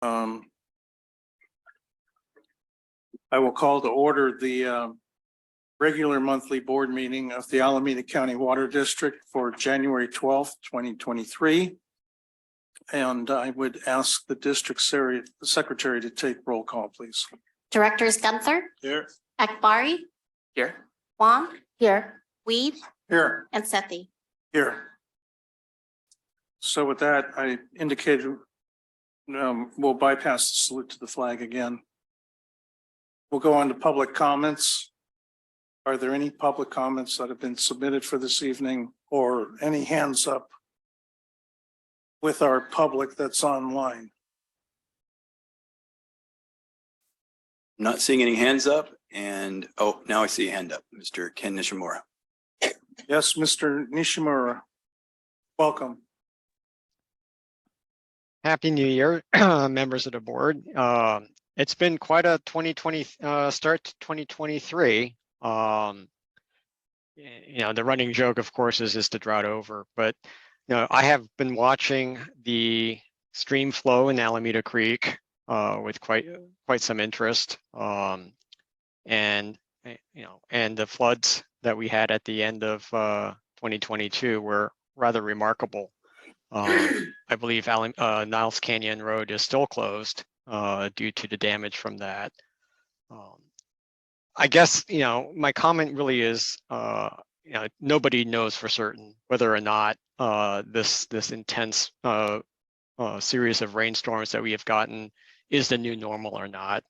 I will call to order the regular monthly board meeting of the Alameda County Water District for January 12th, 2023. And I would ask the district secretary to take roll call, please. Directors Gunther, Here. Akbari, Here. Huang, here, Weed, Here. and Sethy. Here. So with that, I indicated we'll bypass the salute to the flag again. We'll go on to public comments. Are there any public comments that have been submitted for this evening or any hands up with our public that's online? Not seeing any hands up, and oh, now I see a hand up, Mr. Ken Nishimura. Yes, Mr. Nishimura, welcome. Happy New Year, members of the board. It's been quite a 2020 start to 2023. The running joke, of course, is the drought over, but I have been watching the stream flow in Alameda Creek with quite some interest, and the floods that we had at the end of 2022 were rather remarkable. I believe Niles Canyon Road is still closed due to the damage from that. I guess, my comment really is, nobody knows for certain whether or not this intense series of rainstorms that we have gotten is the new normal or not.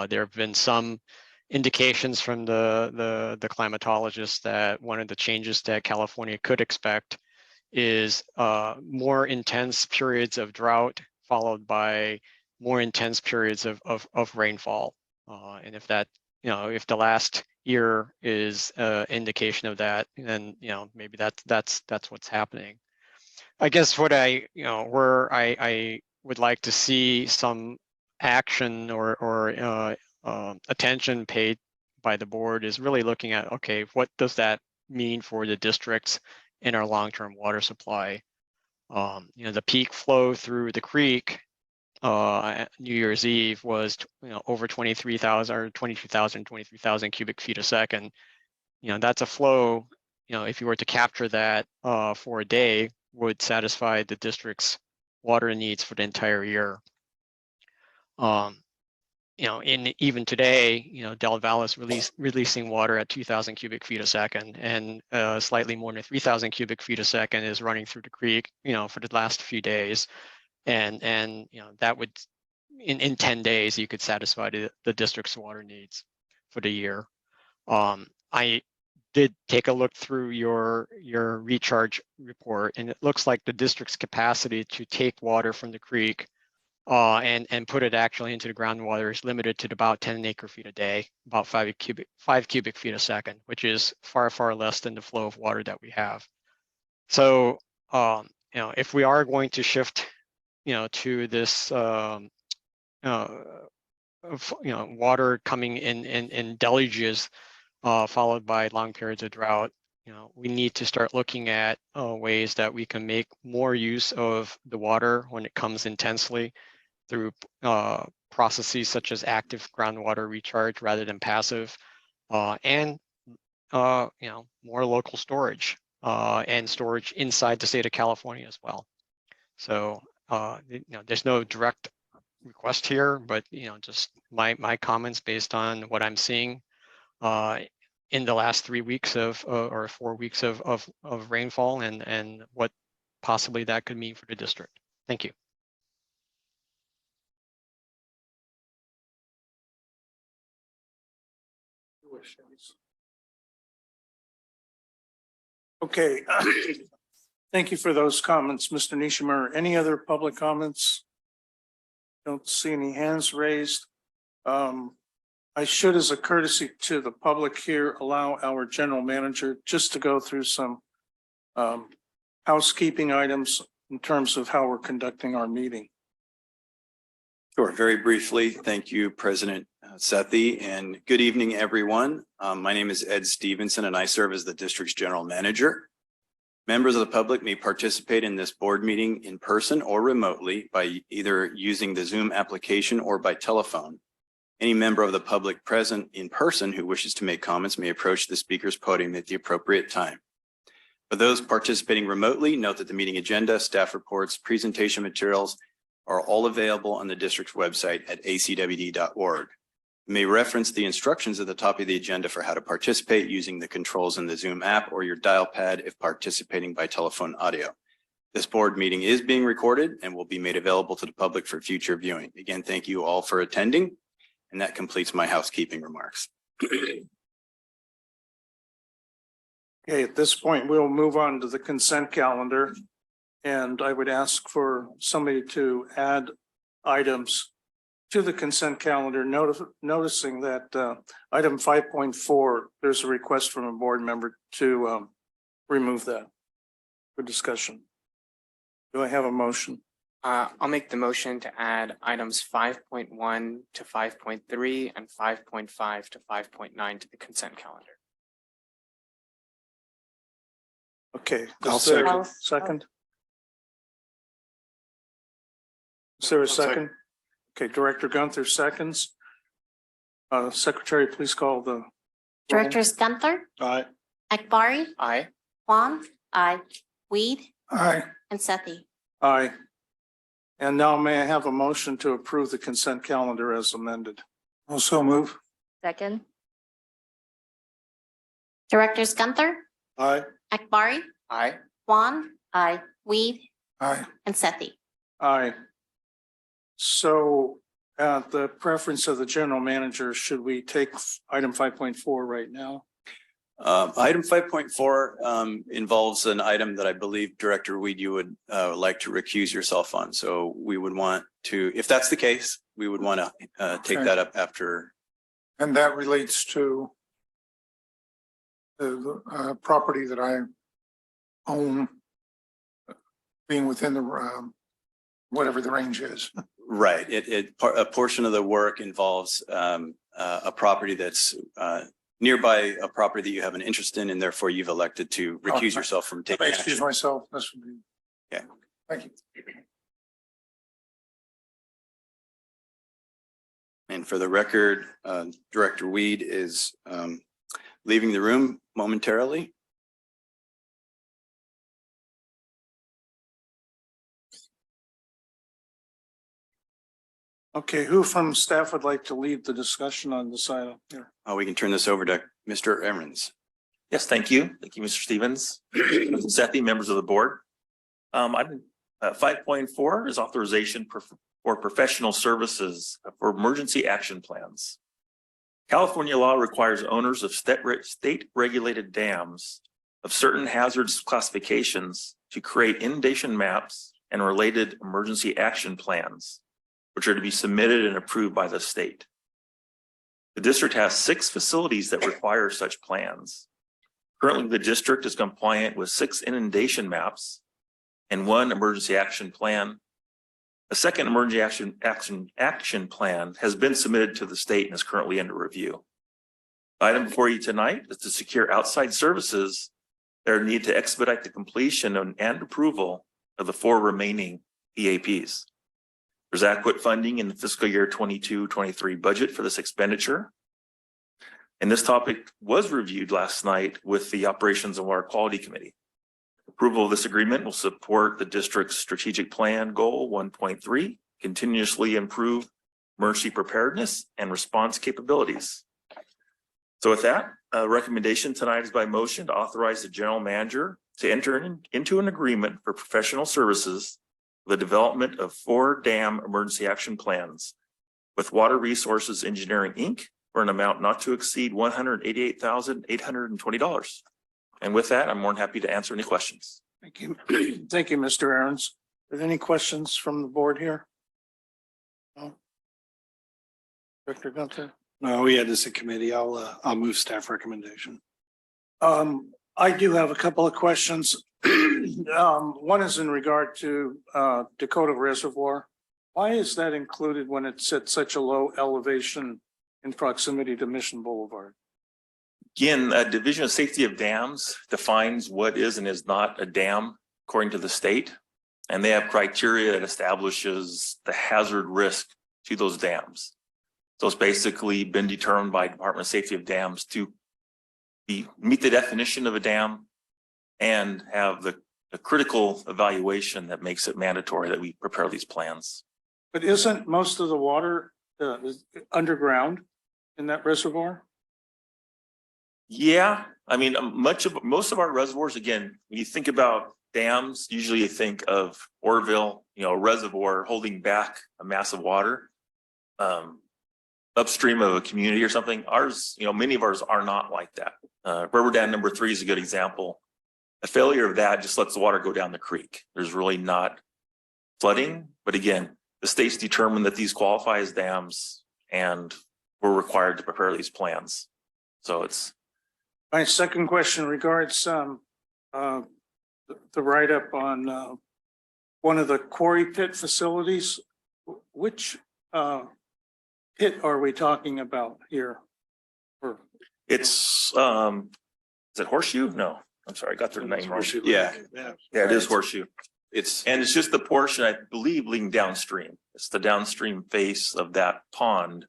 There have been some indications from the climatologists that one of the changes that California could expect is more intense periods of drought followed by more intense periods of rainfall. And if that, if the last year is indication of that, then maybe that's what's happening. I guess what I would like to see some action or attention paid by the board is really looking at, okay, what does that mean for the districts in our long-term water supply? The peak flow through the creek New Year's Eve was over 23,000 or 22,000, 23,000 cubic feet a second. That's a flow, if you were to capture that for a day, would satisfy the district's water needs for the entire year. Even today, Del Valle is releasing water at 2,000 cubic feet a second, and slightly more than 3,000 cubic feet a second is running through the creek, for the last few days. And that would, in 10 days, you could satisfy the district's water needs for the year. I did take a look through your recharge report, and it looks like the district's capacity to take water from the creek and put it actually into the groundwater is limited to about 10 acre feet a day, about 5 cubic feet a second, which is far, far less than the flow of water that we have. So, if we are going to shift, to this, water coming in deluges, followed by long periods of drought, we need to start looking at ways that we can make more use of the water when it comes intensely through processes such as active groundwater recharge rather than passive, and more local storage and storage inside the state of California as well. So there's no direct request here, but just my comments based on what I'm seeing in the last 3 weeks or 4 weeks of rainfall and what possibly that could mean for the district. Thank you. Okay. Thank you for those comments, Mr. Nishimura. Any other public comments? Don't see any hands raised. I should, as a courtesy to the public here, allow our general manager just to go through some housekeeping items in terms of how we're conducting our meeting. Sure, very briefly. Thank you, President Sethy, and good evening, everyone. My name is Ed Stevenson, and I serve as the district's general manager. Members of the public may participate in this board meeting in person or remotely by either using the Zoom application or by telephone. Any member of the public present in person who wishes to make comments may approach the speaker's podium at the appropriate time. For those participating remotely, note that the meeting agenda, staff reports, presentation materials are all available on the district's website at acwd.org. You may reference the instructions at the top of the agenda for how to participate using the controls in the Zoom app or your dial pad if participating by telephone audio. This board meeting is being recorded and will be made available to the public for future viewing. Again, thank you all for attending, and that completes my housekeeping remarks. Okay, at this point, we'll move on to the consent calendar. And I would ask for somebody to add items to the consent calendar, noticing that item 5.4, there's a request from a board member to remove that for discussion. Do I have a motion? I'll make the motion to add items 5.1 to 5.3 and 5.5 to 5.9 to the consent calendar. Okay. I'll is there a second. Second. Is there a second? Okay, Director Gunther seconds. Secretary, please call the. Directors Gunther, Aye. Akbari, Aye. Huang, aye, Weed, Aye. and Sethy. Aye. And now may I have a motion to approve the consent calendar as amended? Also move. Second. Directors Gunther, Aye. Akbari, Aye. Huang, aye, Weed, Aye. and Sethy. Aye. So at the preference of the general manager, should we take item 5.4 right now? Item 5.4 involves an item that I believe Director Weed, you would like to recuse yourself on. So we would want to, if that's the case, we would want to take that up after. And that relates to the property that I own being within the whatever the range is. Right. A portion of the work involves a property that's nearby a property that you have an interest in, and therefore you've elected to recuse yourself from taking Excuse action. myself. This would be. Yeah. Thank you. And for the record, Director Weed is leaving the room momentarily. Okay, who from staff would like to lead the discussion on this item here? We can turn this over to Mr. Evans. Yes, thank you. Thank you, Mr. Stevens. Sethy, members of the board. Item 5.4 is authorization for professional services for emergency action plans. California law requires owners of state regulated dams of certain hazards classifications to create inundation maps and related emergency action plans, which are to be submitted and approved by the state. The district has 6 facilities that require such plans. Currently, the district is compliant with 6 inundation maps and 1 emergency action plan. A second emergency action plan has been submitted to the state and is currently under review. The item before you tonight is to secure outside services that are needed to expedite the completion and approval of the 4 remaining EAPs. There's adequate funding in the fiscal year 22-23 budget for this expenditure. And this topic was reviewed last night with the Operations and Water Quality Committee. Approval of this agreement will support the district's strategic plan goal 1.3, continuously improve emergency preparedness and response capabilities. So with that, recommendation tonight is by motion to authorize the general manager to enter into an agreement for professional services, the development of 4 dam emergency action plans with Water Resources Engineering, Inc. for an amount not to exceed $188,820. And with that, I'm more than happy to answer any questions. Thank you. Thank you, Mr. Aarons. Are there any questions from the board here? No. Director Gunther? No, we had this in committee. I'll move staff recommendation. I do have a couple of questions. One is in regard to Dakota Reservoir. Why is that included when it's at such a low elevation in proximity to Mission Boulevard? Again, Division of Safety of Dams defines what is and is not a dam according to the state. And they have criteria that establishes the hazard risk to those dams. So it's basically been determined by Department of Safety of Dams to meet the definition of a dam and have the critical evaluation that makes it mandatory that we prepare these plans. But isn't most of the water is underground in that reservoir? Yeah, I mean, most of our reservoirs, again, when you think about dams, usually you think of Orville, a reservoir holding back a mass of water upstream of a community or something. Ours, many of ours are not like that. River Dam number 3 is a good example. A failure of that just lets the water go down the creek. There's really not flooding, but again, the state's determined that these qualify as dams and we're required to prepare these plans. So it's. My second question regards the write-up on one of the quarry pit facilities. Which pit are we talking about here? It's is it Horseshoe? No, I'm sorry, I got their name wrong. Yeah. Yeah, it is Horseshoe. And it's just the portion, I believe, leading downstream. It's the downstream face of that pond.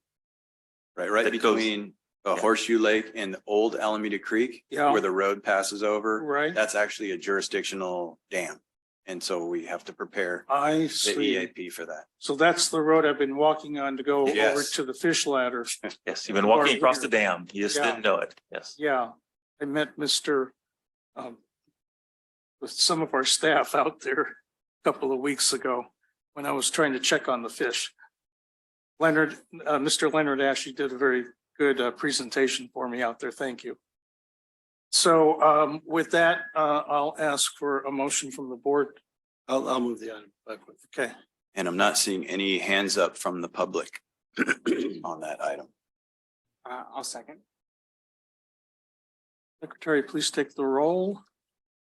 Right that goes- between Horseshoe Lake and the old Alameda Creek, Yeah. where the road passes over. Right. That's actually a jurisdictional dam. And so we have to prepare I the see. EAP for that. So that's the road I've been walking on to go over Yes. to the fish ladder. Yes, you've been walking across the dam. You just Yeah. didn't know it. Yes. Yeah, I met Mr. With some of our staff out there a couple of weeks ago when I was trying to check on the fish. Mr. Leonard Ashley did a very good presentation for me out there. Thank you. So with that, I'll ask for a motion from the board. I'll move the item. Okay, And I'm not seeing any hands up from the public on that item. I'll second. Secretary, please take the roll.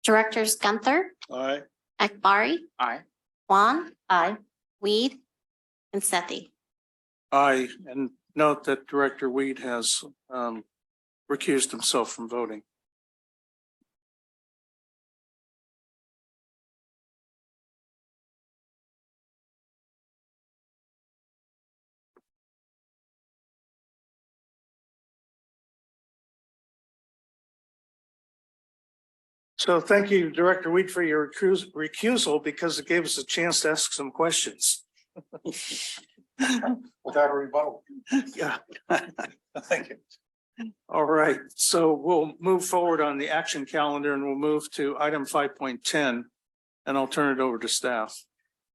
Directors Gunther, Aye. Akbari, Aye. Huang. Aye. Weed and Sethy. Aye, and note that Director Weed has recused himself from voting. So thank you, Director Weed, for your recusal because it gave us a chance to ask some questions. Without a rebuttal. Yeah. Thank you. All right, so we'll move forward on the action calendar and we'll move to item 5.10 and I'll turn it over to staff.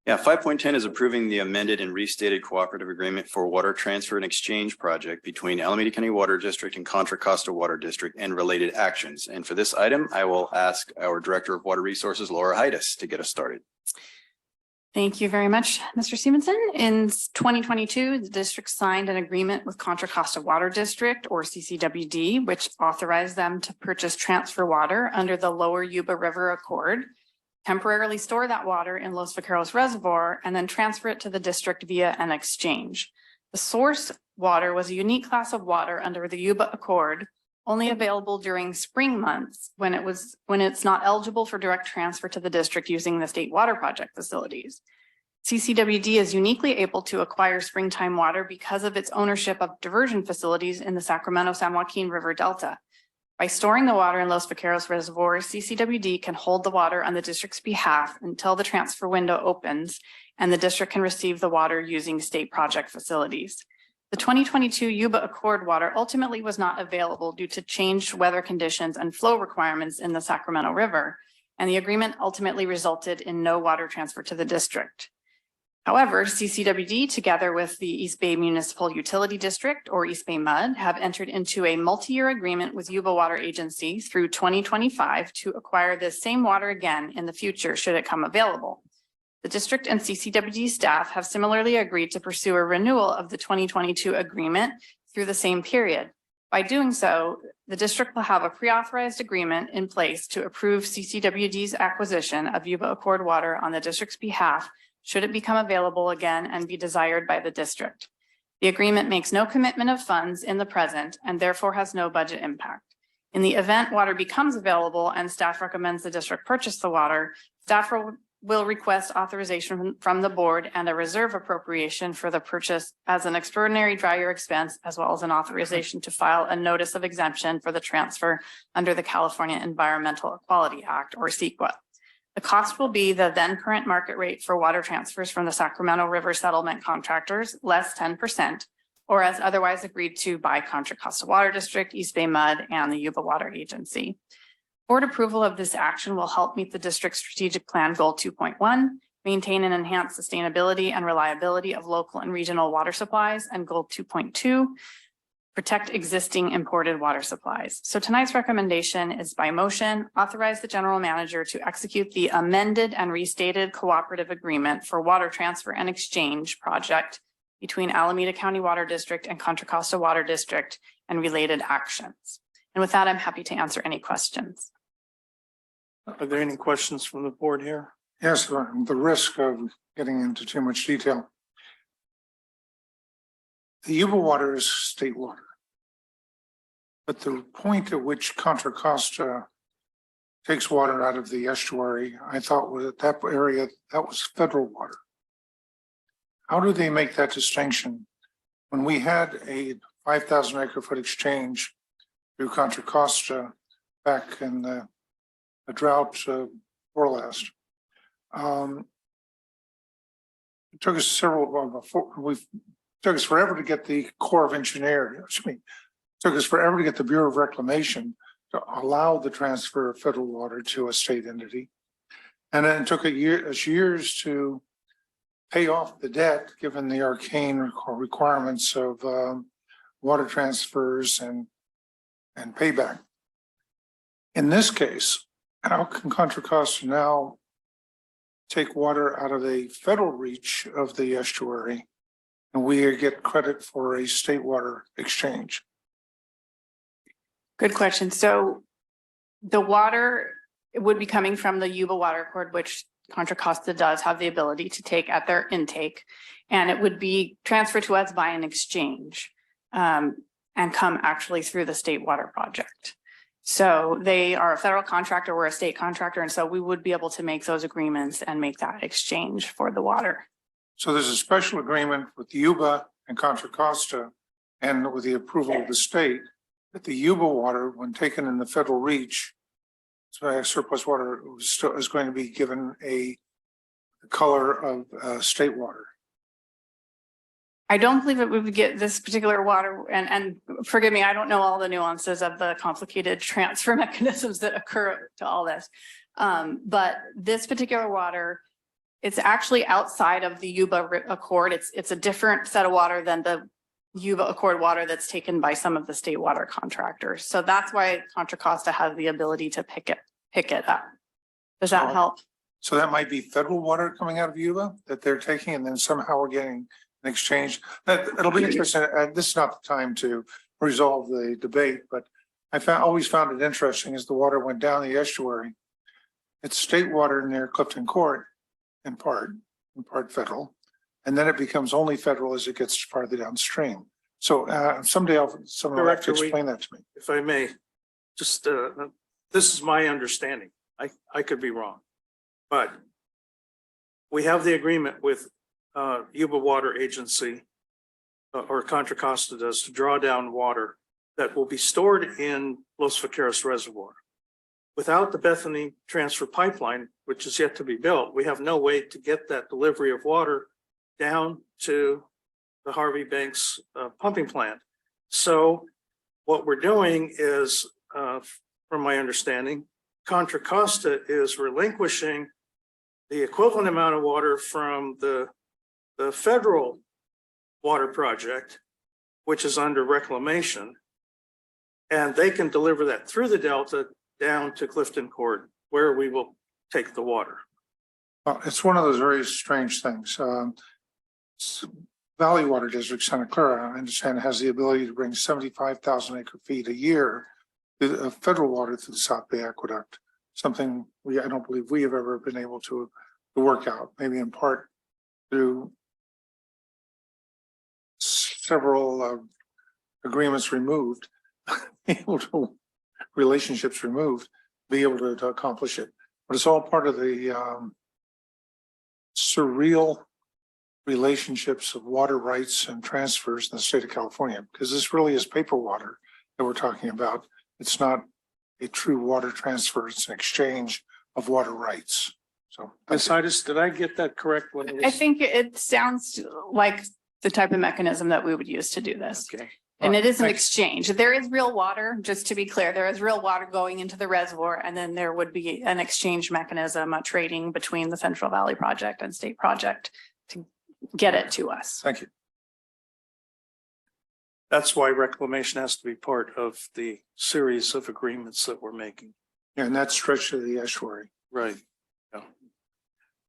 Yeah, 5.10 is approving the amended and restated cooperative agreement for water transfer and exchange project between Alameda County Water District and Contra Costa Water District and related actions. And for this item, I will ask our Director of Water Resources, Laura Heides, to get us started. Thank you very much, Mr. Stevenson. In 2022, the district signed an agreement with Contra Costa Water District, or CCWD, which authorized them to purchase transfer water under the Lower Yuba River Accord, temporarily store that water in Los Vaqueros Reservoir, and then transfer it to the district via an exchange. The source water was a unique class of water under the Yuba Accord, only available during spring months when it's not eligible for direct transfer to the district using the state water project facilities. CCWD is uniquely able to acquire springtime water because of its ownership of diversion facilities in the Sacramento-San Joaquin River Delta. By storing the water in Los Vaqueros Reservoir, CCWD can hold the water on the district's behalf until the transfer window opens and the district can receive the water using state project facilities. The 2022 Yuba Accord water ultimately was not available due to changed weather conditions and flow requirements in the Sacramento River, and the agreement ultimately resulted in no water transfer to the district. However, CCWD, together with the East Bay Municipal Utility District, or East Bay MUD, have entered into a multi-year agreement with Yuba Water Agency through 2025 to acquire this same water again in the future should it come available. The district and CCWD staff have similarly agreed to pursue a renewal of the 2022 agreement through the same period. By doing so, the district will have a pre-authorized agreement in place to approve CCWD's acquisition of Yuba Accord water on the district's behalf should it become available again and be desired by the district. The agreement makes no commitment of funds in the present and therefore has no budget impact. In the event water becomes available and staff recommends the district purchase the water, staff will request authorization from the board and a reserve appropriation for the purchase as an extraordinary dry year expense, as well as an authorization to file a notice of exemption for the transfer under the California Environmental Equality Act, or CEQA. The cost will be the then current market rate for water transfers from the Sacramento River settlement contractors, less 10%, or as otherwise agreed to by Contra Costa Water District, East Bay Mud, and the Yuba Water Agency. Board approval of this action will help meet the district's strategic plan goal 2.1, maintain and enhance sustainability and reliability of local and regional water supplies, and goal 2.2, protect existing imported water supplies. So tonight's recommendation is by motion, authorize the general manager to execute the amended and restated cooperative agreement for water transfer and exchange project between Alameda County Water District and Contra Costa Water District and related actions. And with that, I'm happy to answer any questions. Are there any questions from the board here? Yes, the risk of getting into too much detail. The Yuba water is state water. But the point at which Contra Costa takes water out of the estuary, I thought was that area, that was federal water. How do they make that distinction? When we had a 5,000 acre foot exchange through Contra Costa back in the drought or last, it took us took us forever to get the Corps of Engineers, took us forever to get the Bureau of Reclamation to allow the transfer of federal water to a state entity. And then it took us years to pay off the debt, given the arcane requirements of water transfers and payback. In this case, how can Contra Costa now take water out of the federal reach of the estuary and we get credit for a state water exchange? Good question. So the water would be coming from the Yuba Water Accord, which Contra Costa does have the ability to take at their intake, and it would be transferred to us by an exchange and come actually through the state water project. So they are a federal contractor, we're a state contractor, and so we would be able to make those agreements and make that exchange for the water. So there's a special agreement with Yuba and Contra Costa, and with the approval of the state, that the Yuba water, when taken in the federal reach, surplus water is going to be given a color of state water. I don't believe that we would get this particular water, and forgive me, I don't know all the nuances of the complicated transfer mechanisms that occur to all this. But this particular water, it's actually outside of the Yuba Accord. It's a different set of water than the Yuba Accord water that's taken by some of the state water contractors. So that's why Contra Costa has the ability to pick it up. Does that help? So that might be federal water coming out of Yuba that they're taking, and then somehow we're getting an exchange. It'll be interesting. This is not the time to resolve the debate, but always found it interesting as the water went down the estuary. It's state water near Clifton Court, in part federal, and then it becomes only federal as it gets farther downstream. So someday someone will have to explain that to me. If I may, just this is my understanding. I could be wrong, but we have the agreement with Yuba Water Agency or Contra Costa does to draw down water that will be stored in Los Vaqueros Reservoir. Without the Bethany transfer pipeline, which is yet to be built, we have no way to get that delivery of water down to the Harvey Banks pumping plant. So what we're doing is, from my understanding, Contra Costa is relinquishing the equivalent amount of water from the federal water project, which is under reclamation, and they can deliver that through the Delta down to Clifton Court, where we will take the water. Well, it's one of those very strange things. Valley Water District, Santa Clara, I understand, has the ability to bring 75,000 acre feet a year of federal water through the South Bay Aqueduct. Something I don't believe we have ever been able to work out, maybe in part through several agreements removed, able to relationships removed, be able to accomplish it. But it's all part of the surreal relationships of water rights and transfers in the state of California, because this really is paper water that we're talking about. It's not a true water transfer. It's an exchange of water rights. So Ms. Itis, did I get that correct? When it I was- think it sounds like the type of mechanism that we would use to do this. Okay. And it is an Thanks. exchange. There is real water, just to be clear, there is real water going into the reservoir, and then there would be an exchange mechanism, a trading between the Central Valley Project and state project to get it to us. thank you. That's why reclamation has to be part of the series of agreements that we're making. And that stretch to the estuary. Right.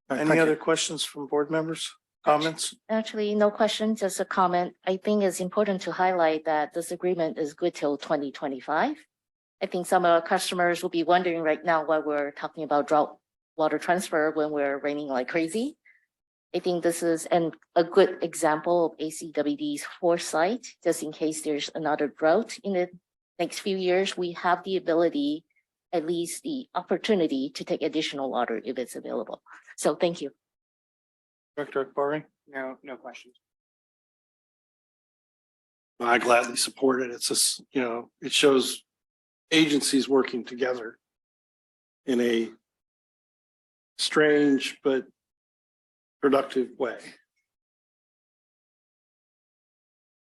Thank Any you. other questions from board members? Comments? Actually, no question, just a comment. I think it's important to highlight that this agreement is good till 2025. I think some of our customers will be wondering right now why we're talking about drought water transfer when we're raining like crazy. I think this is a good example of ACWD's foresight, just in case there's another drought in the next few years. We have the ability, at least the opportunity, to take additional water if it's available. So thank you. Director Akbari? No questions. I gladly support it. It's just, it shows agencies working together in a strange but productive way.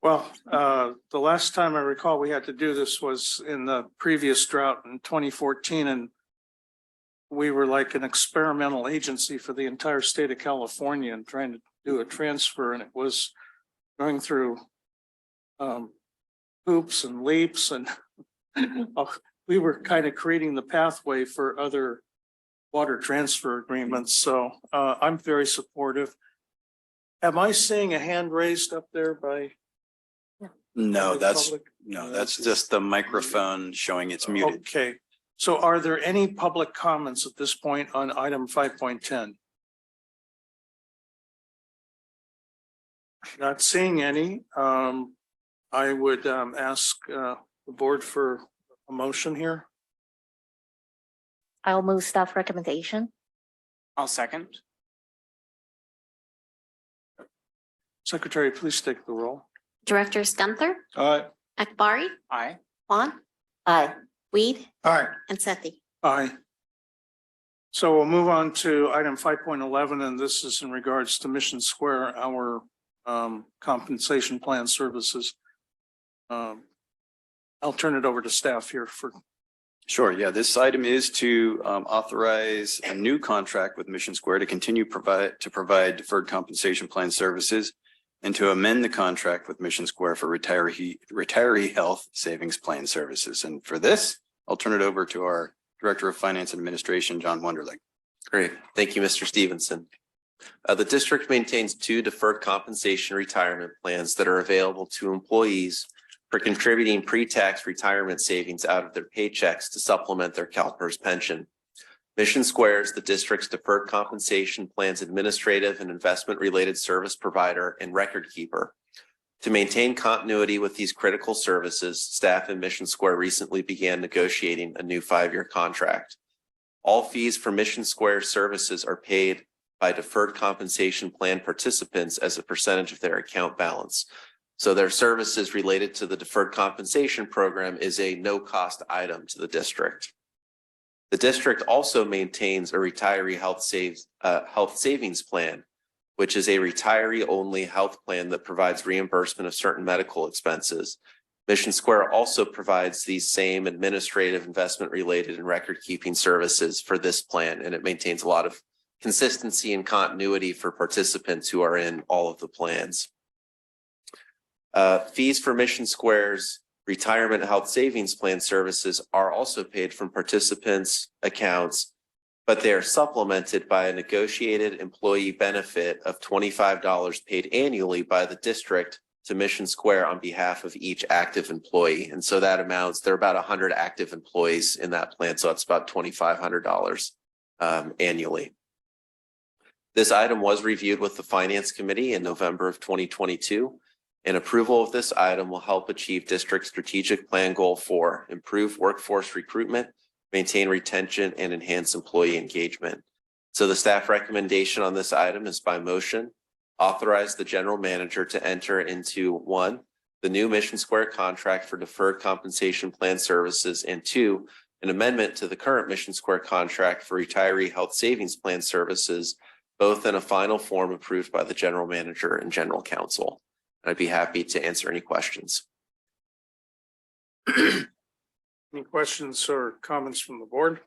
Well, the last time I recall we had to do this was in the previous drought in 2014, and we were like an experimental agency for the entire state of California and trying to do a transfer, and it was going through hoops and leaps, and we were kind of creating the pathway for other water transfer agreements. So I'm very supportive. Am I seeing a hand raised up there by? No, the that's, public? no, that's just the microphone showing it's muted. Okay, so are there any public comments at this point on item 5.10? Not seeing any. I would ask the board for a motion here. I'll move staff recommendation. I'll second. Secretary, please take the roll. Directors Gunther, Akbari, Aye. Huang, Aye. Weed, All right, and Sethy. Aye. So we'll move on to item 5.11, and this is in regards to Mission Square, our compensation plan services. I'll turn it over to staff here for. Sure, yeah, this item is to authorize a new contract with Mission Square to continue provide deferred compensation plan services and to amend the contract with Mission Square for retiree health savings plan services. And for this, I'll turn it over to our Director of Finance and Administration, John Wonderlich. Great. Thank you, Mr. Stevenson. The district maintains 2 deferred compensation retirement plans that are available to employees for contributing pre-tax retirement savings out of their paychecks to supplement their CalPERS pension. Mission Square is the district's deferred compensation plans administrative and investment related service provider and record keeper. To maintain continuity with these critical services, staff in Mission Square recently began negotiating a new 5-year contract. All fees for Mission Square services are paid by deferred compensation plan participants as a percentage of their account balance. So their services related to the deferred compensation program is a no-cost item to the district. The district also maintains a retiree health savings plan, which is a retiree-only health plan that provides reimbursement of certain medical expenses. Mission Square also provides these same administrative, investment-related, and record-keeping services for this plan, and it maintains a lot of consistency and continuity for participants who are in all of the plans. Fees for Mission Square's retirement health savings plan services are also paid from participants' accounts, but they are supplemented by a negotiated employee benefit of $25 paid annually by the district to Mission Square on behalf of each active employee. And so that amounts, there are about 100 active employees in that plan, so it's about $2,500 annually. This item was reviewed with the Finance Committee in November of 2022. And approval of this item will help achieve district strategic plan goal 4, improve workforce recruitment, maintain retention, and enhance employee engagement. So the staff recommendation on this item is by motion, authorize the general manager to enter into 1, the new Mission Square contract for deferred compensation plan services, and 2, an amendment to the current Mission Square contract for retiree health savings plan services, both in a final form approved by the general manager and general counsel. I'd be happy to answer any questions. Any questions or comments from the board?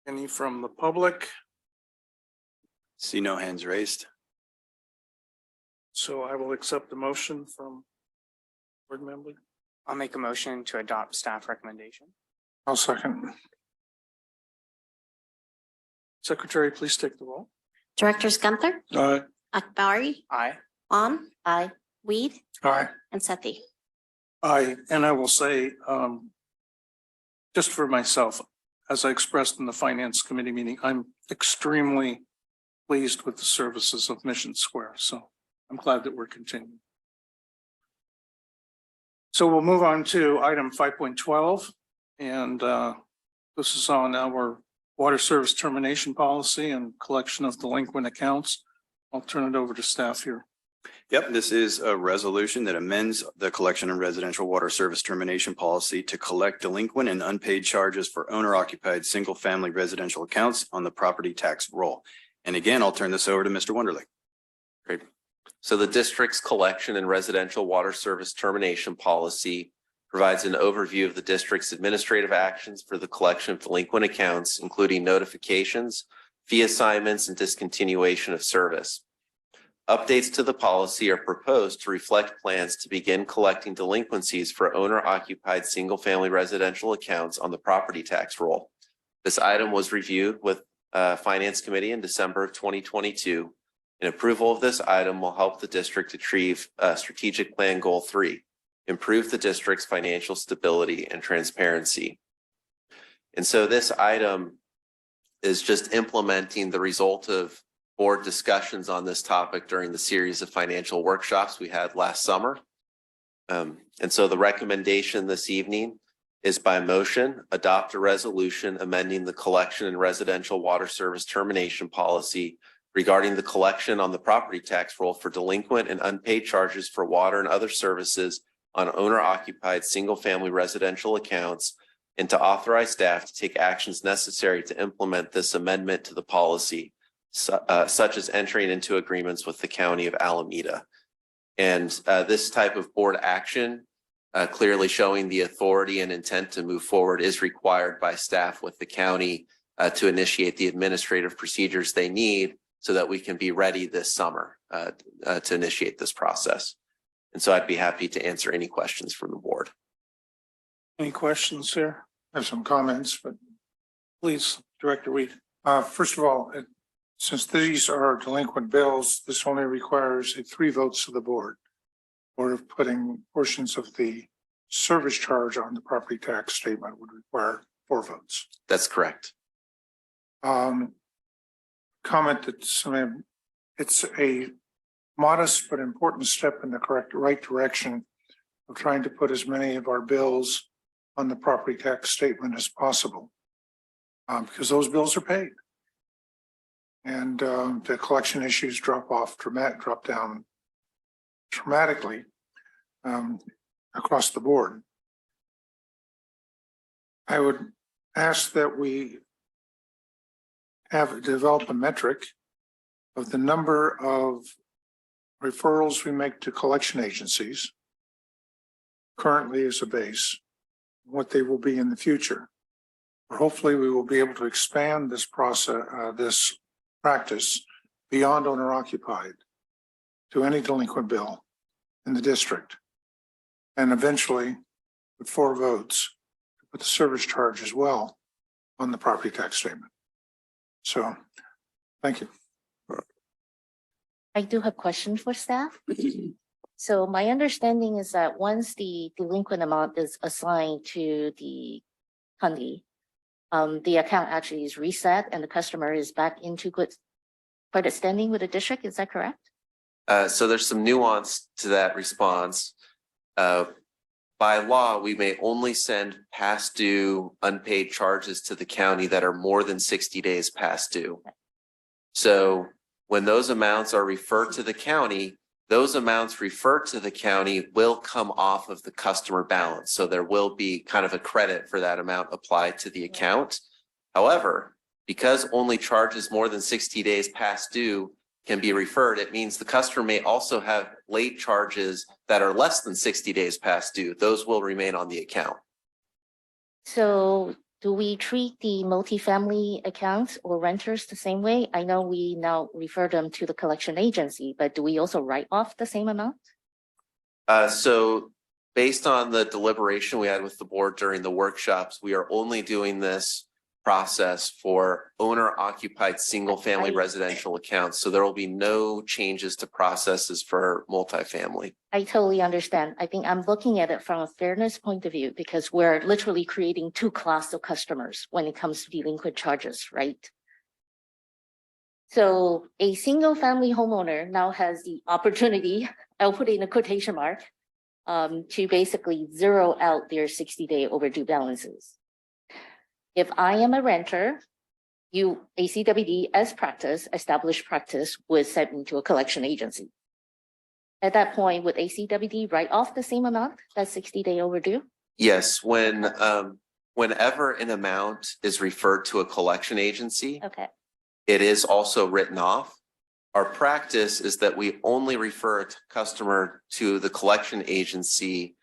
Any from the public? See no hands raised. So I will accept the motion from board member. I'll make a motion to adopt staff recommendation. I'll second. Secretary, please take the roll. Directors Gunther, Aye. Akbari, Aye. Huang, Aye. Weed, Aye. and Sethy. Aye, and I will say, just for myself, as I expressed in the finance committee meeting, I'm extremely pleased with the services of Mission Square. So I'm glad that we're continuing. So we'll move on to item 5.12. And this is on our water service termination policy and collection of delinquent accounts. I'll turn it over to staff here. Yep, this is a resolution that amends the collection and residential water service termination policy to collect delinquent and unpaid charges for owner occupied single family residential accounts on the property tax roll. And again, I'll turn this over to Mr. Wonderly. Great. So the district's collection and residential water service termination policy provides an overview of the district's administrative actions for the collection of delinquent accounts, including notifications, fee assignments, and discontinuation of service. Updates to the policy are proposed to reflect plans to begin collecting delinquencies for owner-occupied single-family residential accounts on the property tax roll. This item was reviewed with Finance Committee in December of 2022. And approval of this item will help the district achieve strategic plan goal 3, improve the district's financial stability and transparency. And so this item is just implementing the result of board discussions on this topic during the series of financial workshops we had last summer. And so the recommendation this evening is by motion, adopt a resolution amending the collection and residential water service termination policy regarding the collection on the property tax roll for delinquent and unpaid charges for water and other services on owner-occupied single-family residential accounts, and to authorize staff to take actions necessary to implement this amendment to the policy, such as entering into agreements with the County of Alameda. And this type of board action, clearly showing the authority and intent to move forward, is required by staff with the county to initiate the administrative procedures they need so that we can be ready this summer to initiate this process. And so I'd be happy to answer any questions from the board. Any questions here? I have some comments, but Please, Director Weed. first of all, since these are delinquent bills, this only requires 3 votes of the board. Or if putting portions of the service charge on the property tax statement would require 4 votes. That's correct. Comment that it's a modest but important step in the right direction of trying to put as many of our bills on the property tax statement as possible, because those bills are paid. And the collection issues drop down dramatically across the board. I would ask that we develop a metric of the number of referrals we make to collection agencies currently as a base, what they will be in the future. Hopefully we will be able to expand this process, this practice beyond owner occupied to any delinquent bill in the district. And eventually with 4 votes, put the service charge as well on the property tax statement. So, thank you. I do have questions for staff. So my understanding is that once the delinquent amount is assigned to the county, the account actually is reset and the customer is back into good credit standing with the district. Is that correct? So there's some nuance to that response. By law, we may only send past due unpaid charges to the county that are more than 60 days past due. So when those amounts are referred to the county, those amounts referred to the county will come off of the customer balance. So there will be kind of a credit for that amount applied to the account. However, because only charges more than 60 days past due can be referred, it means the customer may also have late charges that are less than 60 days past due. Those will remain on the account. So do we treat the multifamily accounts or renters the same way? I know we now refer them to the collection agency, but do we also write off the same amount? So based on the deliberation we had with the board during the workshops, we are only doing this process for owner occupied single family residential accounts. So there will be no changes to processes for multifamily. I totally understand. I think I'm looking at it from a fairness point of view because we're literally creating two classes of customers when it comes to delinquent charges, right? So a single family homeowner now has the opportunity, I'll put it in a quotation mark, to basically zero out their 60-day overdue balances. If I am a renter, ACWD as practice, established practice, would send me to a collection agency. At that point, would ACWD write off the same amount, that 60-day overdue? Yes, whenever an amount is referred to a collection agency, Okay. it is also written off. Our practice is that we only refer a customer to the collection agency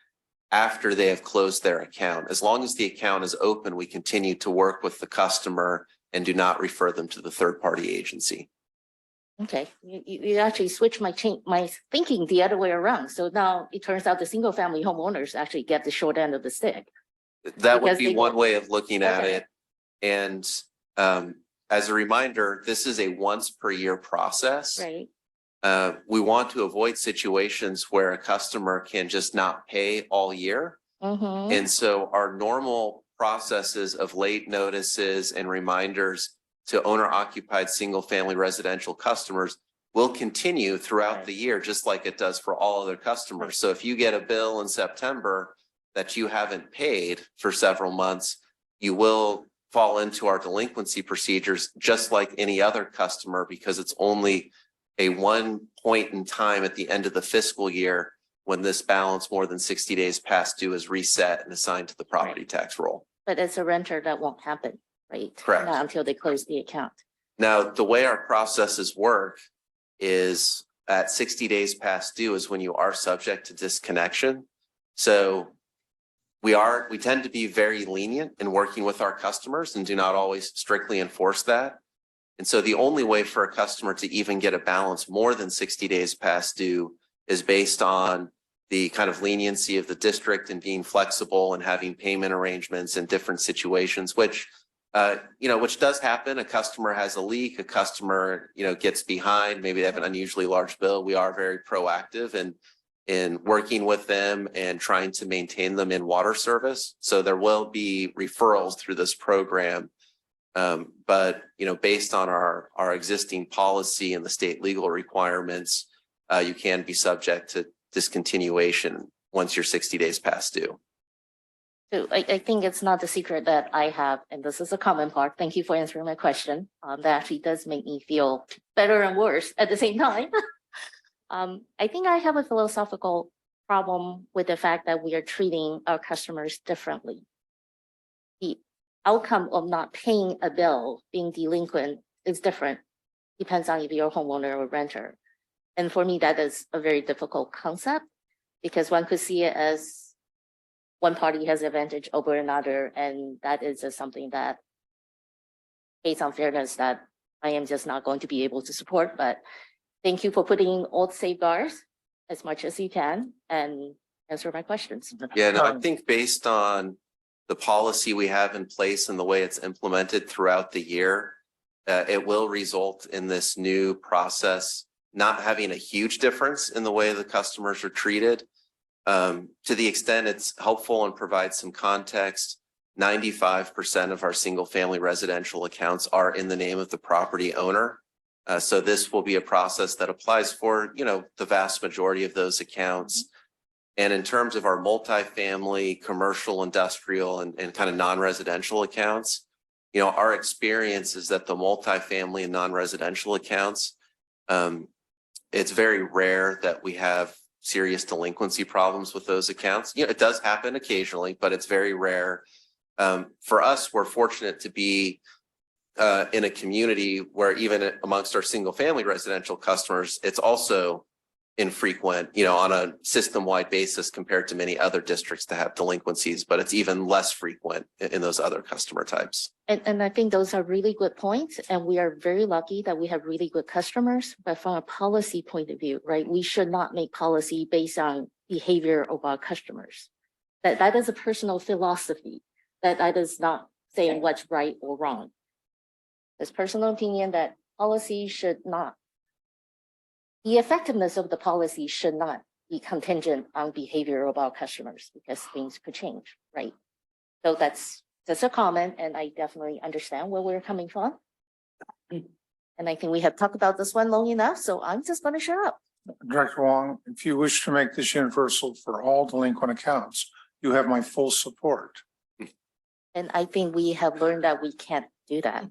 after they have closed their account. As long as the account is open, we continue to work with the customer and do not refer them to the third-party agency. Okay, you actually switched my thinking the other way around. So now it turns out the single family homeowners actually get the short end of the stick. That would Because be they one go- way of looking at Okay. it. And as a reminder, this is a once per year process. Right. We want to avoid situations where a customer can just not pay all year. Mm-hmm. And so our normal processes of late notices and reminders to owner occupied single family residential customers will continue throughout Right. the year, just like it does for all other customers. So if you get a bill in September that you haven't paid for several months, you will fall into our delinquency procedures just like any other customer, because it's only a one point in time at the end of the fiscal year when this balance more than 60 days past due is reset and assigned to the property tax roll. But as a renter, that won't happen, right? Correct. Not until they close the account. Now, the way our processes work is at 60 days past due is when you are subject to disconnection. So we tend to be very lenient in working with our customers and do not always strictly enforce that. And so the only way for a customer to even get a balance more than 60 days past due is based on the kind of leniency of the district and being flexible and having payment arrangements in different situations, which does happen. A customer has a leak, a customer, gets behind, maybe they have an unusually large bill. We are very proactive in working with them and trying to maintain them in water service. So there will be referrals through this program. But based on our existing policy and the state legal requirements, you can be subject to discontinuation once you're 60 days past due. So I think it's not the secret that I have, and this is a common part. Thank you for answering my question. That actually does make me feel better and worse at the same time. I think I have a philosophical problem with the fact that we are treating our customers differently. The outcome of not paying a bill, being delinquent, is different. Depends on if you're a homeowner or renter. And for me, that is a very difficult concept because one could see it as one party has advantage over another. And that is just something that, based on fairness, that I am just not going to be able to support. But thank you for putting all the safeguards as much as you can and answer my questions. Yeah, no, I think based on the policy we have in place and the way it's implemented throughout the year, it will result in this new process not having a huge difference in the way the customers are treated. To the extent it's helpful and provides some context, 95% of our single family residential accounts are in the name of the property owner. So this will be a process that applies for, the vast majority of those accounts. And in terms of our multifamily, commercial, industrial, and kind of non-residential accounts, our experience is that the multifamily and non-residential accounts, it's very rare that we have serious delinquency problems with those accounts. It does happen occasionally, but it's very rare. For us, we're fortunate to be in a community where even amongst our single family residential customers, it's also infrequent, on a system-wide basis compared to many other districts that have delinquencies, but it's even less frequent in those other customer types. And I think those are really good points. And we are very lucky that we have really good customers. But from a policy point of view, right, we should not make policy based on behavior of our customers. That is a personal philosophy. That is not saying what's right or wrong. It's personal opinion that policy should not, the effectiveness of the policy should not be contingent on behavior of our customers because things could change, right? So that's a comment, and I definitely understand where we're coming from. And I think we have talked about this one long enough, so I'm just going to shut up. Director Huang, if you wish to make this universal for all delinquent accounts, you have my full support. And I think we have learned that we can't do that.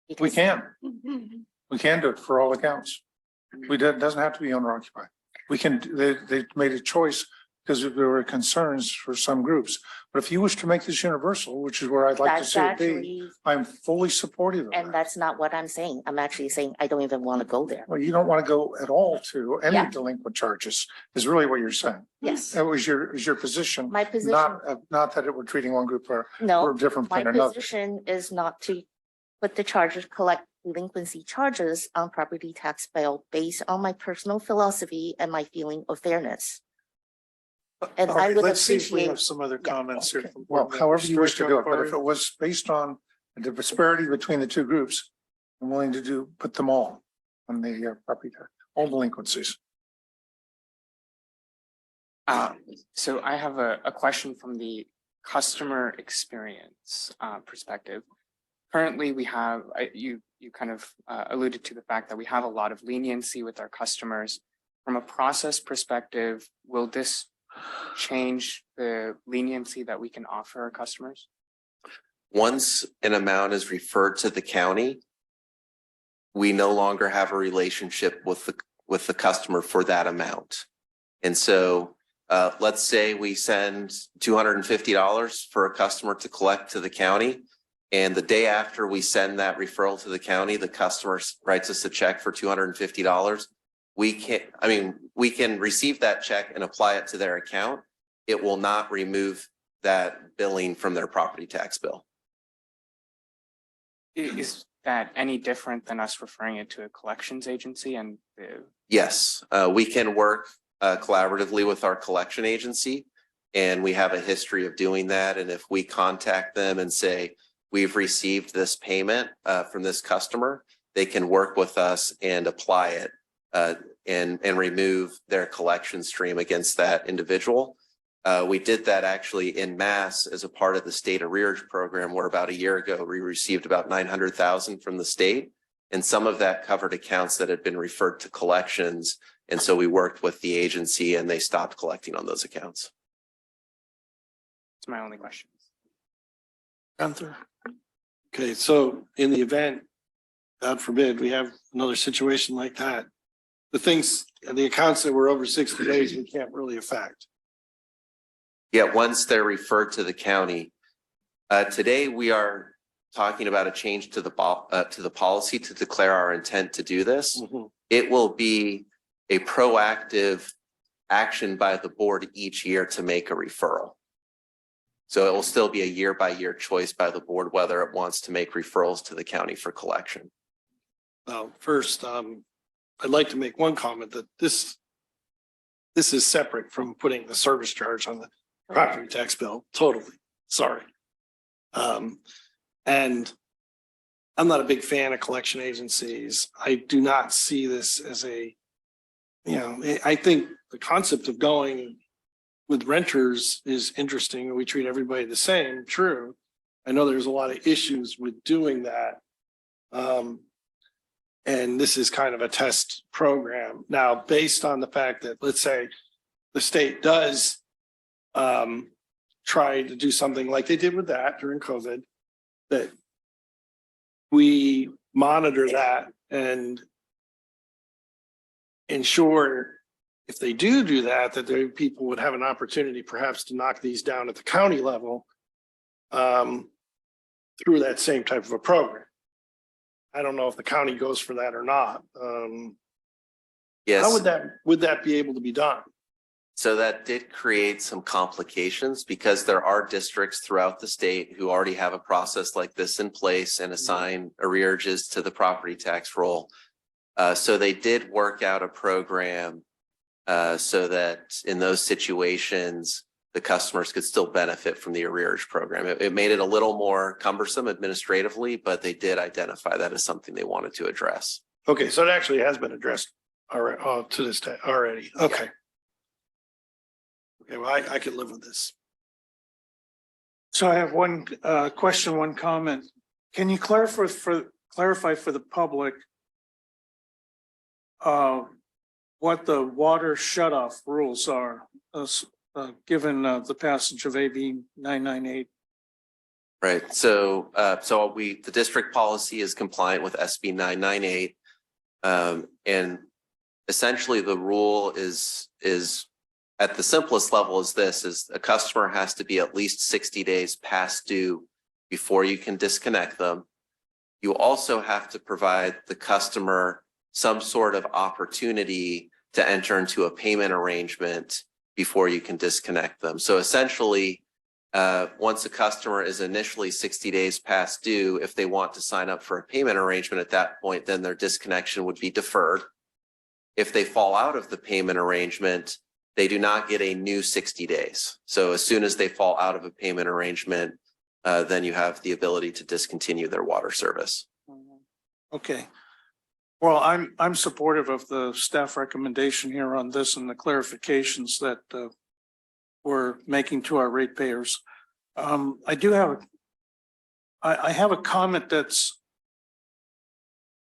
We because- can. We can do it for all accounts. It doesn't have to be owner occupied. We can, they made a choice because there were concerns for some groups. But if you wish to make this universal, which is where I'd like to That's see it be, actually, I'm fully supportive of and that. that's not what I'm saying. I'm actually saying I don't even want to go there. Well, you don't want to go at all to any Yeah. delinquent charges is really what you're saying. Yes, That was your position, my position, not that it we're treating one group or no, different my than another. position is not to put the charges, collect delinquency charges on property tax bill based on my personal philosophy and my feeling of fairness. And All I right, would let's see if we appreciate, have some other yeah, comments here. okay. from Well, board however members. you wish to do it, but Director if it was based on the disparity between the two groups, I'm willing to put them all on the property tax, all delinquencies. So I have a question from the customer experience perspective. Currently, we have, you kind of alluded to the fact that we have a lot of leniency with our customers. From a process perspective, will this change the leniency that we can offer our customers? Once an amount is referred to the county, we no longer have a relationship with the customer for that amount. And so let's say we send $250 for a customer to collect to the county. And the day after we send that referral to the county, the customer writes us a check for $250. We can receive that check and apply it to their account. It will not remove that billing from their property tax bill. Is that any different than us referring it to a collections agency and Yes, we can work collaboratively with our collection agency, and we have a history of doing that. And if we contact them and say, we've received this payment from this customer, they can work with us and apply it and remove their collection stream against that individual. We did that actually in Mass as a part of the state arrearage program, where about a year ago, we received about $900,000 from the state. And some of that covered accounts that had been referred to collections. And so we worked with the agency and they stopped collecting on those accounts. it's my only question. Gunther. Okay, so in the event, God forbid, we have another situation like that, the accounts that were over 60 days, we can't really affect. Yeah, once they're referred to the county. Today, we are talking about a change to the policy to declare our intent to do this. It will be a proactive action by the board each year to make a referral. So it will still be a year by year choice by the board whether it wants to make referrals to the county for collection. Well, first, I'd like to make one comment that this is separate from putting the service charge on the property tax bill. Totally. Sorry. And I'm not a big fan of collection agencies. I do not see this as I think the concept of going with renters is interesting. We treat everybody the same. True. I know there's a lot of issues with doing that. And this is kind of a test program. Now, based on the fact that, let's say, the state does try to do something like they did with that during COVID, that we monitor that and ensure if they do that, that there people would have an opportunity perhaps to knock these down at the county level through that same type of a program. I don't know if the county goes for that or not. Yes. How would that be able to be done? So that did create some complications because there are districts throughout the state who already have a process like this in place and assign arrearages to the property tax roll. So they did work out a program so that in those situations, the customers could still benefit from the arrearage program. It made it a little more cumbersome administratively, but they did identify that as something they wanted to address. Okay, so it actually has been addressed already, to this day already. Okay. Okay, well, I could live with this. So I have one question, one comment. Can you clarify for the public what the water shutoff rules are, given the passage of AB 998? Right. So the district policy is compliant with SB 998. And essentially the rule is at the simplest level is this, is a customer has to be at least 60 days past due before you can disconnect them. You also have to provide the customer some sort of opportunity to enter into a payment arrangement before you can disconnect them. So essentially, once a customer is initially 60 days past due, if they want to sign up for a payment arrangement at that point, then their disconnection would be deferred. If they fall out of the payment arrangement, they do not get a new 60 days. So as soon as they fall out of a payment arrangement, then you have the ability to discontinue their water service. Okay. Well, I'm supportive of the staff recommendation here on this and the clarifications that we're making to our ratepayers. I do have I have a comment that's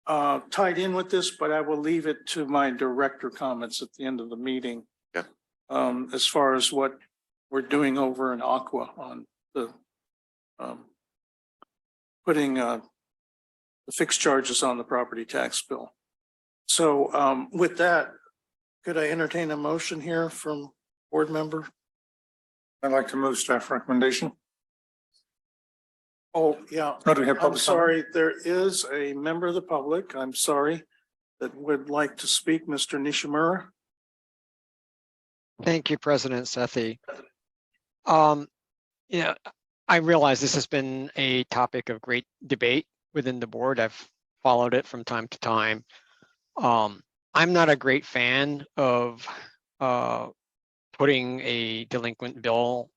tied in with this, but I will leave it to my director comments at the end of the meeting. Yeah. As far as what we're doing over in Aqua on the putting the fixed charges on the property tax bill. So with that, could I entertain a motion here from board member? I'd like to move staff recommendation. Oh, yeah. Oh, do we have I'm public comment? sorry, there is a member of the public, I'm sorry, that would like to speak, Mr. Nishimura. Thank you, President Sethy. Yeah, I realize this has been a topic of great debate within the board. I've followed it from time to time. I'm not a great fan of putting a delinquent bill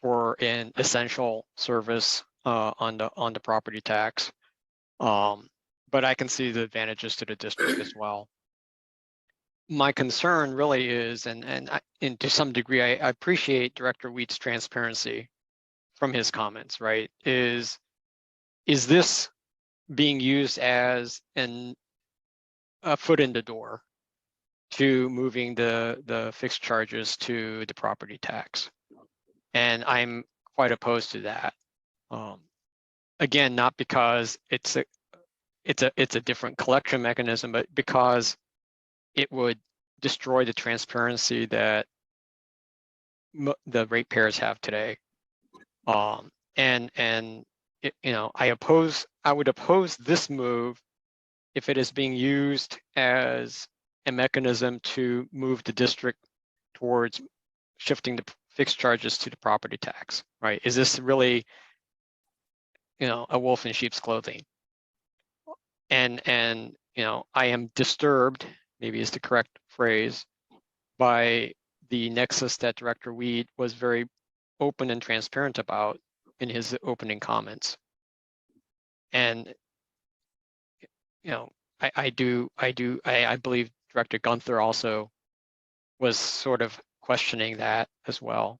for an essential service on the property tax. But I can see the advantages to the district as well. My concern really is, and to some degree, I appreciate Director Wheat's transparency from his comments, right? Is this being used as a foot in the door to moving the fixed charges to the property tax? And I'm quite opposed to that. Again, not because it's a different collection mechanism, but because it would destroy the transparency that the ratepayers have today. I would oppose this move if it is being used as a mechanism to move the district towards shifting the fixed charges to the property tax, right? Is this really, a wolf in sheep's clothing? And I am disturbed, maybe is the correct phrase, by the nexus that Director Weed was very open and transparent about in his opening comments. And I believe Director Gunther also was sort of questioning that as well.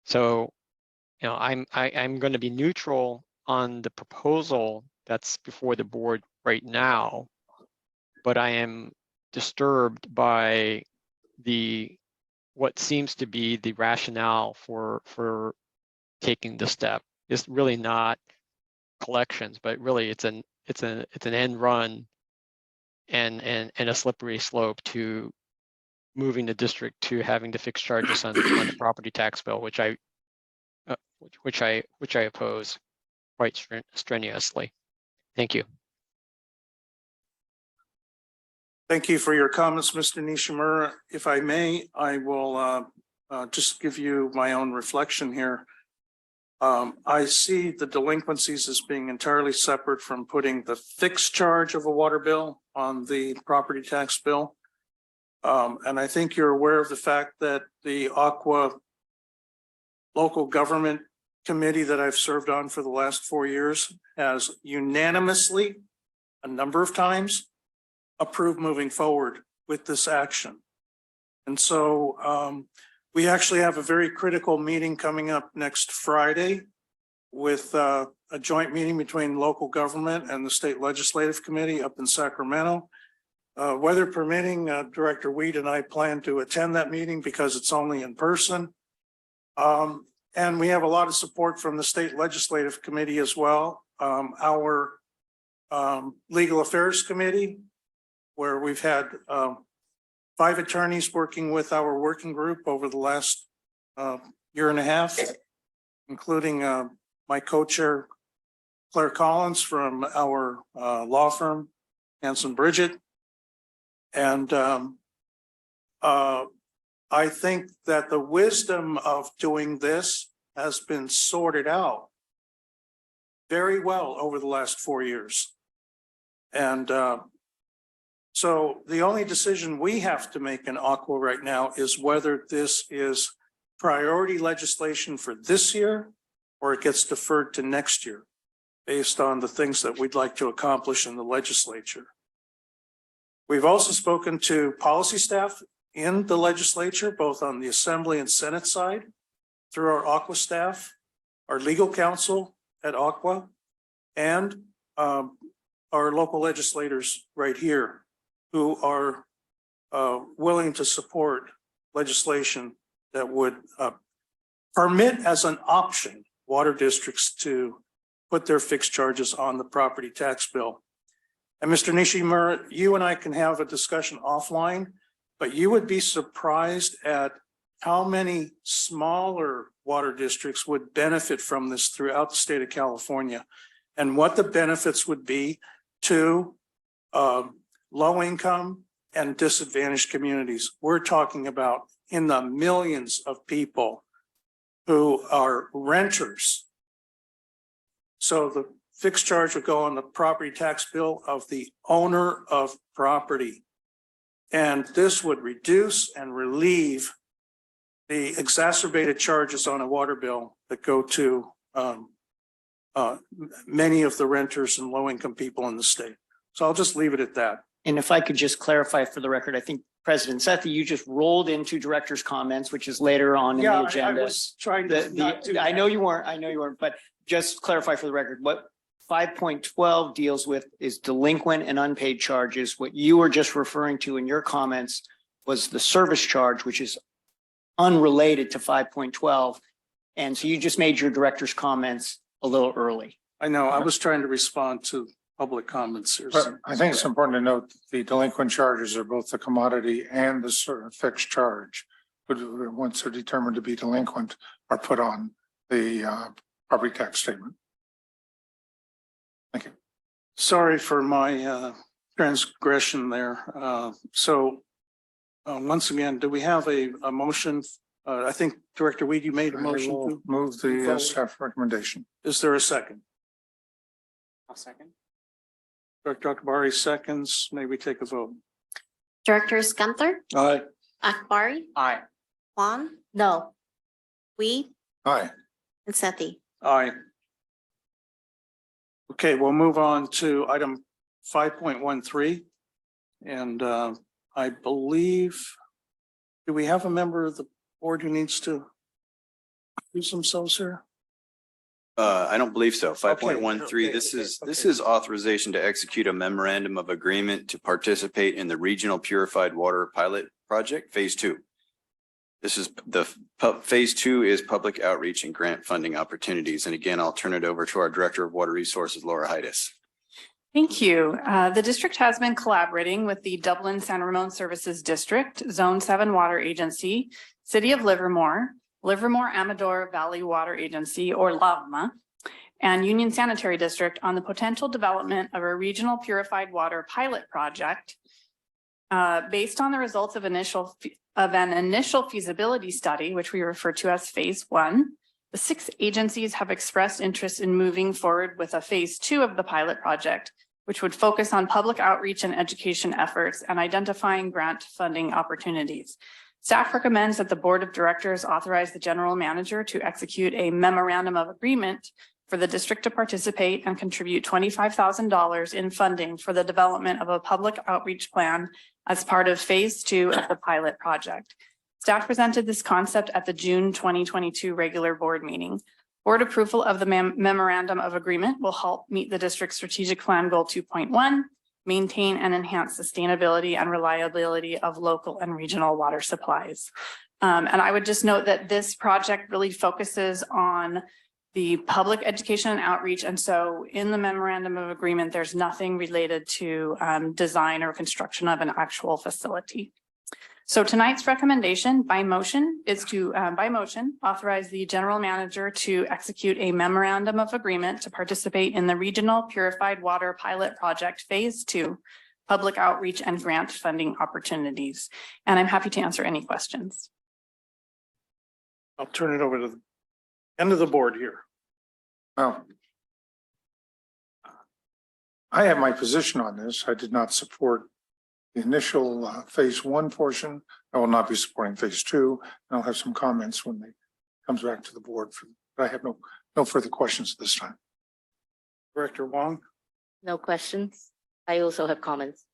So, I'm going to be neutral on the proposal that's before the board right now, but I am disturbed by what seems to be the rationale for taking the step. It's really not collections, but really it's an end run and a slippery slope to moving the district to having to fix charges on the property tax bill, which I oppose quite strenuously. Thank you. Thank you for your comments, Mr. Nishimura. If I may, I will just give you my own reflection here. I see the delinquencies as being entirely separate from putting the fixed charge of a water bill on the property tax bill. And I think you're aware of the fact that the Aqua local government committee that I've served on for the last 4 years has unanimously, a number of times, approved moving forward with this action. And so we actually have a very critical meeting coming up next Friday with a joint meeting between local government and the state legislative committee up in Sacramento. Weather permitting, Director Weed and I plan to attend that meeting because it's only in person. And we have a lot of support from the state legislative committee as well. Our legal affairs committee, where we've had 5 attorneys working with our working group over the last year and a half, including my co-chair, Claire Collins from our law firm, Hanson Bridget. And I think that the wisdom of doing this has been sorted out very well over the last 4 years. And so the only decision we have to make in Aqua right now is whether this is priority legislation for this year or it gets deferred to next year based on the things that we'd like to accomplish in the legislature. We've also spoken to policy staff in the legislature, both on the Assembly and Senate side, through our Aqua staff, our legal counsel at Aqua, and our local legislators right here who are willing to support legislation that would permit as an option water districts to put their fixed charges on the property tax bill. And Mr. Nishimura, you and I can have a discussion offline, but you would be surprised at how many smaller water districts would benefit from this throughout the state of California and what the benefits would be to low income and disadvantaged communities. We're talking about in the millions of people who are renters. So the fixed charge would go on the property tax bill of the owner of property. And this would reduce and relieve the exacerbated charges on a water bill that go to many of the renters and low-income people in the state. So I'll just leave it at that. And if I could just clarify for the record, I think President Sethy, you just rolled into director's comments, which is later on in the agenda. I was trying to not do I that. know you weren't, but just clarify for the record, what 5.12 deals with is delinquent and unpaid charges. What you were just referring to in your comments was the service charge, which is unrelated to 5.12. And so you just made your director's comments a little early. I know, I was trying to respond to public comments here. But I think it's important to note that the delinquent charges are both the commodity and the sort of fixed charge. But once they're determined to be delinquent, are put on the property tax statement. Thank you. Sorry for my transgression there. So once again, do we have a motion? I think Director Weed, you made a motion. I will to move the staff recommendation. Is there a second? I'll second. Director Akbari seconds. May we take a vote? Directors Gunther, Aye. Akbari, Aye. Huang, No, Weed, Aye. and Sethy. Aye. Okay, we'll move on to item 5.13. And I believe, do we have a member of the board who needs to use themselves here? I don't believe so. 5.13, okay, this is okay. authorization to execute a memorandum of agreement to participate in the Regional Purified Water Pilot Project, Phase 2. This is Phase 2 is public outreach and grant funding opportunities. And again, I'll turn it over to our Director of Water Resources, Laura Heides. Thank you. The district has been collaborating with the Dublin San Ramon Services District, Zone 7 Water Agency, City of Livermore, Livermore Amador Valley Water Agency, or LAVMA, and Union Sanitary District on the potential development of a regional purified water pilot project. Based on the results of an initial feasibility study, which we refer to as Phase 1, the 6 agencies have expressed interest in moving forward with a Phase 2 of the pilot project, which would focus on public outreach and education efforts and identifying grant funding opportunities. Staff recommends that the Board of Directors authorize the General Manager to execute a memorandum of agreement for the district to participate and contribute $25,000 in funding for the development of a public outreach plan as part of Phase 2 of the pilot project. Staff presented this concept at the June 2022 regular board meeting. Board approval of the memorandum of agreement will help meet the district's strategic plan goal 2.1, maintain and enhance sustainability and reliability of local and regional water supplies. And I would just note that this project really focuses on the public education and outreach. And so in the memorandum of agreement, there's nothing related to design or construction of an actual facility. So tonight's recommendation by motion is to, authorize the general manager to execute a memorandum of agreement to participate in the Regional Purified Water Pilot Project Phase 2, public outreach and grant funding opportunities. And I'm happy to answer any questions. I'll turn it over to the end of the board here. Well, I have my position on this. I did not support the initial Phase 1 portion. I will not be supporting Phase 2. I'll have some comments when it comes back to the board. But I have no further questions at this time. Director Huang. No questions. I also have comments.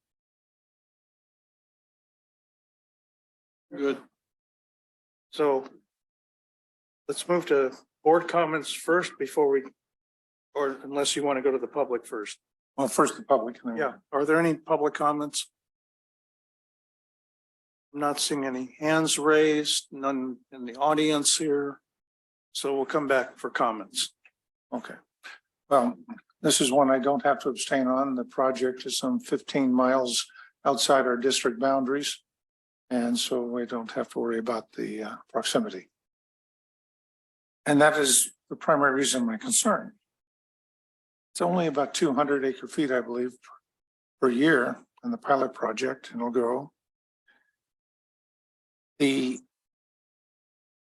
Good. So let's move to board comments first before we, or unless you want to go to the public first. Well, first the public. And then Yeah. Are there any public comments? I'm not seeing any hands raised, none in the audience here. So we'll come back for comments. Okay. Well, this is one I don't have to abstain on. The project is some 15 miles outside our district boundaries. And so we don't have to worry about the proximity. And that is the primary reason of my concern. It's only about 200 acre feet, I believe, per year in the pilot project, and it'll grow. The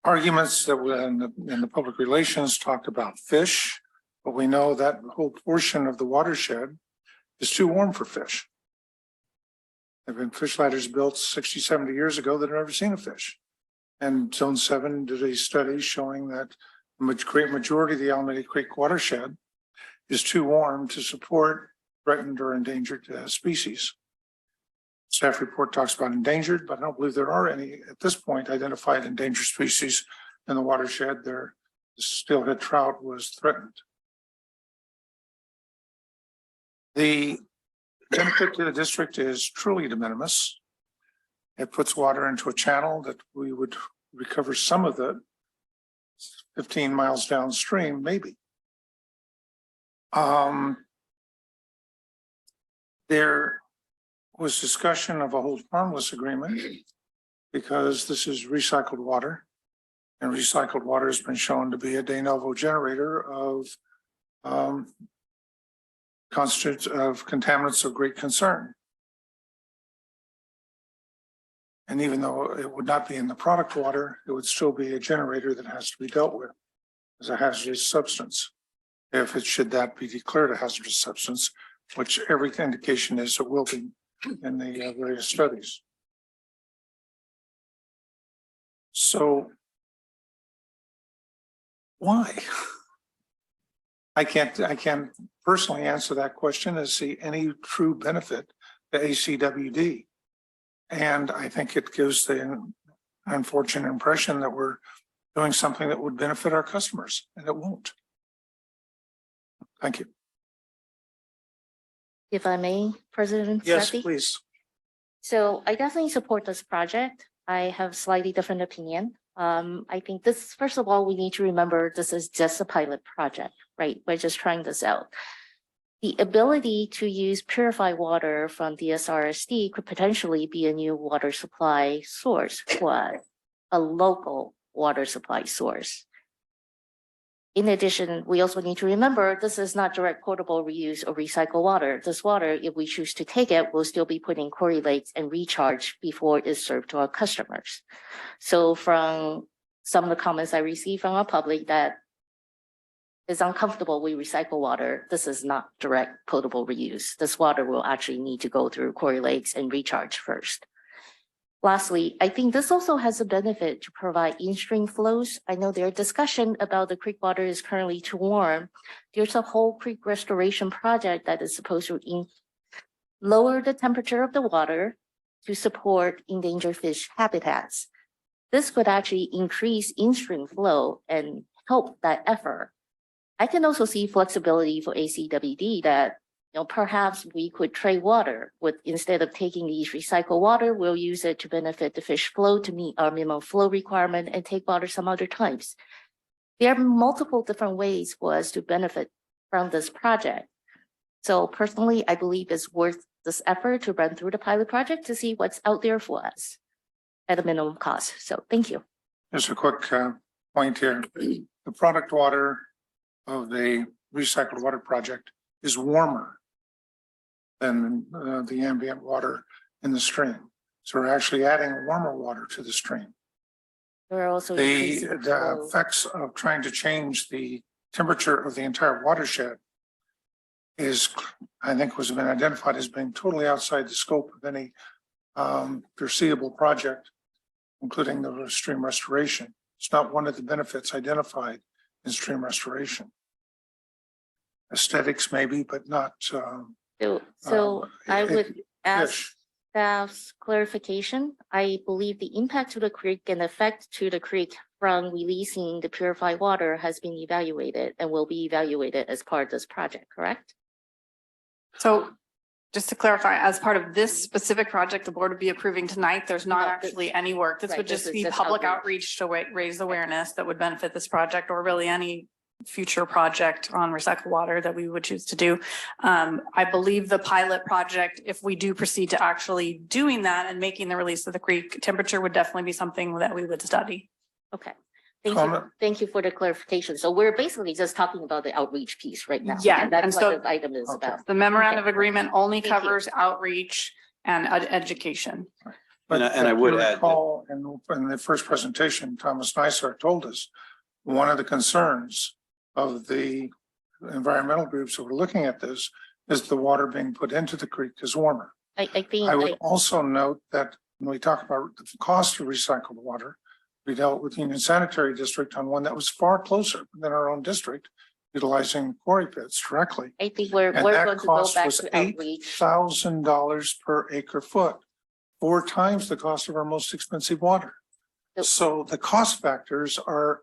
arguments that were in the public relations talked about fish, but we know that whole portion of the watershed is too warm for fish. There have been fish ladders built 60, 70 years ago that have never seen a fish. And Zone 7 did a study showing that the great majority of the Alameda Creek watershed is too warm to support threatened or endangered species. Staff report talks about endangered, but I don't believe there are any at this point identified endangered species in the watershed. The steelhead trout was threatened. The benefit to the district is truly de minimis. It puts water into a channel that we would recover some of the 15 miles downstream, maybe. There was discussion of a hold harmless agreement because this is recycled water, and recycled water has been shown to be a de novo generator of constitutes of contaminants of great concern. And even though it would not be in the product water, it would still be a generator that has to be dealt with as a hazardous substance. If it should that be declared a hazardous substance, which every indication is it will be in the various studies. So why? I can't personally answer that question and see any true benefit to ACWD. And I think it gives the unfortunate impression that we're doing something that would benefit our customers, and it won't. Thank you. If I may, President Yes, Sethy? please. So I definitely support this project. I have slightly different opinion. I think this, first of all, we need to remember this is just a pilot project, right? We're just trying this out. The ability to use purified water from DSRSD could potentially be a new water supply source for a local water supply source. In addition, we also need to remember this is not direct potable reuse or recycle water. This water, if we choose to take it, will still be put in quarry lakes and recharged before it's served to our customers. So from some of the comments I received from our public that is uncomfortable with recycle water, this is not direct potable reuse. This water will actually need to go through quarry lakes and recharge first. Lastly, I think this also has a benefit to provide in-stream flows. I know there's discussion about the creek water is currently too warm. There's a whole creek restoration project that is supposed to lower the temperature of the water to support endangered fish habitats. This could actually increase in-stream flow and help that effort. I can also see flexibility for ACWD that perhaps we could trade water with, instead of taking these recycled water, we'll use it to benefit the fish flow to meet our minimum flow requirement and take water some other times. There are multiple different ways for us to benefit from this project. So personally, I believe it's worth this effort to run through the pilot project to see what's out there for us at a minimum cost. So thank you. Just a quick point here. The product water of the recycled water project is warmer than the ambient water in the stream. So we're actually adding warmer water to the stream. We're also The increasing flow. effects of trying to change the temperature of the entire watershed is, I think, was been identified as being totally outside the scope of any foreseeable project, including the stream restoration. It's not one of the benefits identified in stream restoration. Aesthetics maybe, but not So I would ask fish. staff's clarification. I believe the impact to the creek and effect to the creek from releasing the purified water has been evaluated and will be evaluated as part of this project, correct? So just to clarify, as part of this specific project, the board would be approving tonight, there's not No, actually any work. This right, would this just is be just public outreach. outreach to raise awareness that would benefit this project or really any future project on recycled water that we would choose to do. I believe the pilot project, if we do proceed to actually doing that and making the release of the creek, temperature would definitely be something that we would study. Okay. Thank you for the clarification. So we're basically just talking about the outreach piece right now. Yeah, And that's and what so the item is Okay. about. The memorandum of Okay. agreement only Thank you. covers outreach and education. But And I would if you add that- recall, in the first presentation, Thomas Neisser told us one of the concerns of the environmental groups that were looking at this is the water being put into the creek is warmer. I think, I would also note that when we talk about the cost of recycled water, we dealt with Union Sanitary District on one that was far closer than our own district, utilizing quarry pits directly. I think we're And going that to go cost back was to outreach. $8,000 per acre foot, 4 times the cost of our most expensive water. Yep. So the cost factors are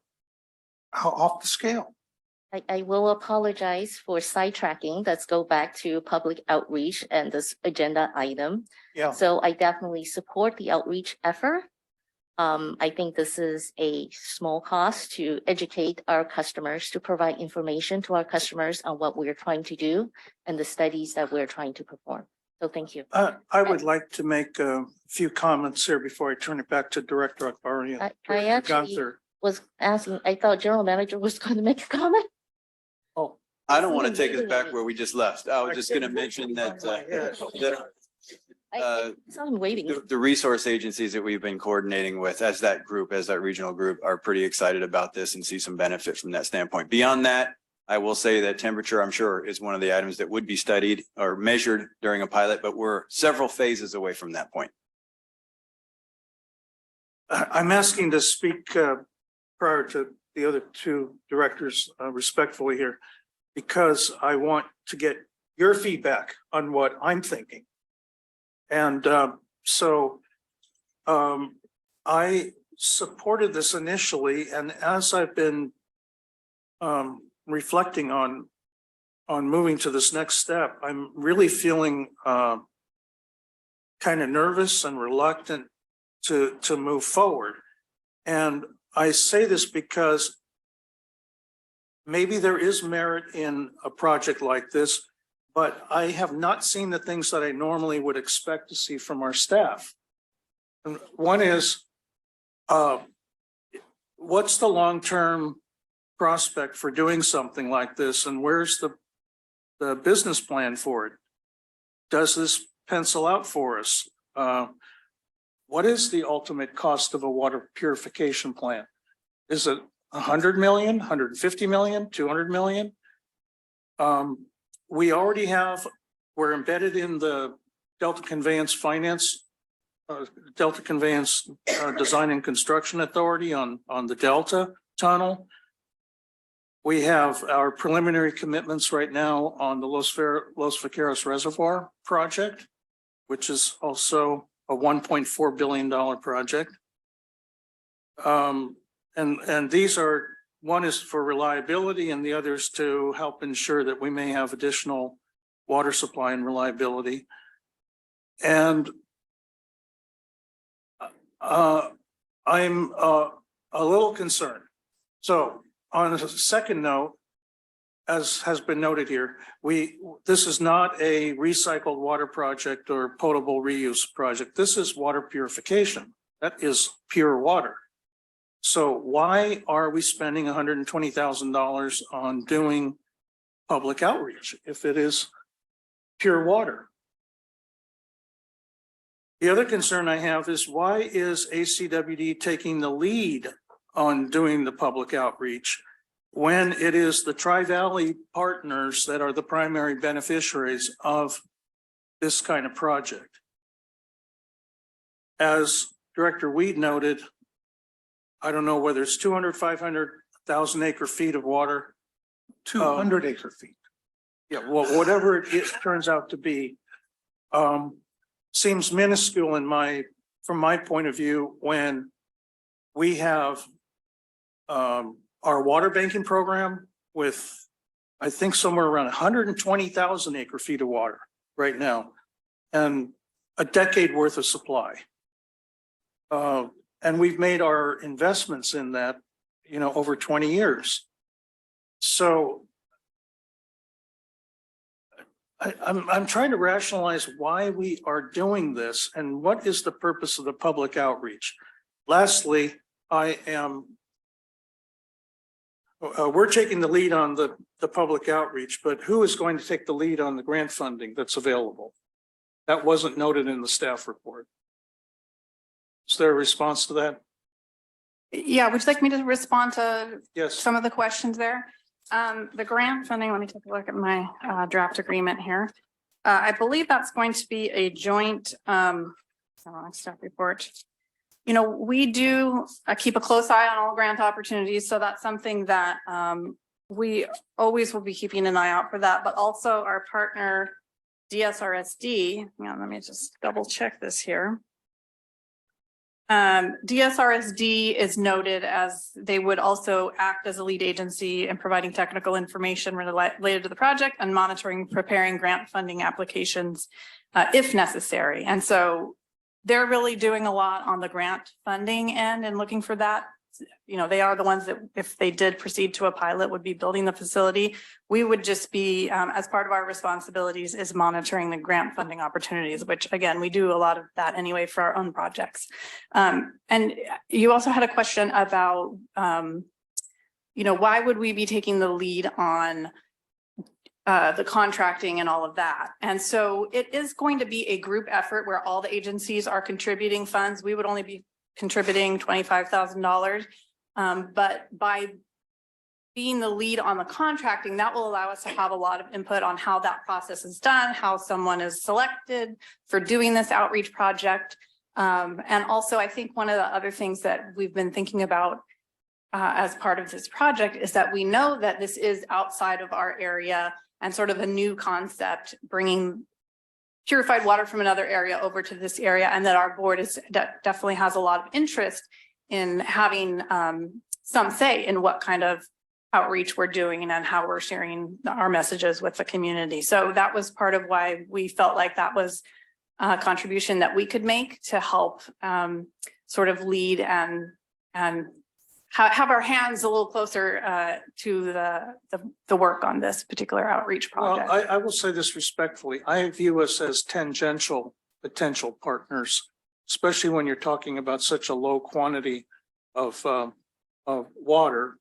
off the scale. I will apologize for sidetracking. Let's go back to public outreach and this agenda item. Yeah. So I definitely support the outreach effort. I think this is a small cost to educate our customers, to provide information to our customers on what we're trying to do and the studies that we're trying to perform. So thank you. I would like to make a few comments here before I turn it back to Director Akbari and I Director actually Gunther. was asking, I thought General Manager was going to make a comment. Oh, I don't want to take us back where we just left. I was just going to mention that I saw him waving. the resource agencies that we've been coordinating with as that group, as that regional group, are pretty excited about this and see some benefit from that standpoint. Beyond that, I will say that temperature, I'm sure, is one of the items that would be studied or measured during a pilot, but we're several phases away from that point. I'm asking to speak prior to the other two directors respectfully here, because I want to get your feedback on what I'm thinking. And I supported this initially, and as I've been reflecting on on moving to this next step, I'm really feeling kind of nervous and reluctant to move forward. And I say this because maybe there is merit in a project like this, but I have not seen the things that I normally would expect to see from our staff. And one is, what's the long-term prospect for doing something like this, and where's the business plan for it? Does this pencil out for us? What is the ultimate cost of a water purification plant? Is it 100 million, 150 million, 200 million? We already have, we're embedded in the Delta Conveyance Finance, Delta Conveyance Design and Construction Authority on the Delta Tunnel. We have our preliminary commitments right now on the Los Vaqueros Reservoir project, which is also a $1.4 billion project. And these are, one is for reliability and the other is to help ensure that we may have additional water supply and reliability. And I'm a little concerned. So on a second note, as has been noted here, this is not a recycled water project or potable reuse project. This is water purification. That is pure water. So why are we spending $120,000 on doing public outreach if it is pure water? The other concern I have is, why is ACWD taking the lead on doing the public outreach when it is the Tri-Valley partners that are the primary beneficiaries of this kind of project? As Director Weed noted, I don't know whether it's 200, 500, 1,000 acre feet of water. 200 acre feet. Yeah, well, whatever it turns out to be, seems minuscule from my point of view, when we have our water banking program with, I think, somewhere around 120,000 acre feet of water right now, and a decade worth of supply. And we've made our investments in that, over 20 years. So I'm trying to rationalize why we are doing this and what is the purpose of the public outreach. Lastly, we're taking the lead on the public outreach, but who is going to take the lead on the grant funding that's available? That wasn't noted in the staff report. Is there a response to that? Yeah, would you like me to respond to Yes. some of the questions there? The grant funding, let me take a look at my draft agreement here. I believe that's going to be a joint staff report. We do keep a close eye on all grant opportunities, so that's something that we always will be keeping an eye out for that, but also our partner DSRSD. Let me just double check this here. DSRSD is noted as they would also act as a lead agency in providing technical information related to the project and monitoring, preparing grant funding applications if necessary. And so they're really doing a lot on the grant funding end and looking for that. They are the ones that, if they did proceed to a pilot, would be building the facility. We would just be, as part of our responsibilities, is monitoring the grant funding opportunities, which again, we do a lot of that anyway for our own projects. And you also had a question about, why would we be taking the lead on the contracting and all of that. And so it is going to be a group effort where all the agencies are contributing funds. We would only be contributing $25,000. But by being the lead on the contracting, that will allow us to have a lot of input on how that process is done, how someone is selected for doing this outreach project. And also, I think one of the other things that we've been thinking about as part of this project is that we know that this is outside of our area and sort of a new concept, bringing purified water from another area over to this area, and that our board definitely has a lot of interest in having some say in what kind of outreach we're doing and how we're sharing our messages with the community. So that was part of why we felt like that was a contribution that we could make to help sort of lead and have our hands a little closer to the work on this particular outreach project. Well, I will say this respectfully. I view us as tangential potential partners, especially when you're talking about such a low quantity of water.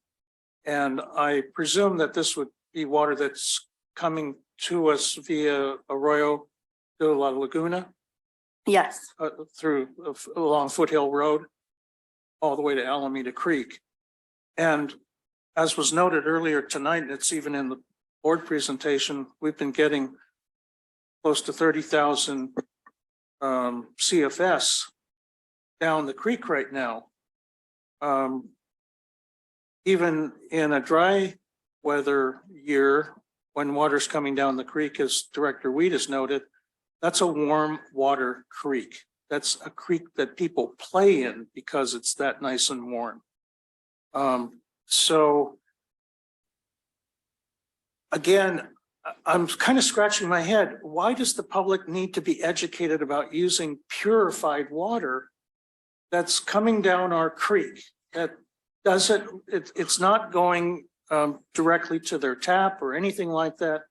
And I presume that this would be water that's coming to us via Arroyo de la Laguna Yes. through along Foothill Road, all the way to Alameda Creek. And as was noted earlier tonight, it's even in the board presentation, we've been getting close to 30,000 CFS down the creek right now. Even in a dry weather year, when water's coming down the creek, as Director Weed has noted, that's a warm water creek. That's a creek that people play in because it's that nice and warm. So again, I'm kind of scratching my head. Why does the public need to be educated about using purified water that's coming down our creek? That doesn't, it's not going directly to their tap or anything like that.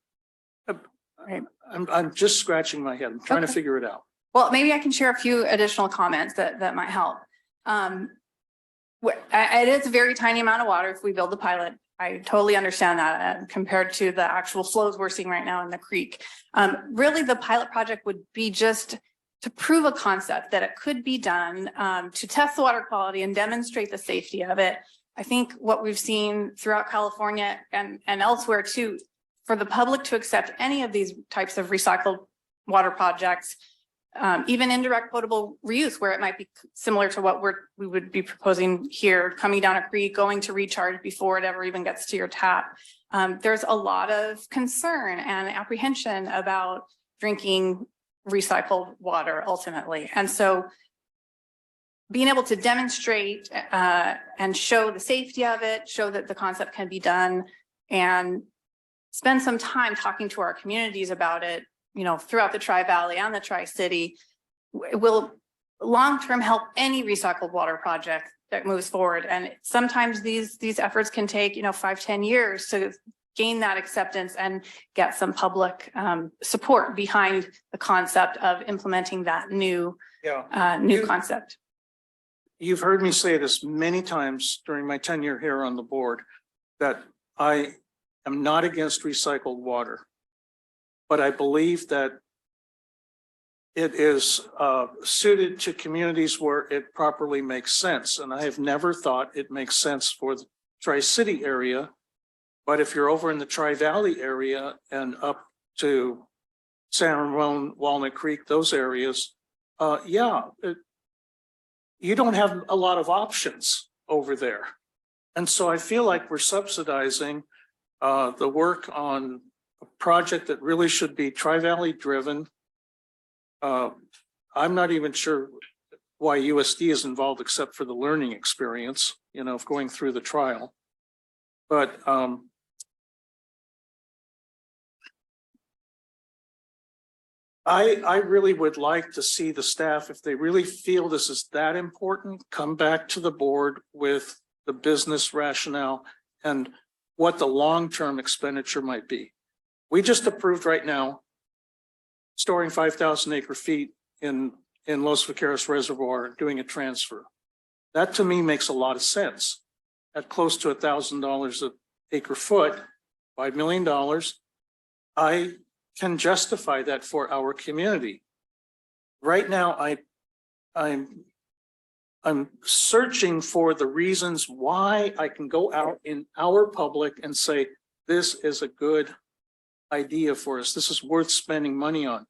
Right. I'm just scratching my head. I'm trying to Okay. figure it out. Well, maybe I can share a few additional comments that might help. It is a very tiny amount of water if we build the pilot. I totally understand that compared to the actual flows we're seeing right now in the creek. Really, the pilot project would be just to prove a concept that it could be done to test the water quality and demonstrate the safety of it. I think what we've seen throughout California and elsewhere too, for the public to accept any of these types of recycled water projects, even indirect potable reuse, where it might be similar to what we would be proposing here, coming down a creek, going to recharge before it ever even gets to your tap. There's a lot of concern and apprehension about drinking recycled water ultimately. And so being able to demonstrate and show the safety of it, show that the concept can be done, and spend some time talking to our communities about it, you know, throughout the Tri-Valley and the Tri-City, will long-term help any recycled water project that moves forward. And sometimes these efforts can take, 5-10 years to gain that acceptance and get some public support behind the concept of implementing that new concept. You've heard me say this many times during my tenure here on the board, that I am not against recycled water, but I believe that it is suited to communities where it properly makes sense. And I have never thought it makes sense for the Tri-City area. But if you're over in the Tri-Valley area and up to San Ramon, Walnut Creek, those areas, you don't have a lot of options over there. And so I feel like we're subsidizing the work on a project that really should be Tri-Valley driven. I'm not even sure why USD is involved except for the learning experience, of going through the trial. But I really would like to see the staff, if they really feel this is that important, come back to the board with the business rationale and what the long-term expenditure might be. We just approved right now storing 5,000 acre feet in Los Vaqueros Reservoir and doing a transfer. That to me makes a lot of sense. At close to $1,000 an acre foot, $5 million, I can justify that for our community. Right now, I'm searching for the reasons why I can go out in our public and say, this is a good idea for us. This is worth spending money on.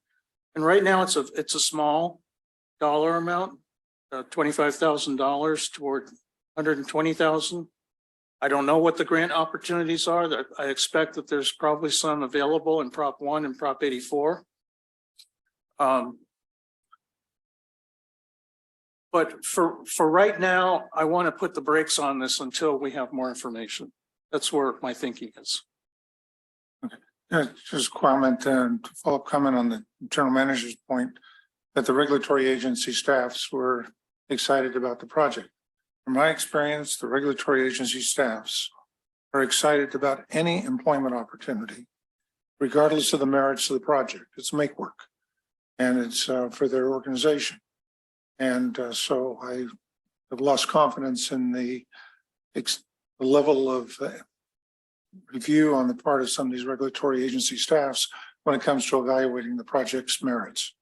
And right now it's a small dollar amount, $25,000 toward 120,000. I don't know what the grant opportunities are. That I expect that there's probably some available in Prop 1 and Prop 84. But for right now, I want to put the brakes on this until we have more information. That's where my thinking is. Just comment and follow-up comment on the general manager's point that the regulatory agency staffs were excited about the project. From my experience, the regulatory agency staffs are excited about any employment opportunity, regardless of the merits of the project. It's make work, and it's for their organization. And so I have lost confidence in the level of review on the part of some of these regulatory agency staffs when it comes to evaluating the project's merits.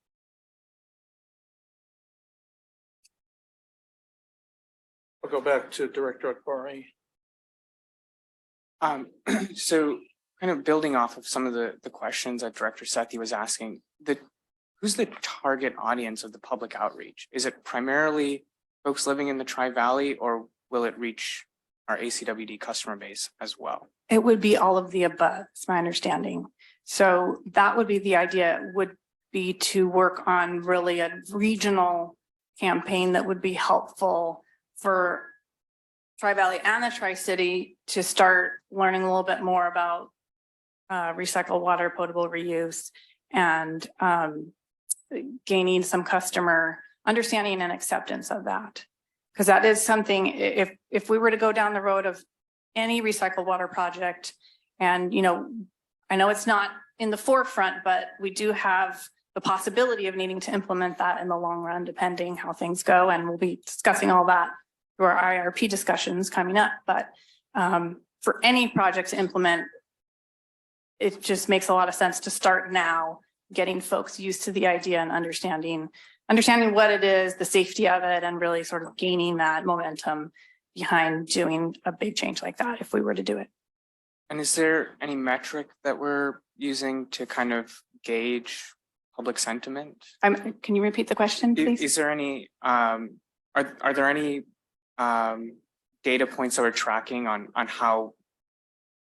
I'll go back to Director Akbari. So kind of building off of some of the questions that Director Sethy was asking, who's the target audience of the public outreach? Is it primarily folks living in the Tri-Valley, or will it reach our ACWD customer base as well? It would be all of the above, it's my understanding. So that would be the idea, would be to work on really a regional campaign that would be helpful for Tri-Valley and the Tri-City to start learning a little bit more about recycled water, potable reuse, and gaining some customer understanding and acceptance of that. Because that is something, if we were to go down the road of any recycled water project, and I know it's not in the forefront, but we do have the possibility of needing to implement that in the long run, depending how things go. And we'll be discussing all that through our IRP discussions coming up. But for any project to implement, it just makes a lot of sense to start now, getting folks used to the idea and understanding what it is, the safety of it, and really sort of gaining that momentum behind doing a big change like that if we were to do it. And is there any metric that we're using to kind of gauge public sentiment? Can you repeat the question, please? Is there any, are there any data points that we're tracking on how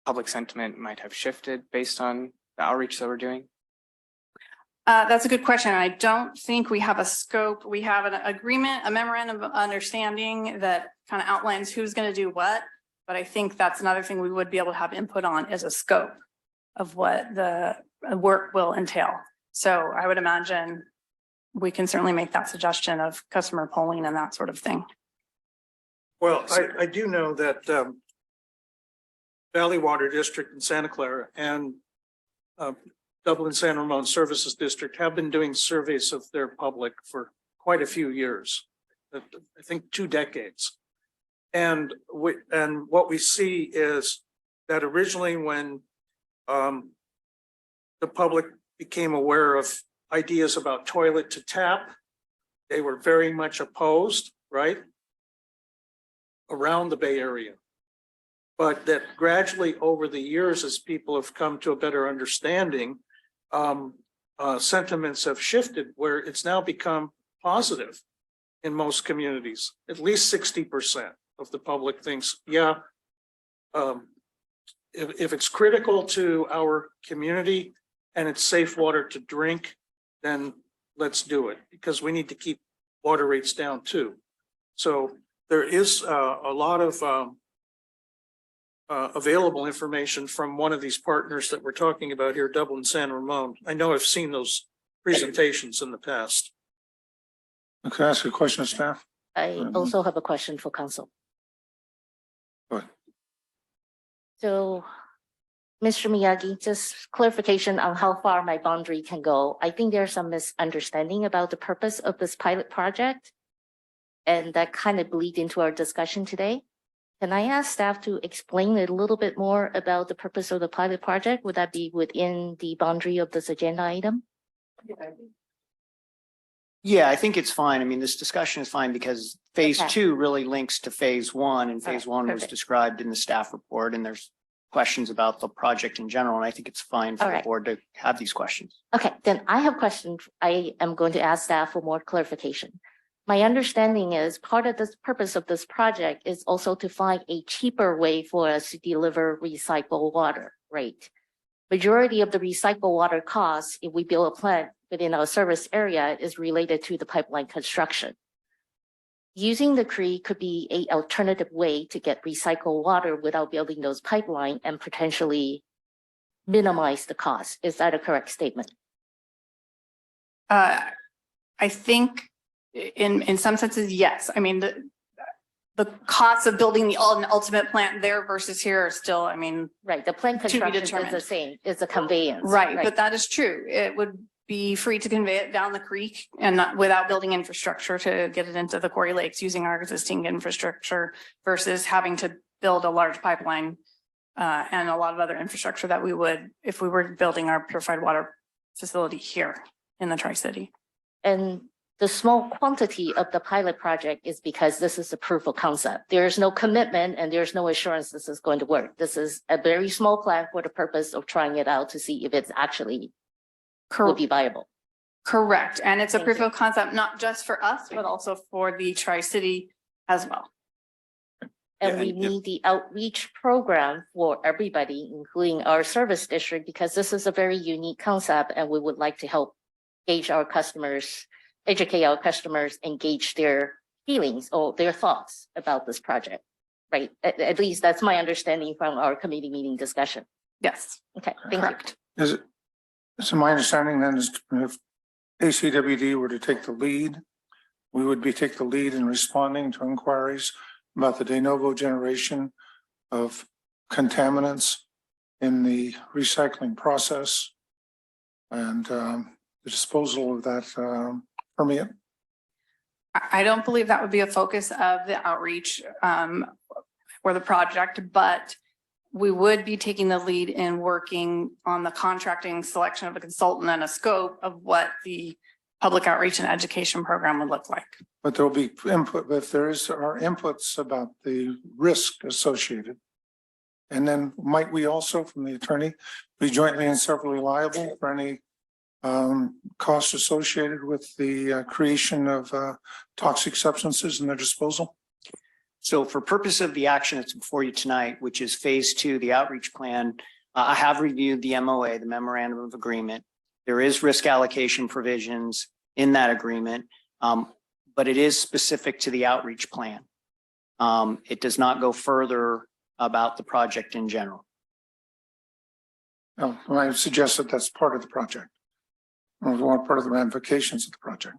public sentiment might have shifted based on the outreach that we're doing? That's a good question. I don't think we have a scope. We have an agreement, a memorandum of understanding that kind of outlines who's going to do what. But I think that's another thing we would be able to have input on, is a scope of what the work will entail. So I would imagine we can certainly make that suggestion of customer polling and that sort of thing. Well, I do know that Valley Water District in Santa Clara and Dublin San Ramon Services District have been doing surveys of their public for quite a few years, I think 2 decades. And what we see is that originally when the public became aware of ideas about toilet to tap, they were very much opposed, right? Around the Bay Area. But that gradually over the years, as people have come to a better understanding, sentiments have shifted where it's now become positive in most communities. At least 60% of the public thinks, yeah, if it's critical to our community and it's safe water to drink, then let's do it, because we need to keep water rates down too. So there is a lot of available information from one of these partners that we're talking about here, Dublin San Ramon. I know I've seen those presentations in the past. Can I ask a question of staff? I also have a question for council. Go ahead. So, Mr. Miyagi, just clarification on how far my boundary can go. I think there's some misunderstanding about the purpose of this pilot project, and that kind of bleed into our discussion today. Can I ask staff to explain a little bit more about the purpose of the pilot project? Would that be within the boundary of this agenda item? Yeah, I think it's fine. I mean, this discussion is fine because phase Okay. 2 really links to phase 1, and All phase right, 1 was perfect. described in the staff report, and there's questions about the project in general, and I think it's fine for All the right. board to have these questions. Okay, then I have questions. I am going to ask staff for more clarification. My understanding is part of this purpose of this project is also to find a cheaper way for us to deliver recycled water, right? Majority of the recycled water costs, if we build a plant within our service area, is related to the pipeline construction. using the creek could be a alternative way to get recycled water without building those pipeline and potentially minimize the cost. Is that a correct statement? I think in some senses, yes. I mean, the costs of building the ultimate plant there versus here are still, I mean, Right, the plant To be construction is the determined. same, it's a conveyance. right, but that is true. It would be free to convey it down the creek and not without building infrastructure to get it into the Quarry Lakes using our existing infrastructure versus having to build a large pipeline and a lot of other infrastructure that we would if we were building our purified water facility here in the Tri-City. And the small quantity of the pilot project is because this is a proof of concept. There's no commitment and there's no assurance this is going to work. This is a very small plan for the purpose of trying it out to see if it's actually will be viable. Correct. And it's a Thank proof you. of concept, not just for us, but also for the Tri-City as well. And Yeah, we and if- need the outreach program for everybody, including our service district, because this is a very unique concept and we would like to help gauge our customers, educate our customers, and gauge their feelings or their thoughts about this project. Right? At least that's my understanding from our committee meeting discussion. Yes, Okay, thank you. correct. Is it, so my understanding then is if ACWD were to take the lead, we would take the lead in responding to inquiries about the de novo generation of contaminants in the recycling process and the disposal of that permeate. I don't believe that would be a focus of the outreach for the project, but we would be taking the lead in working on the contracting selection of a consultant and a scope of what the public outreach and education program would look like. But there'll be input, but if there are inputs about the risk associated. And then might we also, from the attorney, be jointly and severally liable for any costs associated with the creation of toxic substances and their disposal? So for purpose of the action that's before you tonight, which is phase 2, the outreach plan, I have reviewed the MOA, the memorandum of agreement. There is risk allocation provisions in that agreement, but it is specific to the outreach plan. It does not go further about the project in general. No, I suggest that that's part of the project. Or part of the ramifications of the project.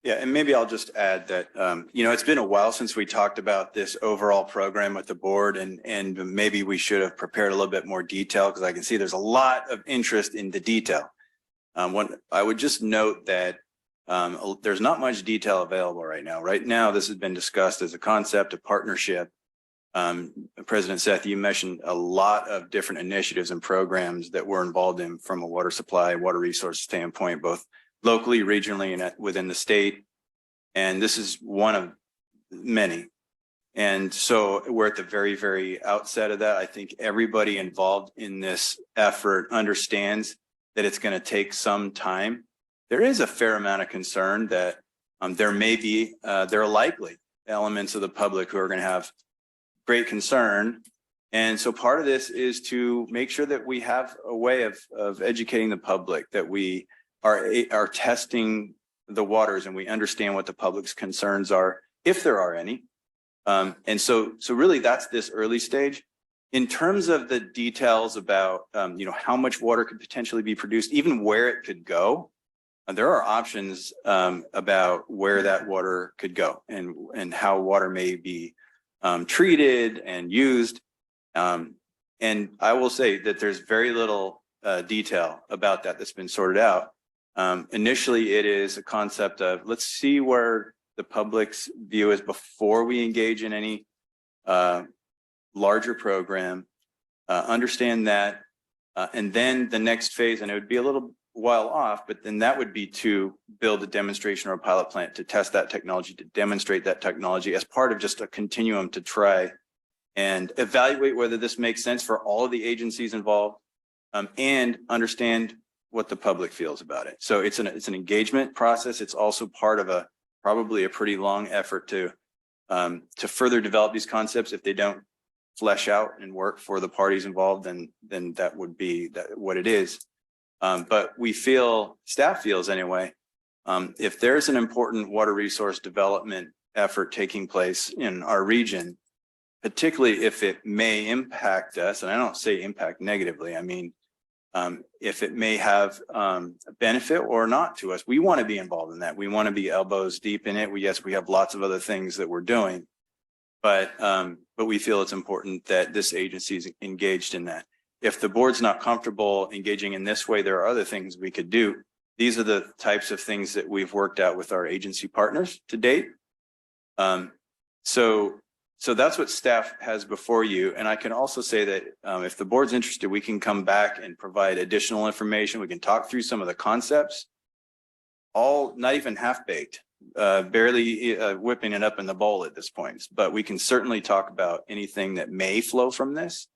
Yeah, and maybe I'll just add that, it's been a while since we talked about this overall program with the board and maybe we should have prepared a little bit more detail because I can see there's a lot of interest in the detail. I would just note that there's not much detail available right now. Right now, this has been discussed as a concept, a partnership. President Sethy, you mentioned a lot of different initiatives and programs that we're involved in from a water supply, water resource standpoint, both locally, regionally, and within the state. And this is one of many. And so we're at the very, very outset of that. I think everybody involved in this effort understands that it's going to take some time. There is a fair amount of concern that there are likely elements of the public who are going to have great concern. And so part of this is to make sure that we have a way of educating the public, that we are testing the waters and we understand what the public's concerns are, if there are any. And so really that's this early stage. In terms of the details about, how much water could potentially be produced, even where it could go, there are options about where that water could go and how water may be treated and used. And I will say that there's very little detail about that's been sorted out. Initially, it is a concept of let's see where the public's view is before we engage in any larger program, understand that, and then the next phase, and it would be a little while off, but then that would be to build a demonstration or a pilot plant to test that technology, to demonstrate that technology as part of just a continuum to try and evaluate whether this makes sense for all of the agencies involved, and understand what the public feels about it. So it's an engagement process. It's also part of probably a pretty long effort to further develop these concepts. If they don't flesh out and work for the parties involved, then that would be what it is. But staff feels anyway, if there's an important water resource development effort taking place in our region, particularly if it may impact us, and I don't say impact negatively, I mean, if it may have a benefit or not to us. We want to be involved in that. We want to be elbows deep in it. Yes, we have lots of other things that we're doing, but we feel it's important that this agency is engaged in that. If the board's not comfortable engaging in this way, there are other things we could do. These are the types of things that we've worked out with our agency partners to date. So that's what staff has before you. And I can also say that if the board's interested, we can come back and provide additional information. We can talk through some of the concepts, all not even half baked, barely whipping it up in the bowl at this point. But we can certainly talk about anything that may flow from this.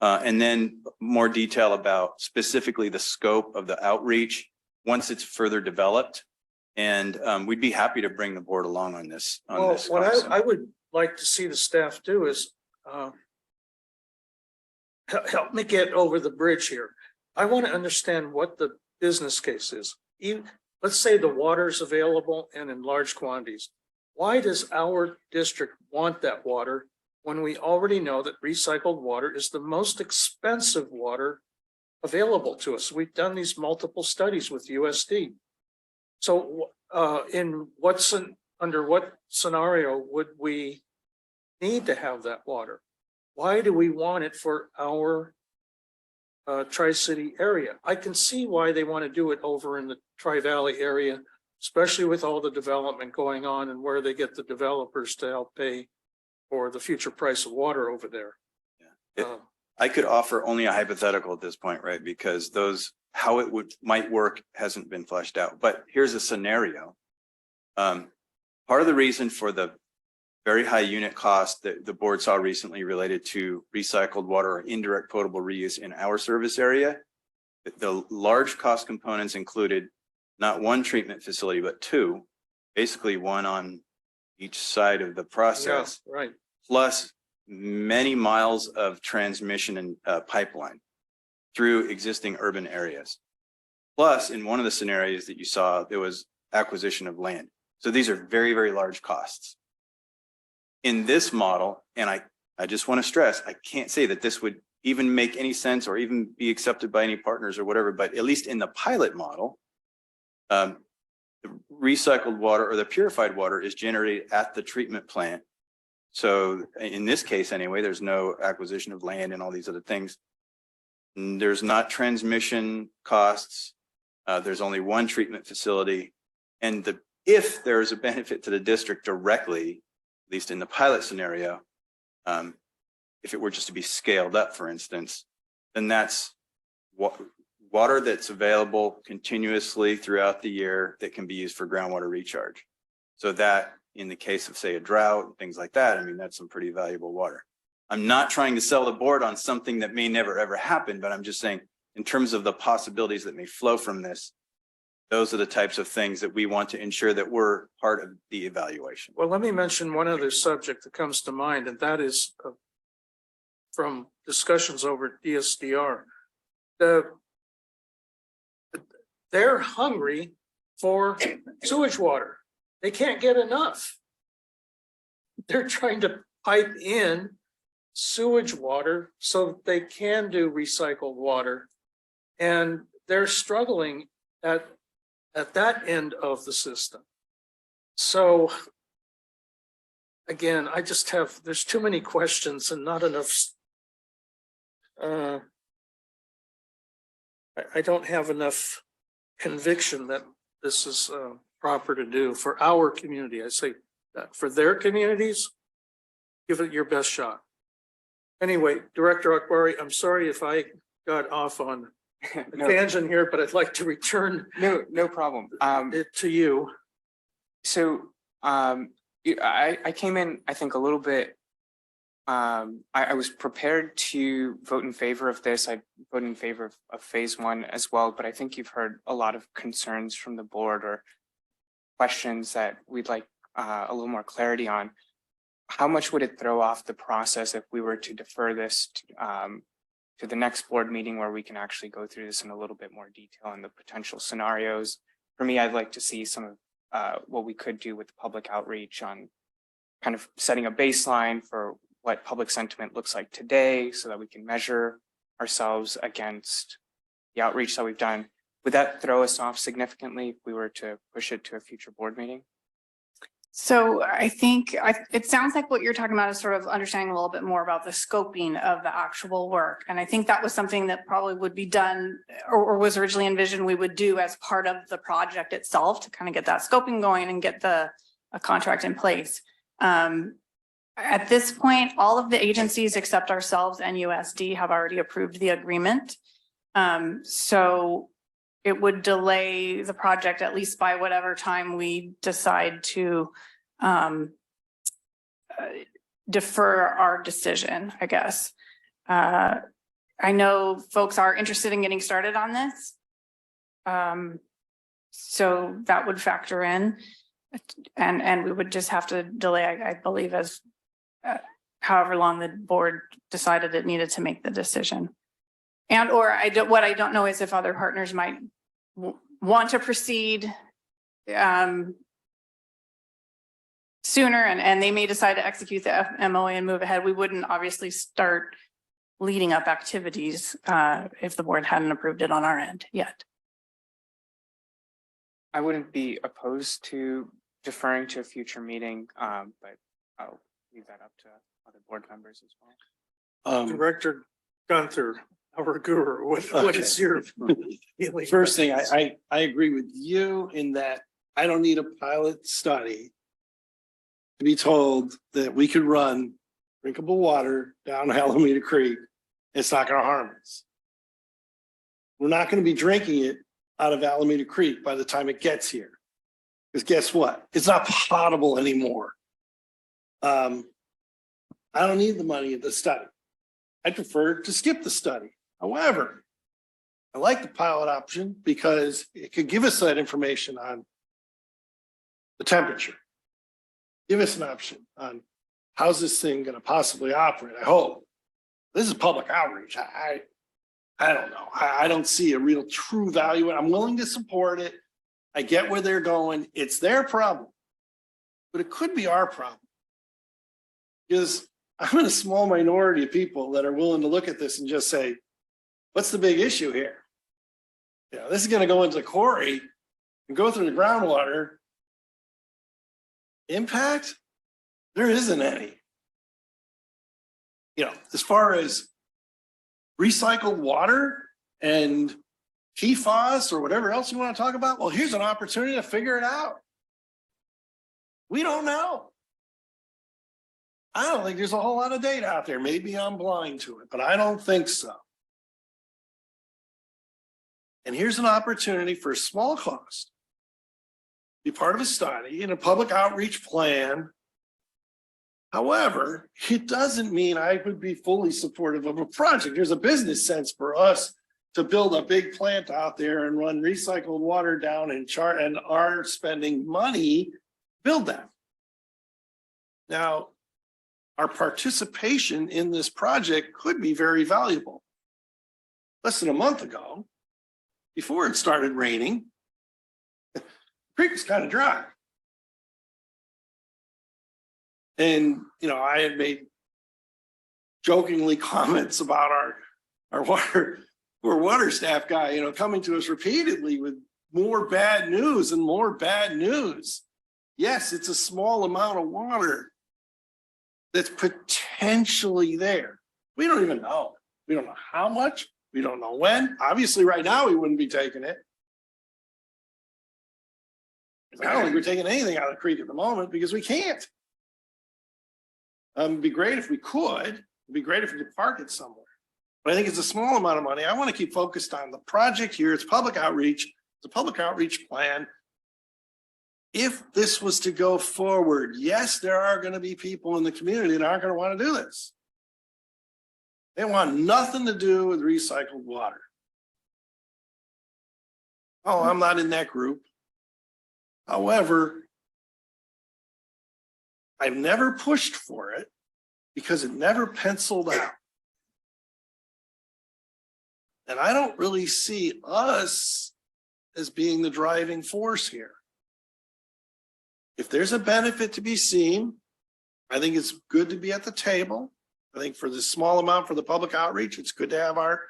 And then more detail about specifically the scope of the outreach once it's further developed. And we'd be happy to bring the board along on this. Well, what I would like to see the staff do is help me get over the bridge here. I want to understand what the business case is. Let's say the water's available and in large quantities. Why does our district want that water when we already know that recycled water is the most expensive water available to us? We've done these multiple studies with USD. So under what scenario would we need to have that water? Why do we want it for our Tri-City area? I can see why they want to do it over in the Tri-Valley area, especially with all the development going on and where they get the developers to help pay for the future price of water over there. Yeah. I could offer only a hypothetical at this point, right? Because how it might work hasn't been fleshed out. But here's a scenario. Part of the reason for the very high unit cost that the board saw recently related to recycled water or indirect potable reuse in our service area, the large cost components included not one treatment facility, but two, basically one on each side of the process, Yeah, right. plus many miles of transmission and pipeline through existing urban areas. Plus, in one of the scenarios that you saw, there was acquisition of land. So these are very, very large costs. In this model, and I just want to stress, I can't say that this would even make any sense or even be accepted by any partners or whatever, but at least in the pilot model, the recycled water or the purified water is generated at the treatment plant. So in this case, anyway, there's no acquisition of land and all these other things. There's not transmission costs. There's only one treatment facility. And if there is a benefit to the district directly, at least in the pilot scenario, if it were just to be scaled up, for instance, then that's water that's available continuously throughout the year that can be used for groundwater recharge. So that in the case of, say, a drought and things like that, I mean, that's some pretty valuable water. I'm not trying to sell the board on something that may never, ever happen, but I'm just saying in terms of the possibilities that may flow from this, those are the types of things that we want to ensure that we're part of the evaluation. Well, let me mention one other subject that comes to mind, and that is from discussions over at DSDR. They're hungry for sewage water. They can't get enough. They're trying to pipe in sewage water so that they can do recycled water. And they're struggling at that end of the system. So again, there's too many questions and not enough. I don't have enough conviction that this is proper to do for our community. I say that for their communities, give it your best shot. Anyway, Director Akbari, I'm sorry if I got off on a tangent here, but I'd like to return No problem. it to you. So I came in, I think, a little bit. I was prepared to vote in favor of this. I voted in favor of phase one as well, but I think you've heard a lot of concerns from the board or questions that we'd like a little more clarity on. How much would it throw off the process if we were to defer this to the next board meeting where we can actually go through this in a little bit more detail and the potential scenarios? For me, I'd like to see some of what we could do with the public outreach on kind of setting a baseline for what public sentiment looks like today so that we can measure ourselves against the outreach that we've done. Would that throw us off significantly if we were to push it to a future board meeting? So I think it sounds like what you're talking about is sort of understanding a little bit more about the scoping of the actual work. And I think that was something that probably would be done or was originally envisioned we would do as part of the project itself to kind of get that scoping going and get a contract in place. At this point, all of the agencies except ourselves and USD have already approved the agreement. So it would delay the project at least by whatever time we decide to defer our decision, I guess. I know folks are interested in getting started on this. So that would factor in, and we would just have to delay, I believe, as however long the board decided it needed to make the decision. And or what I don't know is if other partners might want to proceed sooner and they may decide to execute the MOA and move ahead. We wouldn't obviously start leading up activities if the board hadn't approved it on our end yet. I wouldn't be opposed to deferring to a future meeting, but I'll leave that up to other board members as well. Director Gunther, our guru, what is your feeling? First thing, I agree with you in that I don't need a pilot study to be told that we could run drinkable water down Alameda Creek. It's not going to harm us. We're not going to be drinking it out of Alameda Creek by the time it gets here. Because guess what? It's not potable anymore. I don't need the money of the study. I prefer to skip the study. However, I like the pilot option because it could give us that information on the temperature. Give us an option on how's this thing going to possibly operate. I hope this is public outreach. I don't know. I don't see a real true value. I'm willing to support it. I get where they're going. It's their problem, but it could be our problem because I'm in a small minority of people that are willing to look at this and just say, what's the big issue here? You know, this is going to go into the quarry and go through the groundwater. Impact? There isn't any. You know, as far as recycled water and PFAS or whatever else you want to talk about, well, here's an opportunity to figure it out. We don't know. I don't think there's a whole lot of data out there. Maybe I'm blind to it, but I don't think so. And here's an opportunity for a small cost, be part of a study in a public outreach plan. However, it doesn't mean I would be fully supportive of a project. There's a business sense for us to build a big plant out there and run recycled water down and are spending money to build that. Now, our participation in this project could be very valuable. Less than a month ago, before it started raining, the creek was kind of dry. And, you know, I had made jokingly comments about our water staff guy, you know, coming to us repeatedly with more bad news and more bad news. Yes, it's a small amount of water that's potentially there. We don't even know. We don't know how much. We don't know when. Obviously, right now, we wouldn't be taking it. I don't think we're taking anything out of the creek at the moment because we can't. It'd be great if we could. It'd be great if we could park it somewhere. But I think it's a small amount of money. I want to keep focused on the project here. It's public outreach. It's a public outreach plan. If this was to go forward, yes, there are going to be people in the community that aren't going to want to do this. They want nothing to do with recycled water. Oh, I'm not in that group. However, I've never pushed for it because it never penciled out. And I don't really see us as being the driving force here. If there's a benefit to be seen, I think it's good to be at the table. I think for this small amount for the public outreach, it's good to have our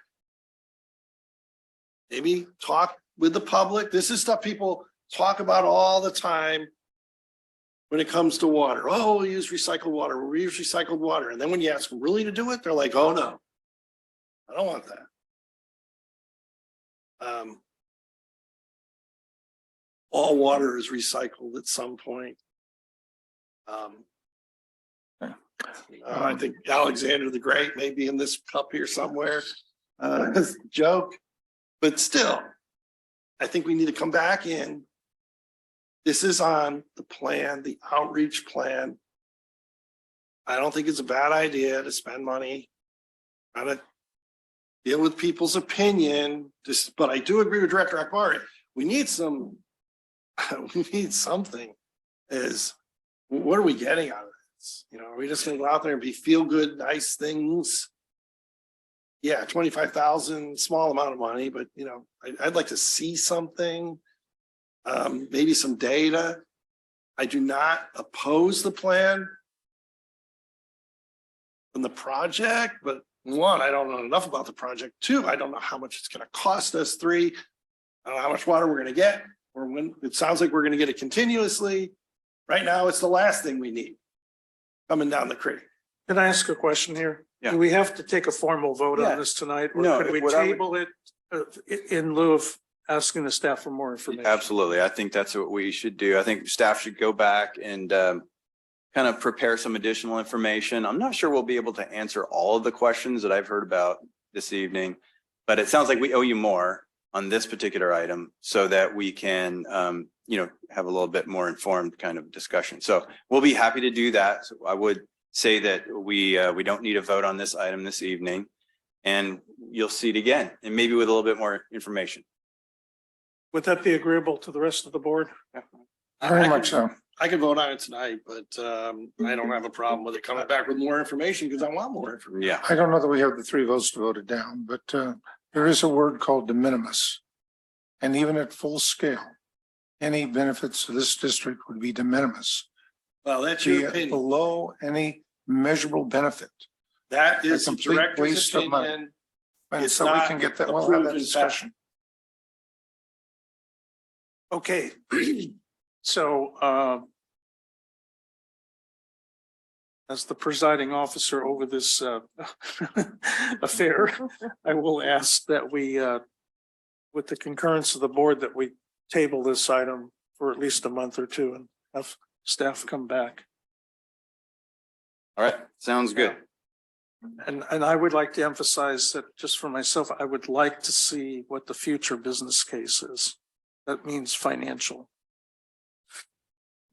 maybe talk with the public. This is stuff people talk about all the time when it comes to water. Oh, we use recycled water. We use recycled water. And then when you ask them really to do it, they're like, oh, no, I don't want that. All water is recycled at some point. I think Alexander the Great may be in this cup here somewhere. Joke, but still, I think we need to come back in. This is on the plan, the outreach plan. I don't think it's a bad idea to spend money on to deal with people's opinion. But I do agree with Director Akbari. We need some. We need something. Is what are we getting out of this? You know, are we just going to go out there and be feel good, nice things? Yeah, 25,000, small amount of money, but you know, I'd like to see something. Maybe some data. I do not oppose the plan from the project, but one, I don't know enough about the project. Two, I don't know how much it's going to cost us. Three, I don't know how much water we're going to get, or when it sounds like we're going to get it continuously. Right now, it's the last thing we need coming down the creek. Can I ask a question here? Yeah. Do we have to take a formal vote Yeah. on this tonight? Or No, could we what I would- table it in lieu of asking the staff for more information? Absolutely. I think that's what we should do. I think staff should go back and kind of prepare some additional information. I'm not sure we'll be able to answer all of the questions that I've heard about this evening, but it sounds like we owe you more on this particular item so that we can, have a little bit more informed kind of discussion. So we'll be happy to do that. So I would say that we don't need a vote on this item this evening, and you'll see it again, and maybe with a little bit more information. Would that be agreeable to the rest of the board? Very much so. I could vote on it tonight, but I don't have a problem with it coming back with more information because I want more information. Yeah. I don't know that we have the 3 votes to vote it down, but there is a word called de minimis. And even at full scale, any benefits to this district would be de minimis. Well, that's Be your opinion. below any measurable benefit. That is the complete director's waste of money. opinion. And It's so we not can get that, we'll have approved that in discussion. Okay, so as the presiding officer over this affair, I will ask that we, with the concurrence of the board, that we table this item for at least a month or two and have staff come back. All right. Sounds good. And I would like to emphasize that just for myself, I would like to see what the future business case is. That means financial.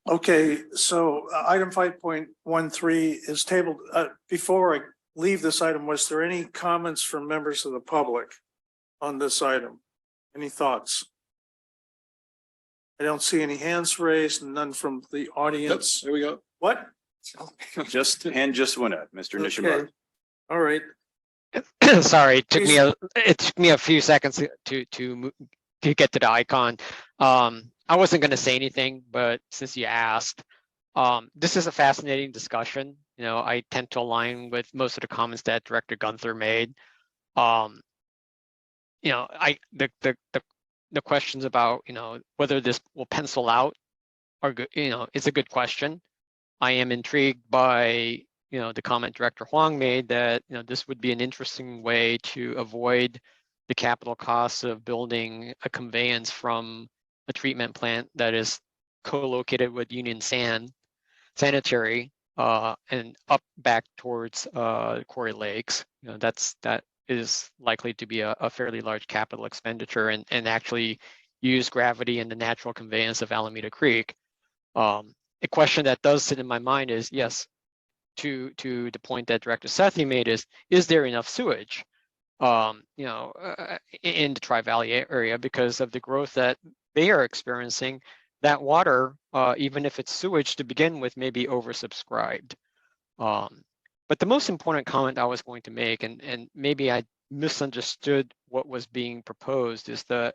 Okay, so item 5.13 is tabled. Before I leave this item, was there any comments from members of the public on this item? Any thoughts? I don't see any hands raised and none from the Yep, audience. there we go. What? Just went up, Mr. Nishimura. Okay. All right. Sorry, it took me a few seconds to get to the icon. I wasn't going to say anything, but since you asked, this is a fascinating discussion. You know, I tend to align with most of the comments that Director Gunther made. The questions about, whether this will pencil out are good, it's a good question. I am intrigued by, the comment Director Huang made that, this would be an interesting way to avoid the capital costs of building a conveyance from a treatment plant that is co-located with Union Sanitary and up back towards Quarry Lakes. That is likely to be a fairly large capital expenditure and actually use gravity and the natural conveyance of Alameda Creek. A question that does sit in my mind is, yes, to the point that Director Sethy made is there enough sewage in the Tri-Valley area because of the growth that they are experiencing? That water, even if it's sewage to begin with, may be oversubscribed. But the most important comment I was going to make, and maybe I misunderstood what was being proposed, is that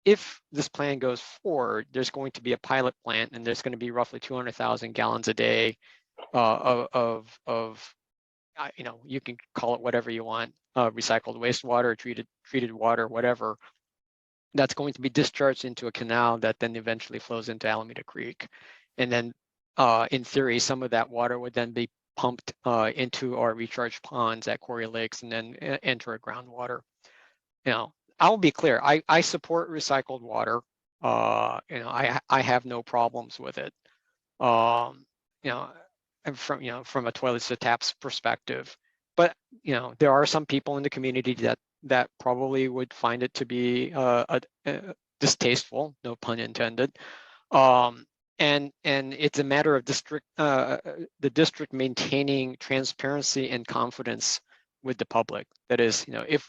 if this plan goes forward, there's going to be a pilot plant and there's going to be roughly 200,000 gallons a day, and there's going to be roughly 200,000 gallons a day of you know, you can call it whatever you want, recycled wastewater, treated water, whatever, that's going to be discharged into a canal that then eventually flows into Alameda Creek. And then in theory, some of that water would then be pumped into our recharge ponds at Quarry Lakes and then enter a groundwater. You know, I'll be clear, I support recycled water. You know, I have no problems with it. You know, and from a toilets to taps perspective. But you know, there are some people in the community that probably would find it to be distasteful, no pun intended. And it's a matter of the district maintaining transparency and confidence with the public. That is, you know, if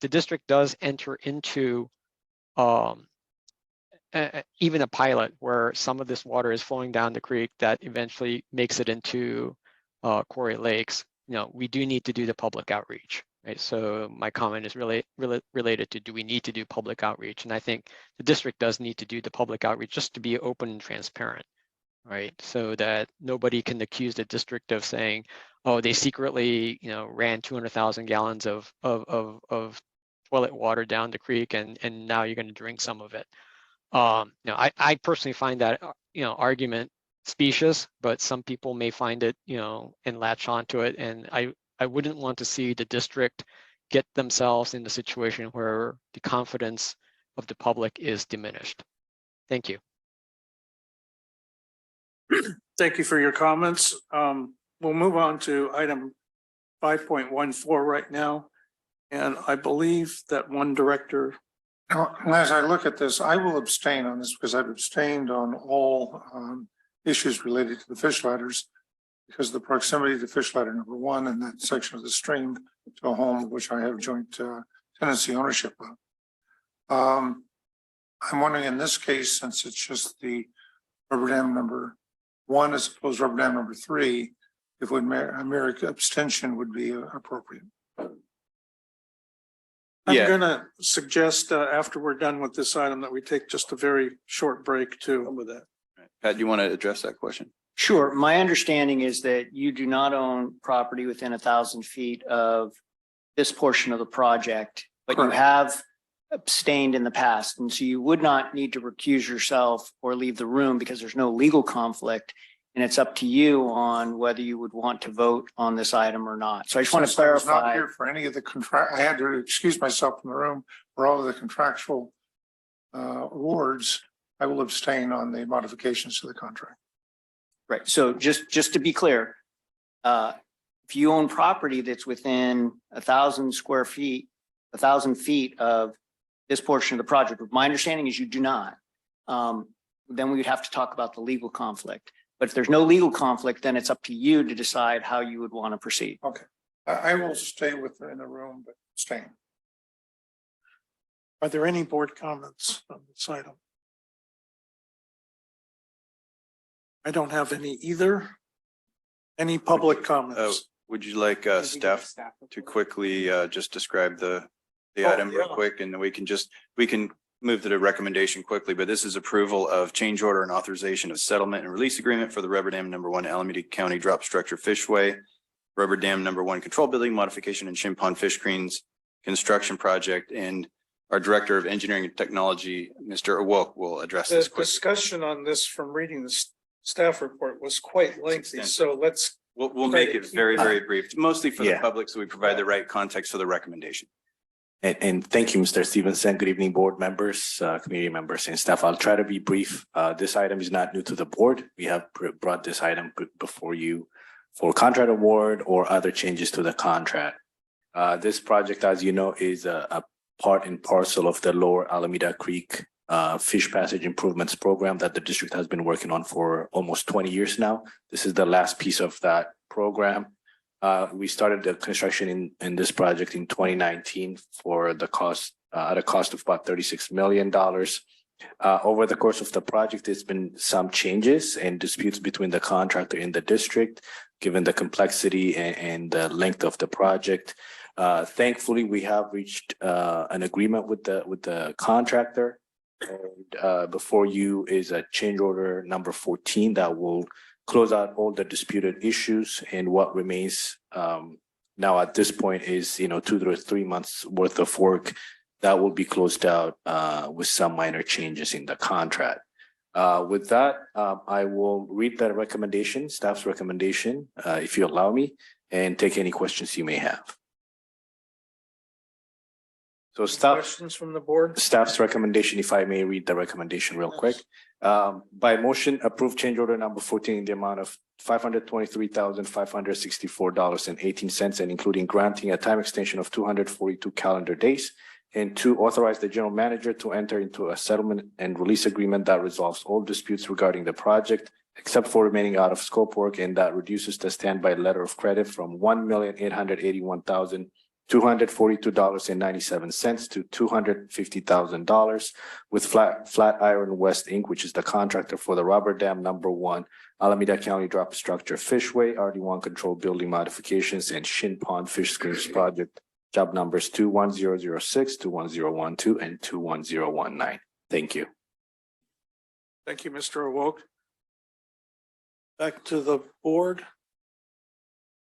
the district does enter into even a pilot where some of this water is flowing down the creek that eventually makes it into Quarry Lakes, you know, we do need to do the public outreach, right? So my comment is really related to, do we need to do public outreach? And I think the district does need to do the public outreach just to be open and transparent, right? So that nobody can accuse the district of saying, oh, they secretly, you know, ran 200,000 gallons of toilet water down the creek and now you're going to drink some of it. You know, I personally find that, you know, argument specious, but some people may find it, you know, and latch onto it. And I wouldn't want to see the district get themselves in the situation where the confidence of the public is diminished. Thank you. Thank you for your comments. We'll move on to item 5.14 right now. And I believe that one director. Now, as I look at this, I will abstain on this because I've abstained on all issues related to the fish ladders because of the proximity to fish ladder number 1 and that section of the stream to a home which I have joint tenancy ownership of. I'm wondering in this case, since it's just the rubber dam number 1 as opposed to rubber dam number 3, if a mere abstention would be appropriate. I'm Yeah. going to suggest after we're done with this item that we take just a very short break too. With that. Pat, do you want to address that question? Sure. My understanding is that you do not own property within 1,000 feet of this portion of the project, but you Correct. have abstained in the past. And so you would not need to recuse yourself or leave the room because there's no legal conflict. And it's up to you on whether you would want to vote on this item or not. So I just want to Since I was not clarify. here for any of the contract, I had to excuse myself from the room for all of the contractual awards. I will abstain on the modifications to the contract. Right. So just to be clear, if you own property that's within 1,000 square feet, 1,000 feet of this portion of the project, my understanding is you do not, then we would have to talk about the legal conflict. But if there's no legal conflict, then it's up to you to decide how you would want to proceed. Okay. I will stay in the room, but staying. Are there any board comments on this item? I don't have any either. Any public comments? Would you like staff to quickly just describe the Oh, item real yeah. quick, and then we can move to the recommendation quickly, but this is approval of change order and authorization of settlement and release agreement for the rubber dam number 1 Alameda County drop structure fishway, rubber dam number 1 control building modification and Shin Pond fish screens construction project. And our director of engineering and technology, Mr. Awok, will address The this quickly. discussion on this from reading the staff report was quite lengthy, so let's. We'll make it very, very brief, mostly for the Yeah. public, so we provide the right context for the recommendation. And thank you, Mr. Stevenson. Good evening, board members, community members and staff. I'll try to be brief. This item is not new to the board. We have brought this item before you for contract award or other changes to the contract. This project, as you know, is a part and parcel of the Lower Alameda Creek Fish Passage Improvements Program that the district has been working on for almost 20 years now. This is the last piece of that program. We started the construction in this project in 2019 for the cost at a cost of about $36 million. Over the course of the project, there's been some changes and disputes between the contractor and the district, given the complexity and the length of the project. Thankfully, we have reached an agreement with the contractor. And before you is a change order number 14 that will close out all the disputed issues, and what remains now at this point is 2 to 3 months worth of work that will be closed out with some minor changes in the contract. With that, I will read the recommendation, staff's recommendation, if you allow me, and take any questions you may have. So Questions from the board? staff's recommendation, if I may read the recommendation real quick. By motion, approve change order number 14 in the amount of $523,564.18 and including granting a time extension of 242 calendar days. And 2, authorize the general manager to enter into a settlement and release agreement that resolves all disputes regarding the project except for remaining out of scope work, and that reduces the standby letter of credit from $1,881,242.97 to $250,000 with Flatiron West Inc., which is the contractor for the Rubber Dam #1, Alameda County Drop Structure Fishway, RD1 Control Building Modifications, and Shin Pond Fish Screens Project, job numbers 21006, 21012, and 21019. Thank you. Thank you, Mr. Awoke. Back to the board.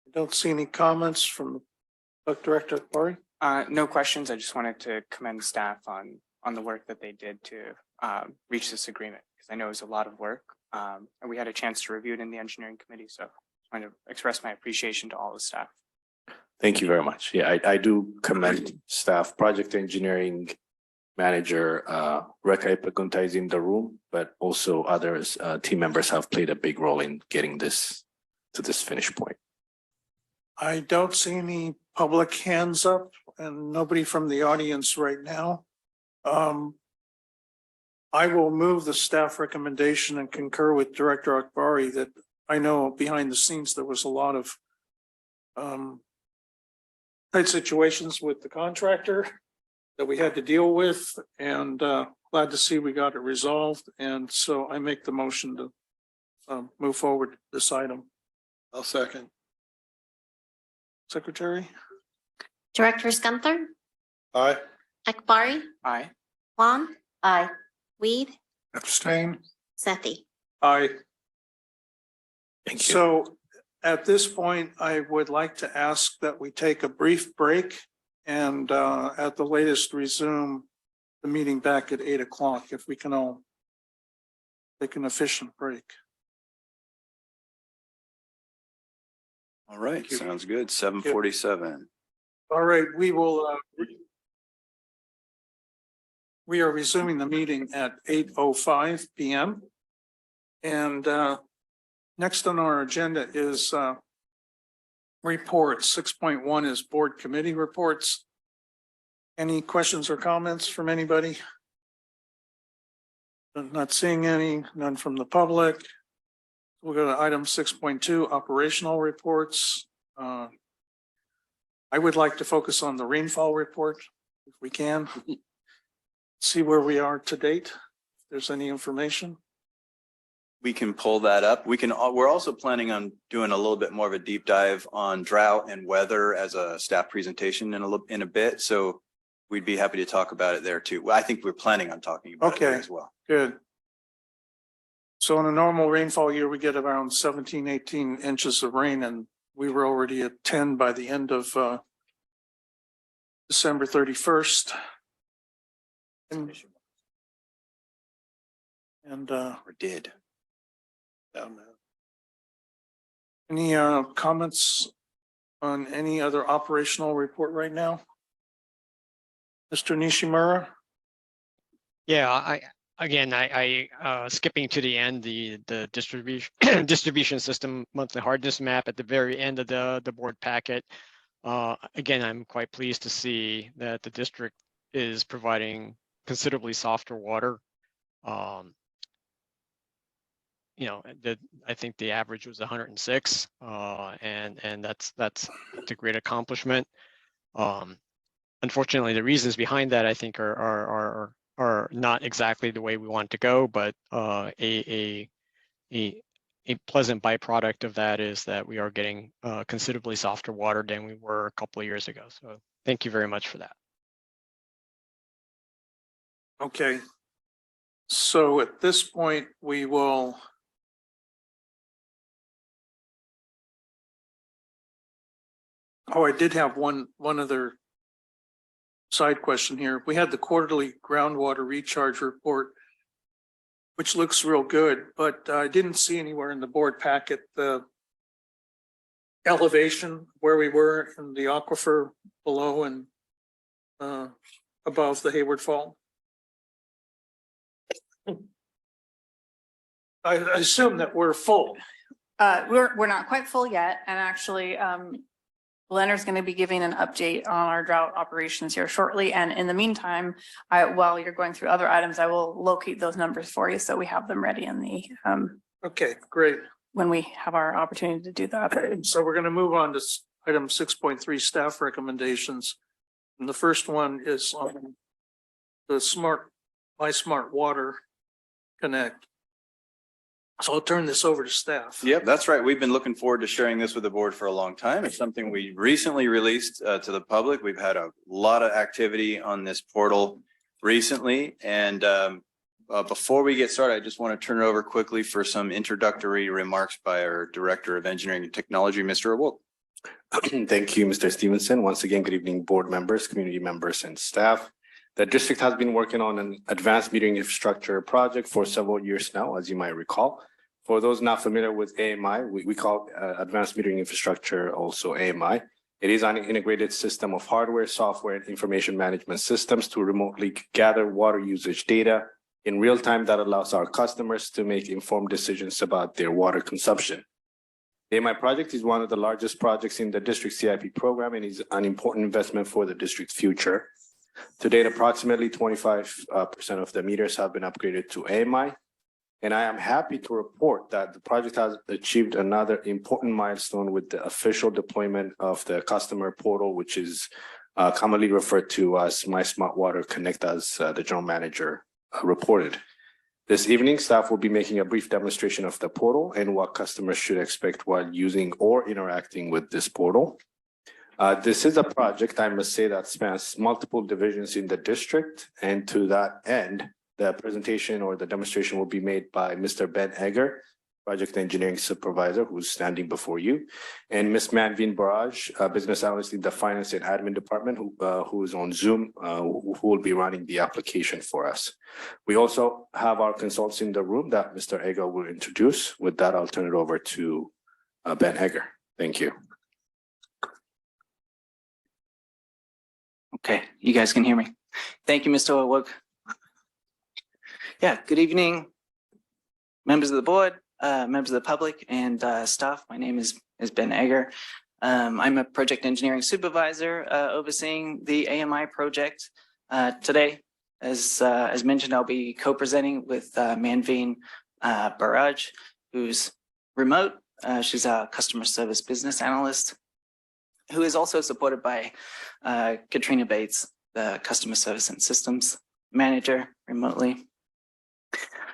I don't see any comments from Director Akbari. No questions. I just wanted to commend staff on the work that they did to reach this agreement, because I know it was a lot of work. And we had a chance to review it in the engineering committee. So I want to express my appreciation to all the staff. Thank you very much. Yeah, I do commend staff, project engineering manager, Gunther is in the room, but also others, team members have played a big role in getting this to this finish point. I don't see any public hands up and nobody from the audience right now. I will move the staff recommendation and concur with Director Akbari that I know behind the scenes there was a lot of tight situations with the contractor that we had to deal with, and glad to see we got it resolved. And so I make the motion to move forward this item. I'll second. Secretary? Directors Gunther, Aye. Akbari, Aye. Huang, Aye. Weed, Abstain. Sethy. Aye. Thank you. So at this point, I would like to ask that we take a brief break and at the latest resume the meeting back at 8 o'clock, if we can all take an efficient break. All right, Thank you. sounds good. 7:47. All right, we will we are resuming the meeting at 8:05 p.m. And next on our agenda is reports. 6.1 is board committee reports. Any questions or comments from anybody? Not seeing any, none from the public. We'll go to item 6.2, operational reports. I would like to focus on the rainfall report if we can. See where we are to date, if there's any information. We can pull that up. We're also planning on doing a little bit more of a deep dive on drought and weather as a staff presentation in a bit. So we'd be happy to talk about it there too. Well, I think we're planning on talking about it there as well. Good. So in a normal rainfall year, we get around 17, 18 inches of rain, and we were already at 10 by the end of December 31st. And Or did. any comments on any other operational report right now? Mr. Nishimura? Yeah, I skipping to the end, the distribution distribution system monthly hardness map at the very end of the board packet. Again, I'm quite pleased to see that the district is providing considerably softer water. I think the average was 106, and that's a great accomplishment. Unfortunately, the reasons behind that I think are not exactly the way we want to go, but a pleasant byproduct of that is that we are getting considerably softer water than we were a couple of years ago. So thank you very much for that. Okay. So at this point, we will Oh, I did have one other side question here. We had the quarterly groundwater recharge report, which looks real good, but I didn't see anywhere in the board packet the elevation where we were in the aquifer below and above the Hayward Fault. I assume that we're full. We're not quite full yet, and actually, Leonard's going to be giving an update on our drought operations here shortly. And in the meantime, while you're going through other items, I will locate those numbers for you so we have them ready in the Okay, great. when we have our opportunity to do that. So we're going to move on to item 6.3 staff recommendations. And the first one is on the My Smart Water Connect. So I'll turn this over to staff. Yep, that's right. We've been looking forward to sharing this with the board for a long time. It's something we recently released to the public. We've had a lot of activity on this portal recently. And before we get started, I just want to turn it over quickly for some introductory remarks by our Director of Engineering and Technology, Mr. Awok. Thank you, Mr. Stevenson. Once again, good evening, board members, community members, and staff. The district has been working on an advanced metering infrastructure project for several years now, as you might recall. For those not familiar with AMI, we call advanced metering infrastructure also AMI. It is an integrated system of hardware, software, and information management systems to remotely gather water usage data in real time that allows our customers to make informed decisions about their water consumption. The AMI project is one of the largest projects in the district CIP program and is an important investment for the district's future. To date, approximately 25% of the meters have been upgraded to AMI. And I am happy to report that the project has achieved another important milestone with the official deployment of the customer portal, which is commonly referred to as My Smart Water Connect, as the general manager reported. This evening, staff will be making a brief demonstration of the portal and what customers should expect while using or interacting with this portal. This is a project, I must say, that spans multiple divisions in the district. And to that end, the presentation or the demonstration will be made by Mr. Ben Egger, Project Engineering Supervisor, who's standing before you, and Ms. Manveen Barrage, Business Analyst in the Finance and Admin Department, who is on Zoom, who will be running the application for us. We also have our consultants in the room that Mr. Egger will introduce. With that, I'll turn it over to Ben Egger. Thank you. Okay, you guys can hear me. Thank you, Mr. Awok. Yeah, good evening, members of the board, members of the public, and staff. My name is Ben Egger. I'm a project engineering supervisor overseeing the AMI project. Today, as mentioned, I'll be co-presenting with Manveen Barrage, who's remote. She's our customer service business analyst, who is also supported by Katrina Bates, the customer service and systems manager remotely.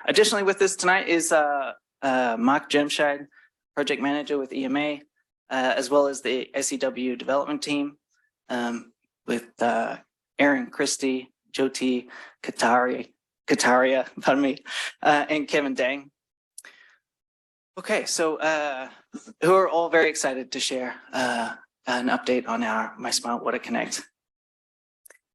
Additionally, with us tonight is Mark Jermscheid, project manager with EMA, as well as the ACWD development team with Aaron Christie, Jyoti Kataria, pardon me, and Kevin Dang. Okay, so who are all very excited to share an update on our My Smart Water Connect.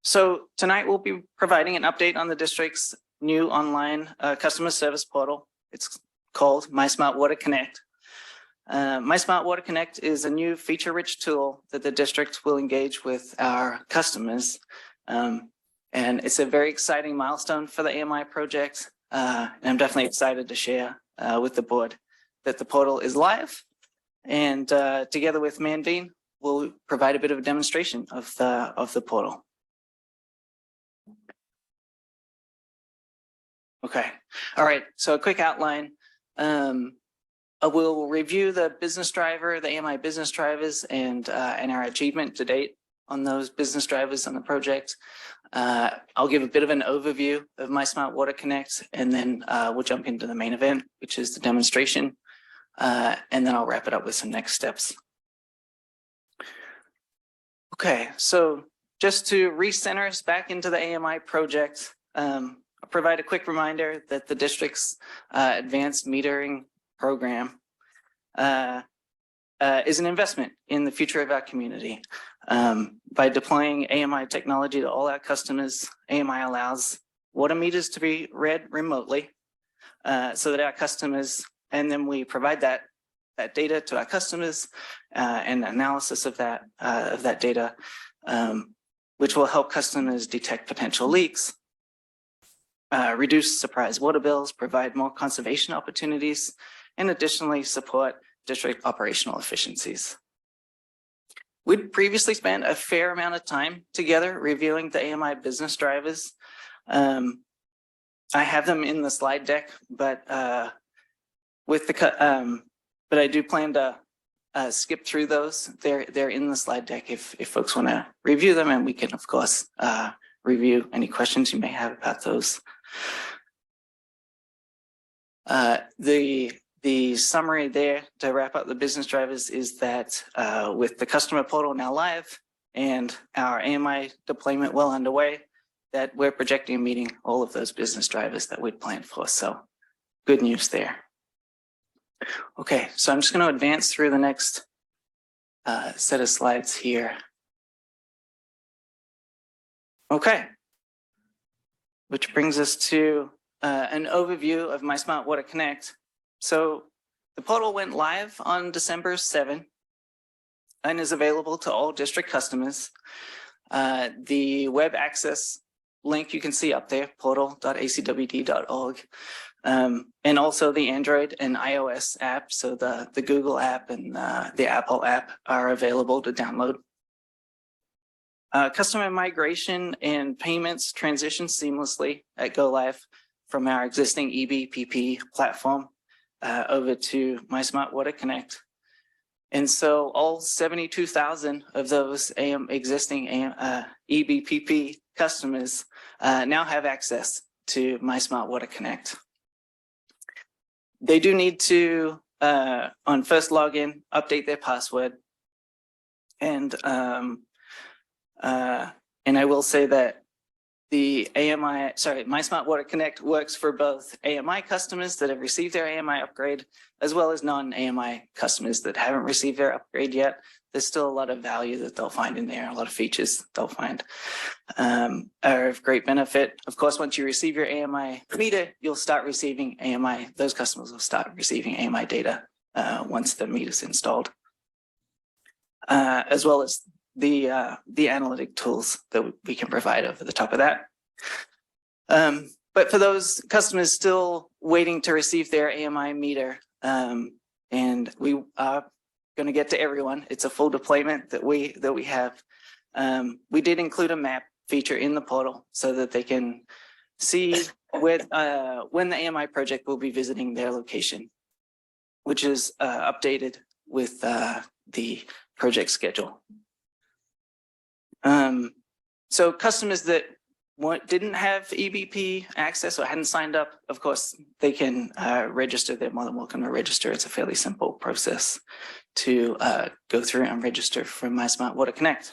So tonight we'll be providing an update on the district's new online customer service portal. It's called My Smart Water Connect. My Smart Water Connect is a new feature-rich tool that the district will engage with our customers. And it's a very exciting milestone for the AMI project. And I'm definitely excited to share with the board that the portal is live. And together with Manveen, we'll provide a bit of a demonstration of the portal. Okay, all right, so a quick outline. We'll review the business driver, the AMI business drivers, and our achievement to date on those business drivers on the project. I'll give a bit of an overview of My Smart Water Connect, and then we'll jump into the main event, which is the demonstration. And then I'll wrap it up with some next steps. Okay, so just to recenter us back into the AMI project, I'll provide a quick reminder that the district's advanced metering program is an investment in the future of our community. By deploying AMI technology to all our customers, AMI allows water meters to be read remotely so that our customers, and then we provide that data to our customers and analysis of that data, which will help customers detect potential leaks, reduce surprise water bills, provide more conservation opportunities, and additionally support district operational efficiencies. We'd previously spent a fair amount of time together reviewing the AMI business drivers. I have them in the slide deck, but I do plan to skip through those. They're in the slide deck if folks want to review them, and we can of course review any questions you may have about those. The summary there to wrap up the business drivers is that with the customer portal now live and our AMI deployment well underway, that we're projecting meeting all of those business drivers that we'd planned for. So good news there. Okay, so I'm just going to advance through the next set of slides here. Okay, which brings us to an overview of My Smart Water Connect. So the portal went live on December 7 and is available to all district customers. The web access link you can see up there, portal.acwd.org, and also the Android and iOS app. So the Google app and the Apple app are available to download. Customer migration and payments transition seamlessly at Go Live from our existing EBPP platform over to My Smart Water Connect. And so all 72,000 of those existing EBPP customers now have access to My Smart Water Connect. They do need to, on first login, update their password. And I will say that the My Smart Water Connect works for both AMI customers that have received their AMI upgrade, as well as non-AMI customers that haven't received their upgrade yet. There's still a lot of value that they'll find in there, a lot of features they'll find are of great benefit. Of course, once you receive your AMI meter, you'll start receiving AMI, those customers will start receiving AMI data once the meter's installed, as well as the analytic tools that we can provide over the top of that. But for those customers still waiting to receive their AMI meter, and we are going to get to everyone, it's a full deployment that we have. We did include a map feature in the portal so that they can see when the AMI project will be visiting their location, which is updated with the project schedule. So customers that didn't have EBP access or hadn't signed up, of course, they can register. They're more than welcome to register. It's a fairly simple process to go through and register for My Smart Water Connect.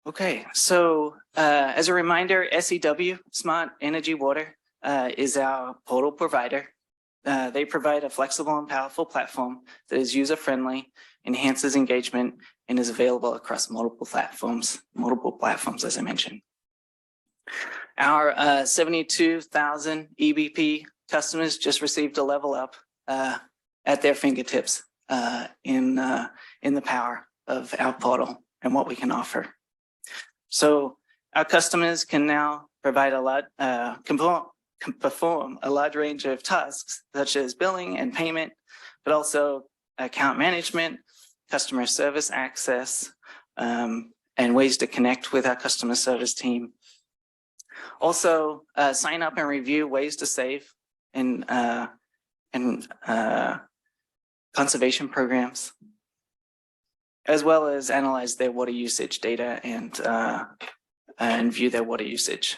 Okay, so as a reminder, SEW, Smart Energy Water, is our portal provider. They provide a flexible and powerful platform that is user-friendly, enhances engagement, and is available across multiple platforms, as I mentioned. Our 72,000 EBP customers just received a level up at their fingertips in the power of our portal and what we can offer. So our customers can now provide can perform a large range of tasks such as billing and payment, but also account management, customer service access, and ways to connect with our customer service team. Also, sign up and review ways to save and conservation programs, as well as analyze their water usage data and view their water usage.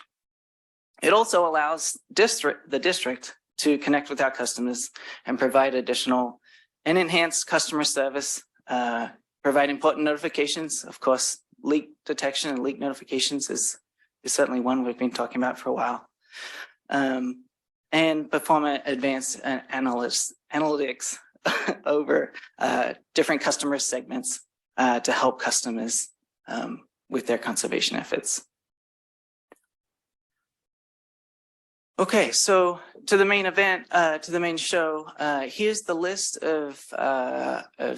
It also allows the district to connect with our customers and provide additional and enhanced customer service, provide important notifications. Of course, leak detection and leak notifications is certainly one we've been talking about for a while. And and perform advanced analytics over different customer segments to help customers with their conservation efforts. Okay, so to the main event, to the main show, here's the list of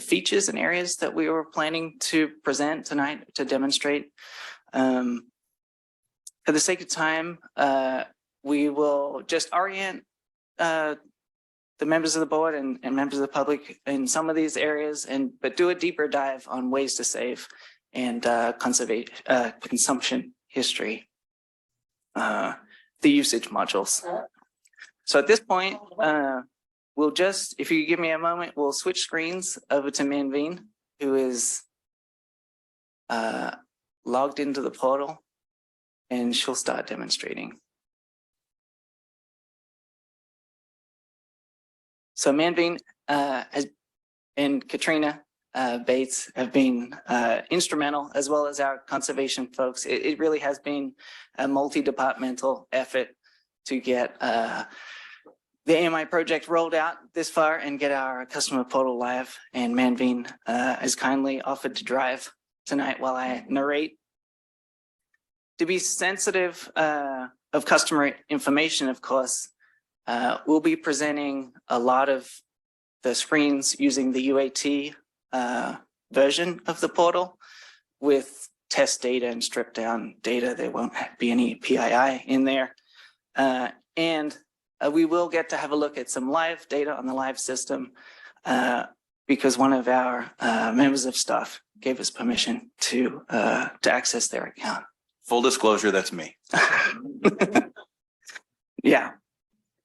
features and areas that we were planning to present tonight to demonstrate. For the sake of time, we will just orient the members of the board and members of the public in some of these areas, but do a deeper dive on ways to save and consumption history. The usage modules. So at this point, we'll just, if you give me a moment, we'll switch screens over to Manveen, who is logged into the portal, and she'll start demonstrating. So Manveen and Katrina Bates have been instrumental, as well as our conservation folks. It really has been a multi-departmental effort to get the AMI project rolled out this far and get our customer portal live. And Manveen has kindly offered to drive tonight while I narrate. To be sensitive of customer information, of course, we'll be presenting a lot of the screens using the UAT version of the portal with test data and stripped down data. There won't be any PII in there. And we will get to have a look at some live data on the live system because one of our members of staff gave us permission to access their account. Full disclosure, that's me. Yeah.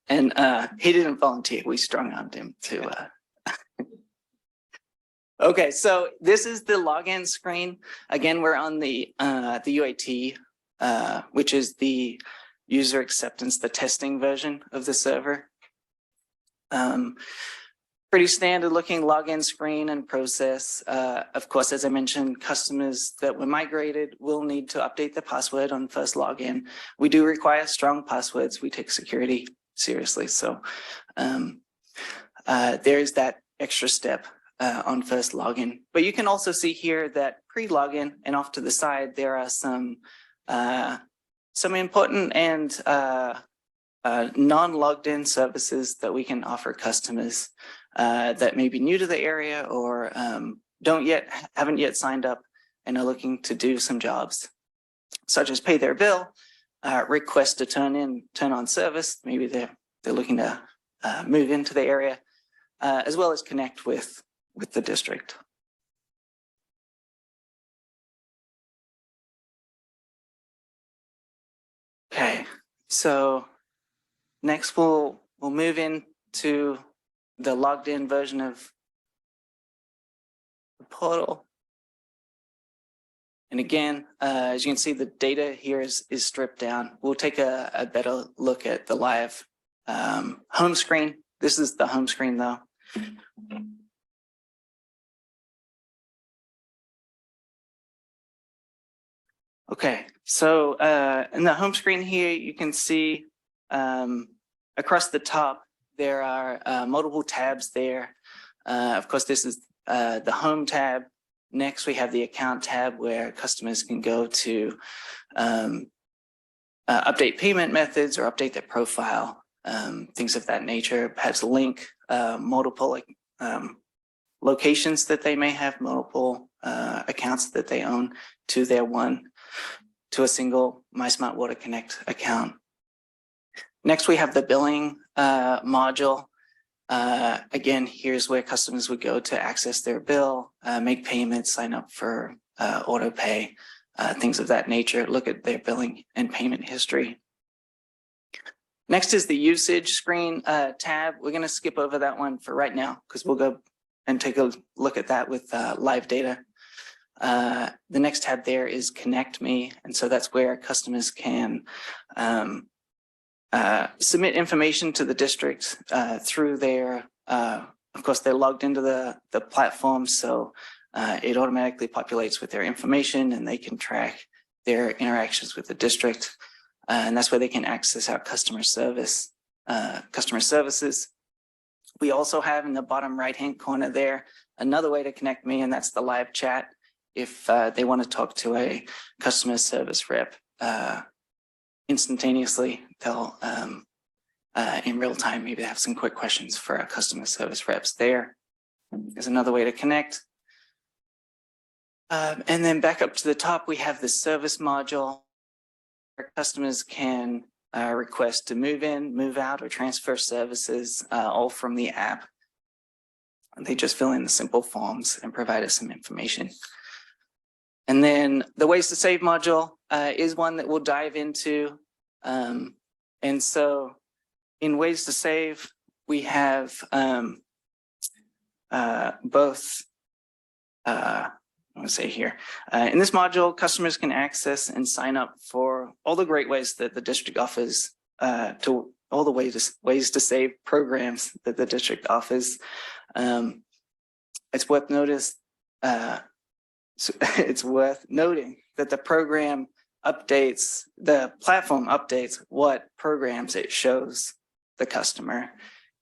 And he didn't volunteer. We strong-armed him to Okay, so this is the login screen. Again, we're on the UAT, which is the user acceptance, the testing version of the server. Pretty standard looking login screen and process. Of course, as I mentioned, customers that were migrated will need to update their password on first login. We do require strong passwords. We take security seriously. So there is that extra step on first login. But you can also see here that pre-login and off to the side, there are some important and non-logged in services that we can offer customers that may be new to the area or haven't yet signed up and are looking to do some jobs, such as pay their bill, request to turn on service. Maybe they're looking to move into the area, as well as connect with the district. Okay, so next we'll move into the logged in version of the portal. And again, as you can see, the data here is stripped down. We'll take a better look at the live home screen. This is the home screen though. Okay, so in the home screen here, you can see across the top, there are multiple tabs there. Of course, this is the home tab. Next, we have the account tab where customers can go to update payment methods or update their profile, things of that nature, perhaps link multiple locations that they may have, multiple accounts that they own to to a single My Smart Water Connect account. Next, we have the billing module. Again, here's where customers would go to access their bill, make payments, sign up for auto pay, things of that nature, look at their billing and payment history. Next is the usage screen tab. We're going to skip over that one for right now because we'll go and take a look at that with live data. The next tab there is Connect Me. And so that's where customers can submit information to the district through their, of course, they're logged into the platform. So it automatically populates with their information and they can track their interactions with the district. And that's where they can access our customer service customer services. We also have in the bottom right-hand corner there, another way to connect me, and that's the live chat. If they want to talk to a customer service rep instantaneously, they'll in real time, maybe have some quick questions for our customer service reps there. There's another way to connect. And then back up to the top, we have the service module. Our customers can request to move in, move out, or transfer services all from the app. And they just fill in the simple forms and provide us some information. And then the ways to save module is one that we'll dive into. And so in ways to save, we have both, let's say here, in this module, customers can access and sign up for all the great ways that the district offers, to all the ways to save programs that the district offers. It's worth noting that the program updates, the platform updates what programs it shows the customer.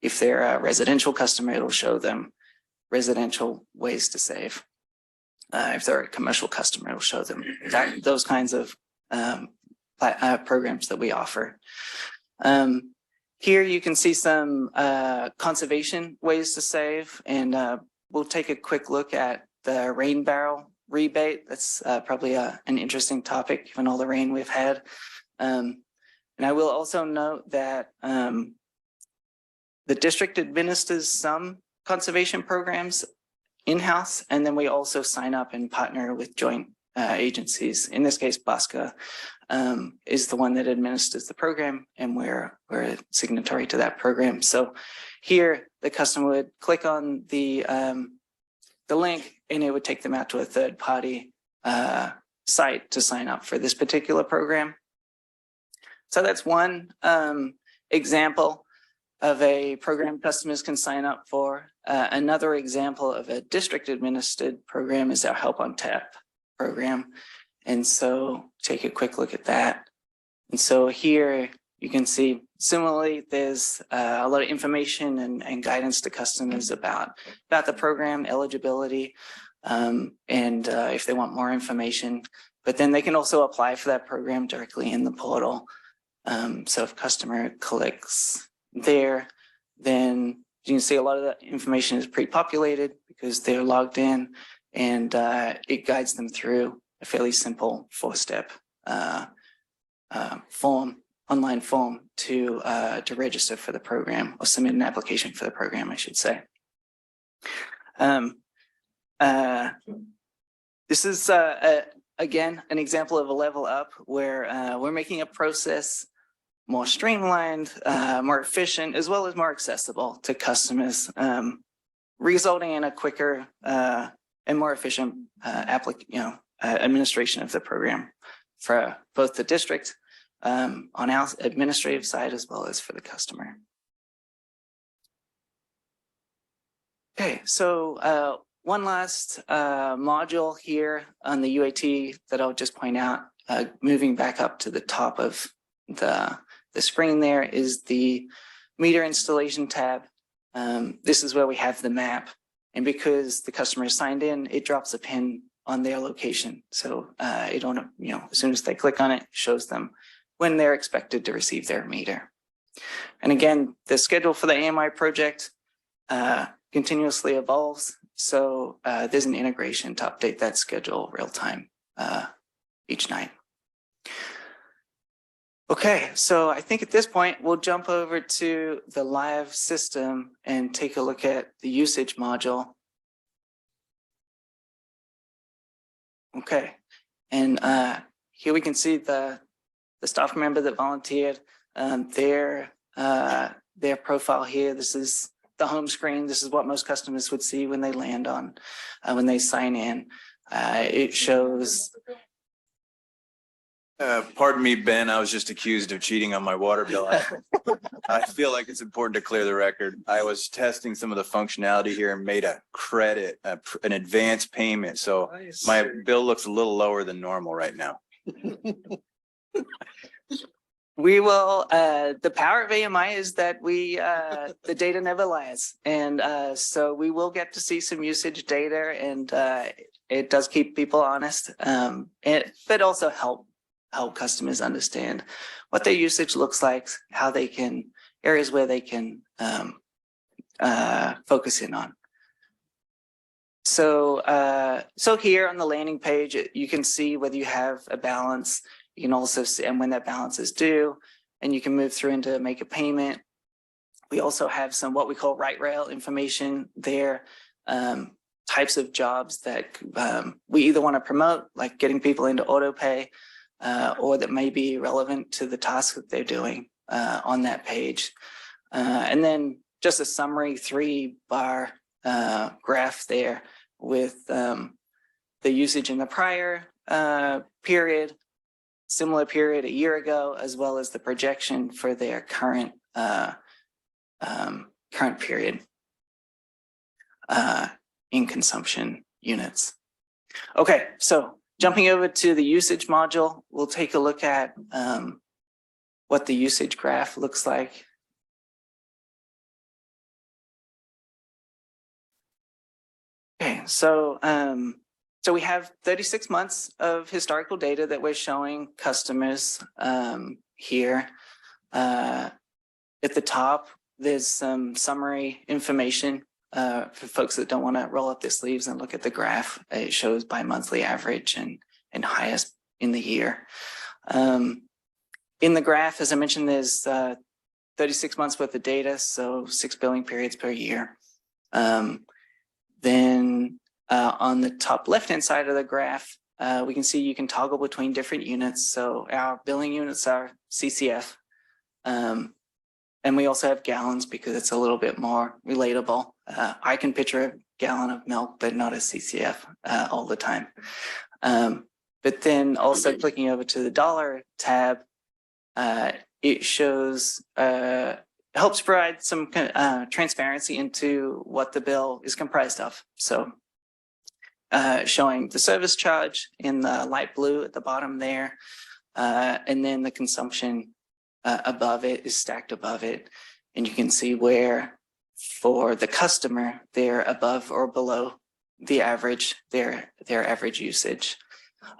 If they're a residential customer, it'll show them residential ways to save. If they're a commercial customer, it'll show them those kinds of programs that we offer. Here you can see some conservation ways to save, and we'll take a quick look at the rain barrel rebate. That's probably an interesting topic given all the rain we've had. And I will also note that the district administers some conservation programs in-house, and then we also sign up and partner with joint agencies. In this case, BASCA is the one that administers the program, and we're a signatory to that program. So here, the customer would click on the link, and it would take them out to a third-party site to sign up for this particular program. So that's one example of a program customers can sign up for. Another example of a district-administered program is our Help on Tap program. And so take a quick look at that. And so here you can see, similarly, there's a lot of information and guidance to customers about the program, eligibility, and if they want more information. But then they can also apply for that program directly in the portal. So if customer clicks there, then you can see a lot of that information is pre-populated because they're logged in, and it guides them through a fairly simple 4-step online form to register for the program, or submit an application for the program, I should say. This is again an example of a level up where we're making a process more streamlined, more efficient, as well as more accessible to customers, resulting in a quicker and more efficient administration of the program for both the district on our administrative side, as well as for the customer. Okay, so one last module here on the UAT that I'll just point out, moving back up to the top of the screen there, is the meter installation tab. This is where we have the map. And because the customer is signed in, it drops a pin on their location. So it don't, as soon as they click on it, shows them when they're expected to receive their meter. And again, the schedule for the AMI project continuously evolves. So there's an integration to update that schedule real time each night. Okay, so I think at this point, we'll jump over to the live system and take a look at the usage module. Okay, and here we can see the staff member that volunteered, their profile here. This is the home screen. This is what most customers would see when they land on, when they sign in. It shows. Pardon me, Ben, I was just accused of cheating on my water bill. I feel like it's important to clear the record. I was testing some of the functionality here and made a credit, an advance payment. So my bill looks a little lower than normal right now. We will, the power of AMI is that the data never lies. And so we will get to see some usage data and it does keep people honest. But also help customers understand what their usage looks like, how they can, areas where they can focus in on. So, so here on the landing page, you can see whether you have a balance. You can also see, and when that balance is due, and you can move through into make a payment. We also have some what we call right rail information there, types of jobs that we either want to promote, like getting people into auto pay, or that may be relevant to the task that they're doing on that page. And then just a summary 3-bar graph there with the usage in the prior period, similar period a year ago, as well as the projection for their current period in consumption units. Okay, so jumping over to the usage module, we'll take a look at what the usage graph looks like. Okay, so so we have 36 months of historical data that we're showing customers here. At the top, there's some summary information for folks that don't want to roll up their sleeves and look at the graph. It shows by monthly average and highest in the year. In the graph, as I mentioned, there's 36 months worth of data, so 6 billing periods per year. Then on the top left-hand side of the graph, we can see you can toggle between different units. So our billing units are CCF. And we also have gallons because it's a little bit more relatable. I can picture a gallon of milk, but not a CCF all the time. But then also clicking over to the dollar tab, it shows, helps provide some transparency into what the bill is comprised of. So showing the service charge in the light blue at the bottom there, and then the consumption above it is stacked above it. And you can see where for the customer, they're above or below the average, their average usage.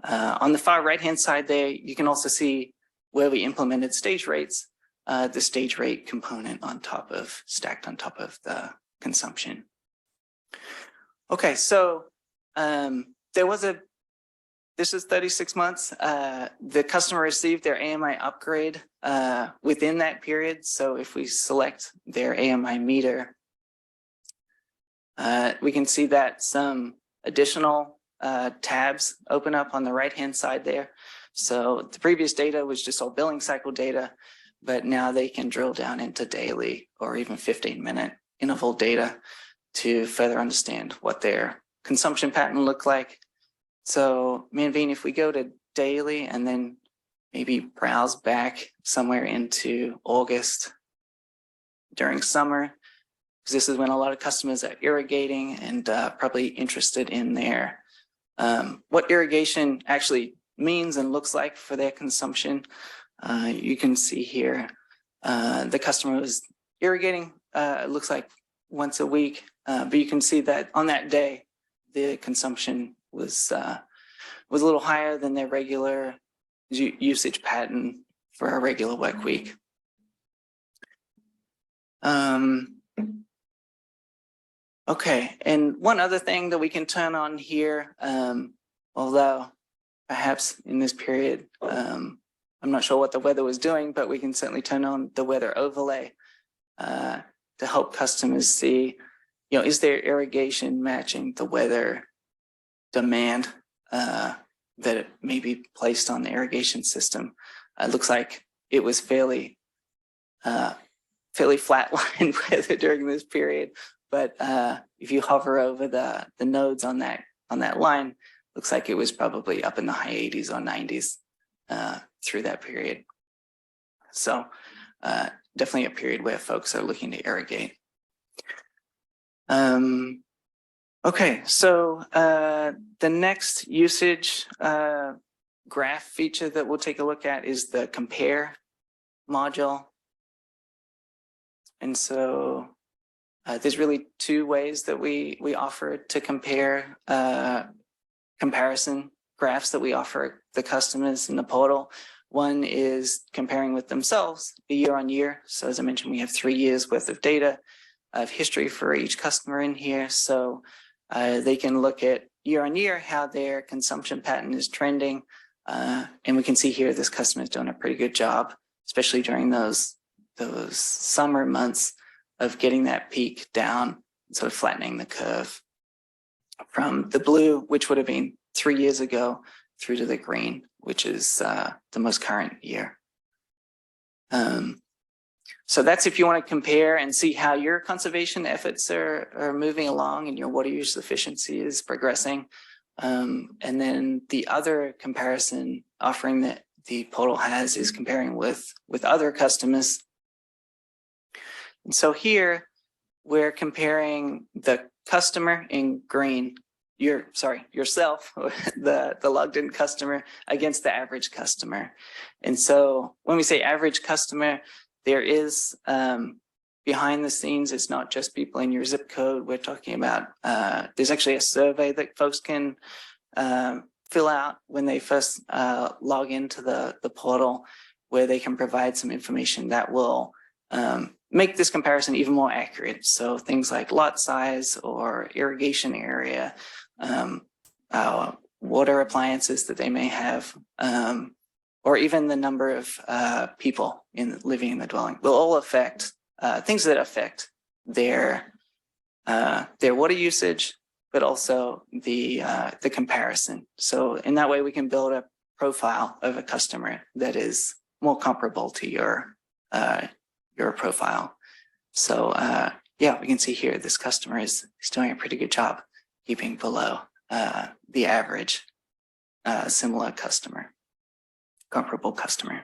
On the far right-hand side there, you can also see where we implemented stage rates, the stage rate component on top of, stacked on top of the consumption. Okay, so there was a, this is 36 months. The customer received their AMI upgrade within that period. So if we select their AMI meter, we can see that some additional tabs open up on the right-hand side there. So the previous data was just all billing cycle data, but now they can drill down into daily or even 15-minute interval data to further understand what their consumption pattern looked like. So Manveen, if we go to daily and then maybe browse back somewhere into August during summer, because this is when a lot of customers are irrigating and probably interested in their what irrigation actually means and looks like for their consumption. You can see here the customer was irrigating, it looks like once a week, but you can see that on that day, the consumption was a little higher than their regular usage pattern for a regular work week. Okay, and one other thing that we can turn on here, although perhaps in this period, I'm not sure what the weather was doing, but we can certainly turn on the weather overlay to help customers see, you know, is their irrigation matching the weather demand that it may be placed on the irrigation system. It looks like it was fairly flatline weather during this period, but if you hover over the nodes on that line, looks like it was probably up in the high 80s or 90s through that period. So definitely a period where folks are looking to irrigate. Okay, so the next usage graph feature that we'll take a look at is the compare module. And so there's really two ways that we offer to compare comparison graphs that we offer the customers in the portal. One is comparing with themselves the year on year. So as I mentioned, we have 3 years worth of data of history for each customer in here. So they can look at year on year how their consumption pattern is trending. And we can see here this customer is doing a pretty good job, especially during those summer months of getting that peak down, sort of flattening the curve from the blue, which would have been 3 years ago, through to the green, which is the most current year. So that's if you want to compare and see how your conservation efforts are moving along and your water use efficiency is progressing. And then the other comparison offering that the portal has is comparing with other customers. And so here we're comparing the customer in green, yourself, the logged in customer against the average customer. And so when we say average customer, there is behind the scenes, it's not just people in your zip code. We're talking about, there's actually a survey that folks can fill out when they first log into the portal, where they can provide some information that will make this comparison even more accurate. So things like lot size or irrigation area, water appliances that they may have, or even the number of people living in the dwelling will all affect things that affect their water usage, but also the comparison. So in that way, we can build a profile of a customer that is more comparable to your profile. So yeah, we can see here this customer is doing a pretty good job keeping below the average similar customer, comparable customer.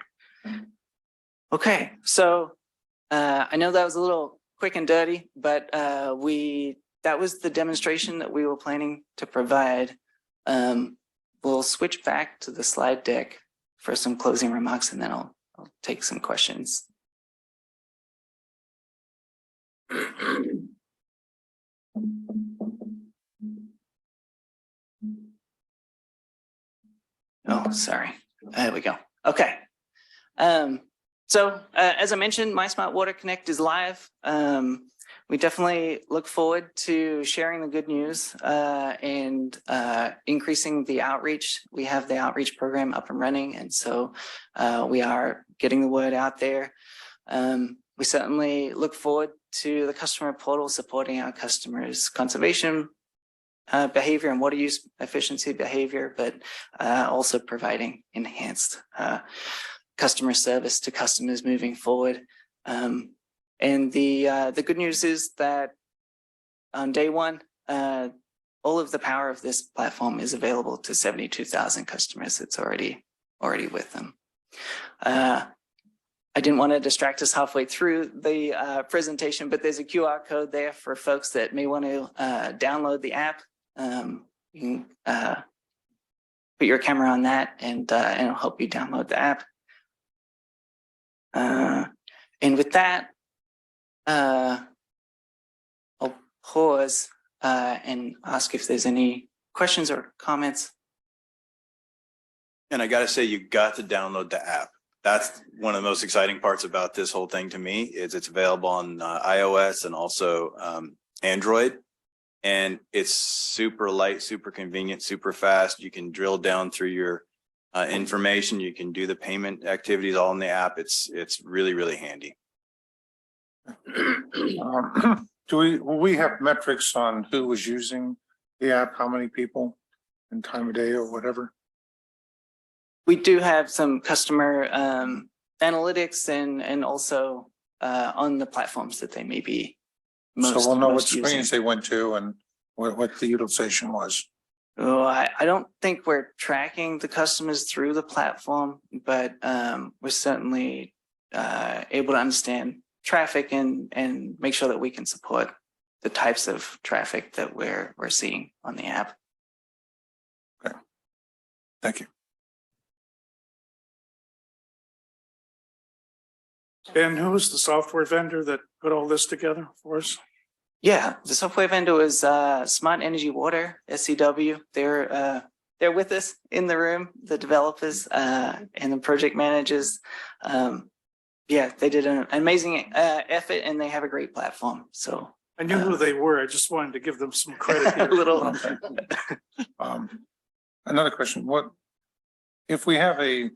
Okay, so I know that was a little quick and dirty, but that was the demonstration that we were planning to provide. We'll switch back to the slide deck for some closing remarks, and then I'll take some questions. Oh, sorry. There we go. Okay. So as I mentioned, My Smart Water Connect is live. We definitely look forward to sharing the good news and increasing the outreach. We have the outreach program up and running, and so we are getting the word out there. We certainly look forward to the customer portal supporting our customers' conservation behavior and water use efficiency behavior, but also providing enhanced customer service to customers moving forward. And the good news is that on day one, all of the power of this platform is available to 72,000 customers. It's already with them. I didn't want to distract us halfway through the presentation, but there's a QR code there for folks that may want to download the app. You can put your camera on that, and it'll help you download the app. And with that, I'll pause and ask if there's any questions or comments. And I got to say, you got to download the app. That's one of the most exciting parts about this whole thing to me, is it's available on iOS and also Android. And it's super light, super convenient, super fast. You can drill down through your information. You can do the payment activities all in the app. It's really, really handy. Will we have metrics on who was using the app, how many people, and time of day or whatever? We do have some customer analytics and also on the platforms that they may be most So we'll know what most using. screens they went to and what the utilization was. Oh, I don't think we're tracking the customers through the platform, but we're certainly able to understand traffic and make sure that we can support the types of traffic that we're seeing on the app. Okay. Thank you. Ben, who was the software vendor that put all this together for us? Yeah, the software vendor was Smart Energy Water, SCW. They're with us in the room, the developers and the project managers. Yeah, they did an amazing effort and they have a great platform. So I knew who they were. I just wanted to give them some credit a here. little. Another question, what, if we have a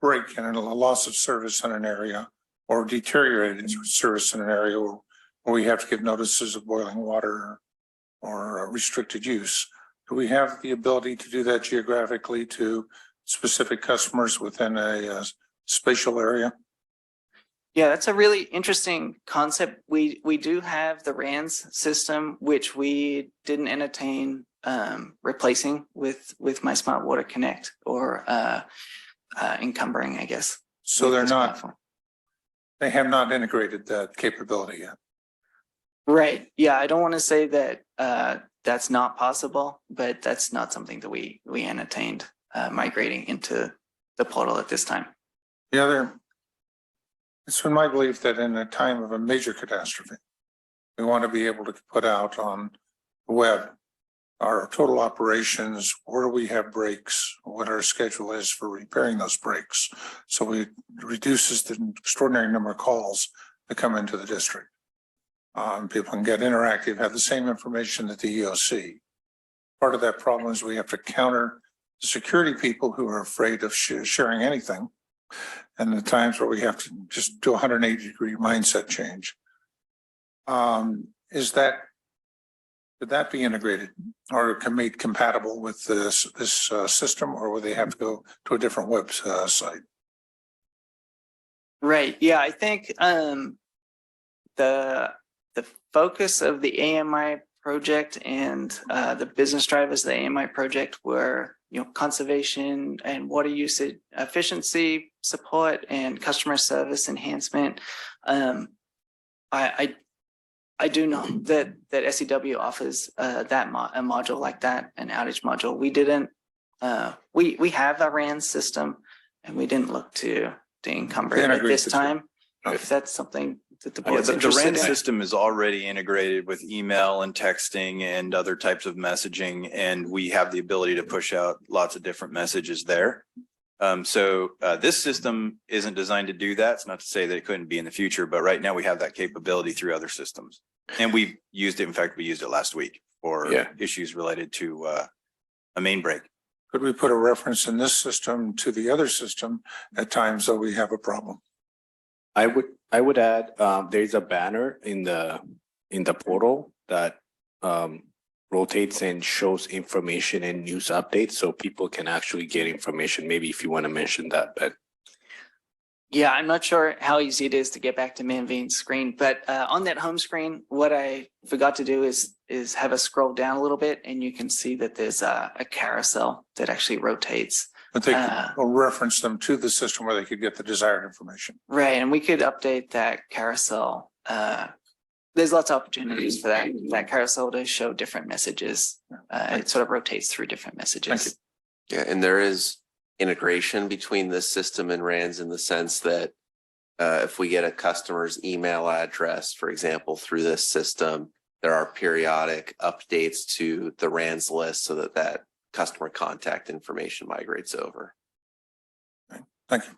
break and a loss of service in an area or deteriorated service in an area where we have to give notices of boiling water or restricted use, do we have the ability to do that geographically to specific customers within a spatial area? Yeah, that's a really interesting concept. We do have the RANS system, which we didn't entertain replacing with My Smart Water Connect or encumbering, I guess. So they're not, they have not integrated that capability yet. Right. Yeah, I don't want to say that that's not possible, but that's not something that we entertained migrating into the portal at this time. The other, it's been my belief that in a time of a major catastrophe, we want to be able to put out on the web our total operations, where we have breaks, what our schedule is for repairing those breaks. So it reduces the extraordinary number of calls that come into the district. People can get interactive, have the same information that the EOC. Part of that problem is we have to counter the security people who are afraid of sharing anything. And the times where we have to just do a 180-degree mindset change. Could that be integrated or made compatible with this system, or would they have to go to a different website? Right. Yeah, I think the focus of the AMI project and the business drivers of the AMI project were, conservation and water usage efficiency support and customer service enhancement. I do know that SCW offers a module like that, an outage module. We didn't. We have a RAN system, and we didn't look to encumber it at this time. If that's something that the board's The interested RAN in. system is already integrated with email and texting and other types of messaging, and we have the ability to push out lots of different messages there. So this system isn't designed to do that. It's not to say that it couldn't be in the future, but right now we have that capability through other systems. And we've used it. In fact, we used it last week for issues related to a main break. Could we put a reference in this system to the other system at times that we have a problem? I would add, there's a banner in the portal that rotates and shows information and news updates, so people can actually get information. Maybe if you want to mention that, but. Yeah, I'm not sure how easy it is to get back to Manveen's screen, but on that home screen, what I forgot to do is have us scroll down a little bit, and you can see that there's a carousel that actually rotates. But they could reference them to the system where they could get the desired information. Right, and we could update that carousel. There's lots of opportunities for that carousel to show different messages. It sort of rotates through different messages. Yeah, and there is integration between this system and RANS in the sense that if we get a customer's email address, for example, through this system, there are periodic updates to the RANS list so that customer contact information migrates over. Thank you.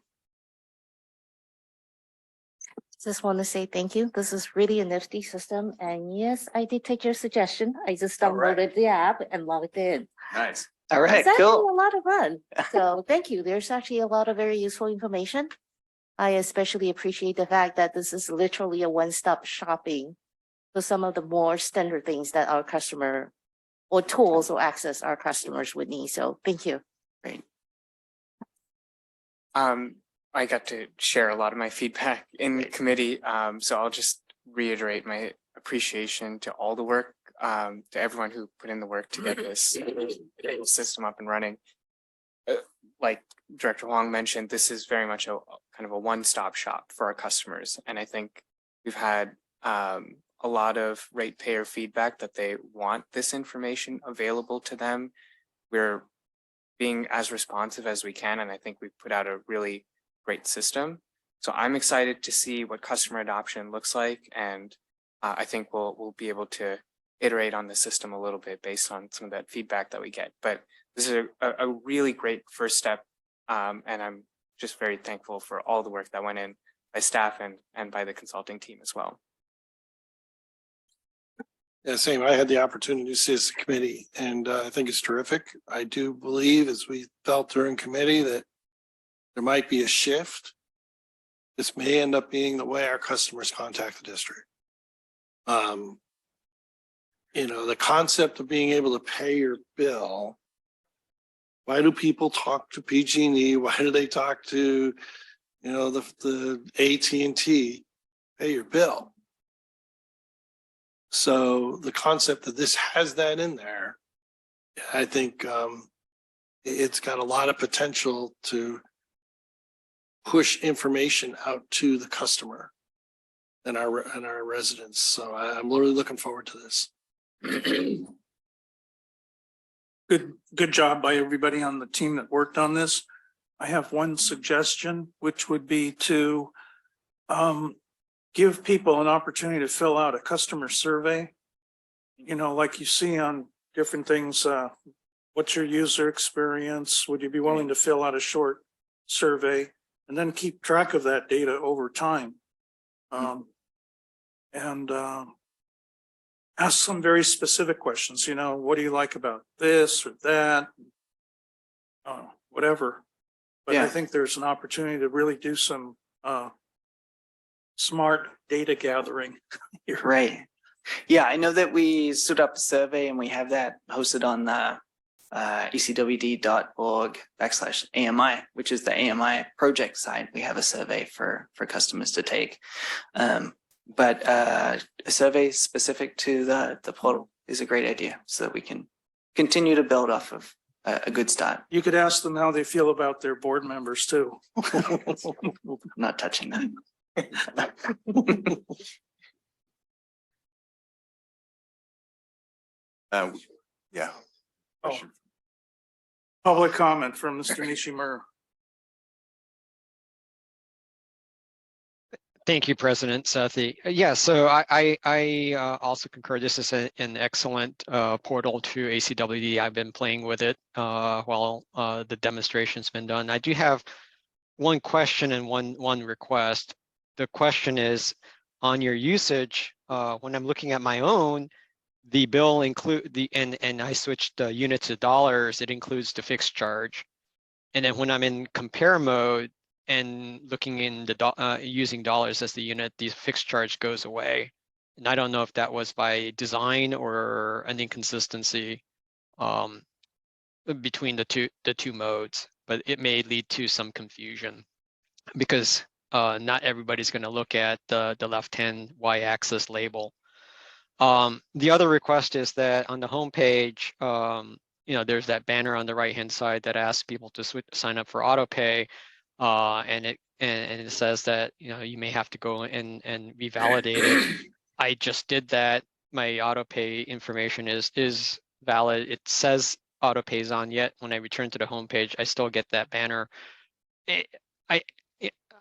Just want to say thank you. This is really a nifty system. And yes, I did take your suggestion. I just downloaded the app and logged in. Nice. All right, It's actually cool. a lot of fun. So thank you. There's actually a lot of very useful information. I especially appreciate the fact that this is literally a one-stop shopping for some of the more standard things that our customer or tools or access our customers would need. So thank you. Great. I got to share a lot of my feedback in committee. So I'll just reiterate my appreciation to all the work, to everyone who put in the work to get this system up and running. Like Director Huang mentioned, this is very much a kind of a one-stop shop for our customers. And I think we've had a lot of ratepayer feedback that they want this information available to them. We're being as responsive as we can, and I think we've put out a really great system. So I'm excited to see what customer adoption looks like, and I think we'll be able to iterate on the system a little bit based on some of that feedback that we get. But this is a really great first step, and I'm just very thankful for all the work that went in by staff and by the consulting team as well. Yeah, same. I had the opportunity to see this committee and I think it's terrific. I do believe, as we felt during committee, that there might be a shift. This may end up being the way our customers contact the district. You know, the concept of being able to pay your bill. Why do people talk to PG&E? Why do they talk to, you know, the AT&T? Pay your bill. So the concept that this has that in there, I think it's got a lot of potential to push information out to the customer and our residents. So I'm really looking forward to this. Good job by everybody on the team that worked on this. I have one suggestion, which would be to give people an opportunity to fill out a customer survey. You know, like you see on different things, what's your user experience? Would you be willing to fill out a short survey and then keep track of that data over time? Ask some very specific questions, you know, what do you like about this or that? Whatever. But I think there's an opportunity to really do some smart data gathering here. Right. Yeah, I know that we stood up a survey and we have that hosted on the acwd.org/AMI, which is the AMI project site. We have a survey for customers to take. But a survey specific to the portal is a great idea so that we can continue to build off of a good start. You could ask them how they feel about their board members too. I'm not touching that. Yeah. Oh. Public comment from Mr. Nishimura. Thank you, President Sethy. Yeah, so I also concur. This is an excellent portal to ACWD. I've been playing with it while the demonstration's been done. I do have one question and one request. The question is on your usage. When I'm looking at my own, the bill include and I switched the units to dollars. It includes the fixed charge, and then when I'm in compare mode and looking in the using dollars as the unit, the fixed charge goes away. And I don't know if that was by design or an inconsistency between the two modes, but it may lead to some confusion because not everybody's going to look at the left-hand y-axis label. The other request is that on the home page, you know, there's that banner on the right-hand side that asks people to sign up for auto pay. And it says that, you know, you may have to go and revalidate it. I just did that. My auto pay information is valid. It says auto pay is on, yet when I return to the home page, I still get that banner.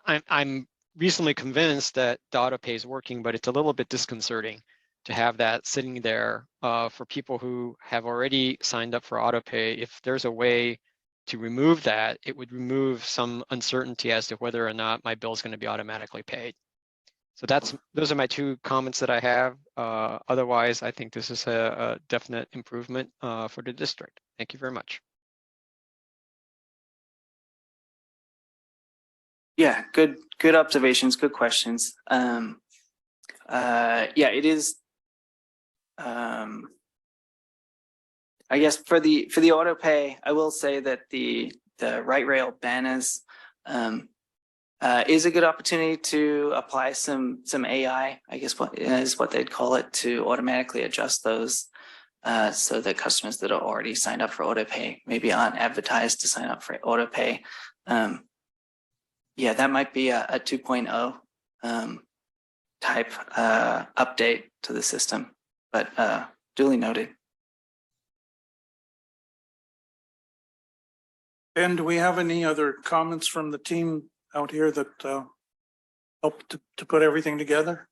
I'm reasonably convinced that the auto pay is working, but it's a little bit disconcerting to have that sitting there for people who have already signed up for auto pay. If there's a way to remove that, it would remove some uncertainty as to whether or not my bill is going to be automatically paid. So those are my two comments that I have. Otherwise, I think this is a definite improvement for the district. Thank you very much. Yeah, good observations, good questions. Yeah, it is. I guess for the auto pay, I will say that the right rail banners is a good opportunity to apply some AI, I guess what they'd call it, to automatically adjust those so that customers that are already signed up for auto pay maybe aren't advertised to sign up for auto pay. Yeah, that might be a 2.0 type update to the system, but duly noted. Ben, do we have any other comments from the team out here that help to put everything together?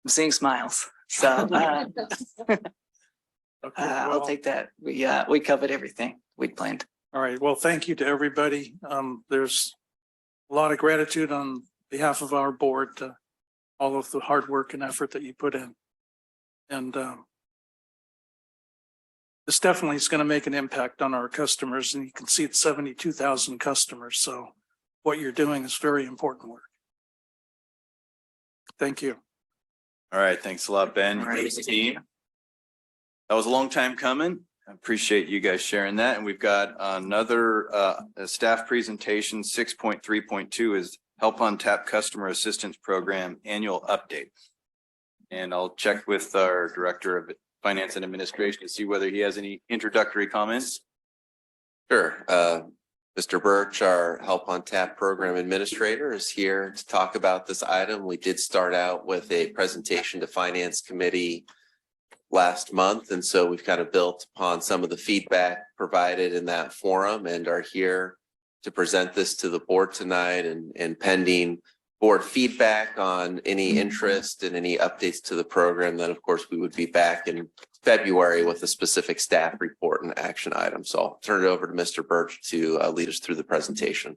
I'm seeing smiles. So Okay, I'll well, take that. We covered everything we'd planned. all right. Well, thank you to everybody. There's a lot of gratitude on behalf of our board to all of the hard work and effort that you put in. And this definitely is going to make an impact on our customers, and you can see it's 72,000 customers. So what you're doing is very important work. Thank you. All right, thanks a lot, Ben. All right. Team. That was a long time coming. I appreciate you guys sharing that. And we've got another a staff presentation. 6.3.2 is Help on Tap Customer Assistance Program Annual Update. And I'll check with our Director of Finance and Administration to see whether he has any introductory comments. Sure. Mr. Birch, our Help on Tap Program Administrator, is here to talk about this item. We did start out with a presentation to Finance Committee last month, and so we've kind of built upon some of the feedback provided in that forum and are here to present this to the board tonight, and pending board feedback on any interest and any updates to the program, then of course we would be back in February with a specific staff report and action item. So I'll turn it over to Mr. Birch to lead us through the presentation.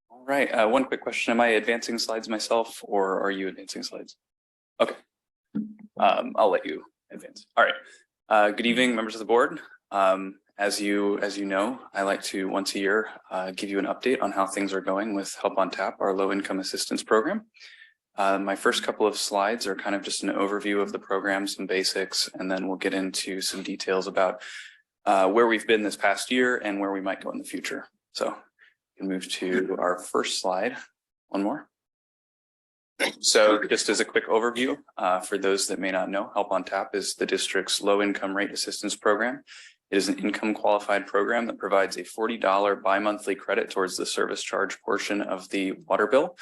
All right, one quick question. Am I advancing slides myself or are you advancing slides? Okay, I'll let you advance. All right, good evening, members of the board. As you know, I like to once a year give you an update on how things are going with Help on Tap, our low income assistance program. My first couple of slides are kind of just an overview of the program, some basics, and then we'll get into some details about where we've been this past year and where we might go in the future. So we can move to our first slide. One more. So just as a quick overview, for those that may not know, Help on Tap is the district's low income rate assistance program. It is an income qualified program that provides a $40 bi-monthly credit towards the service charge portion of the water bill.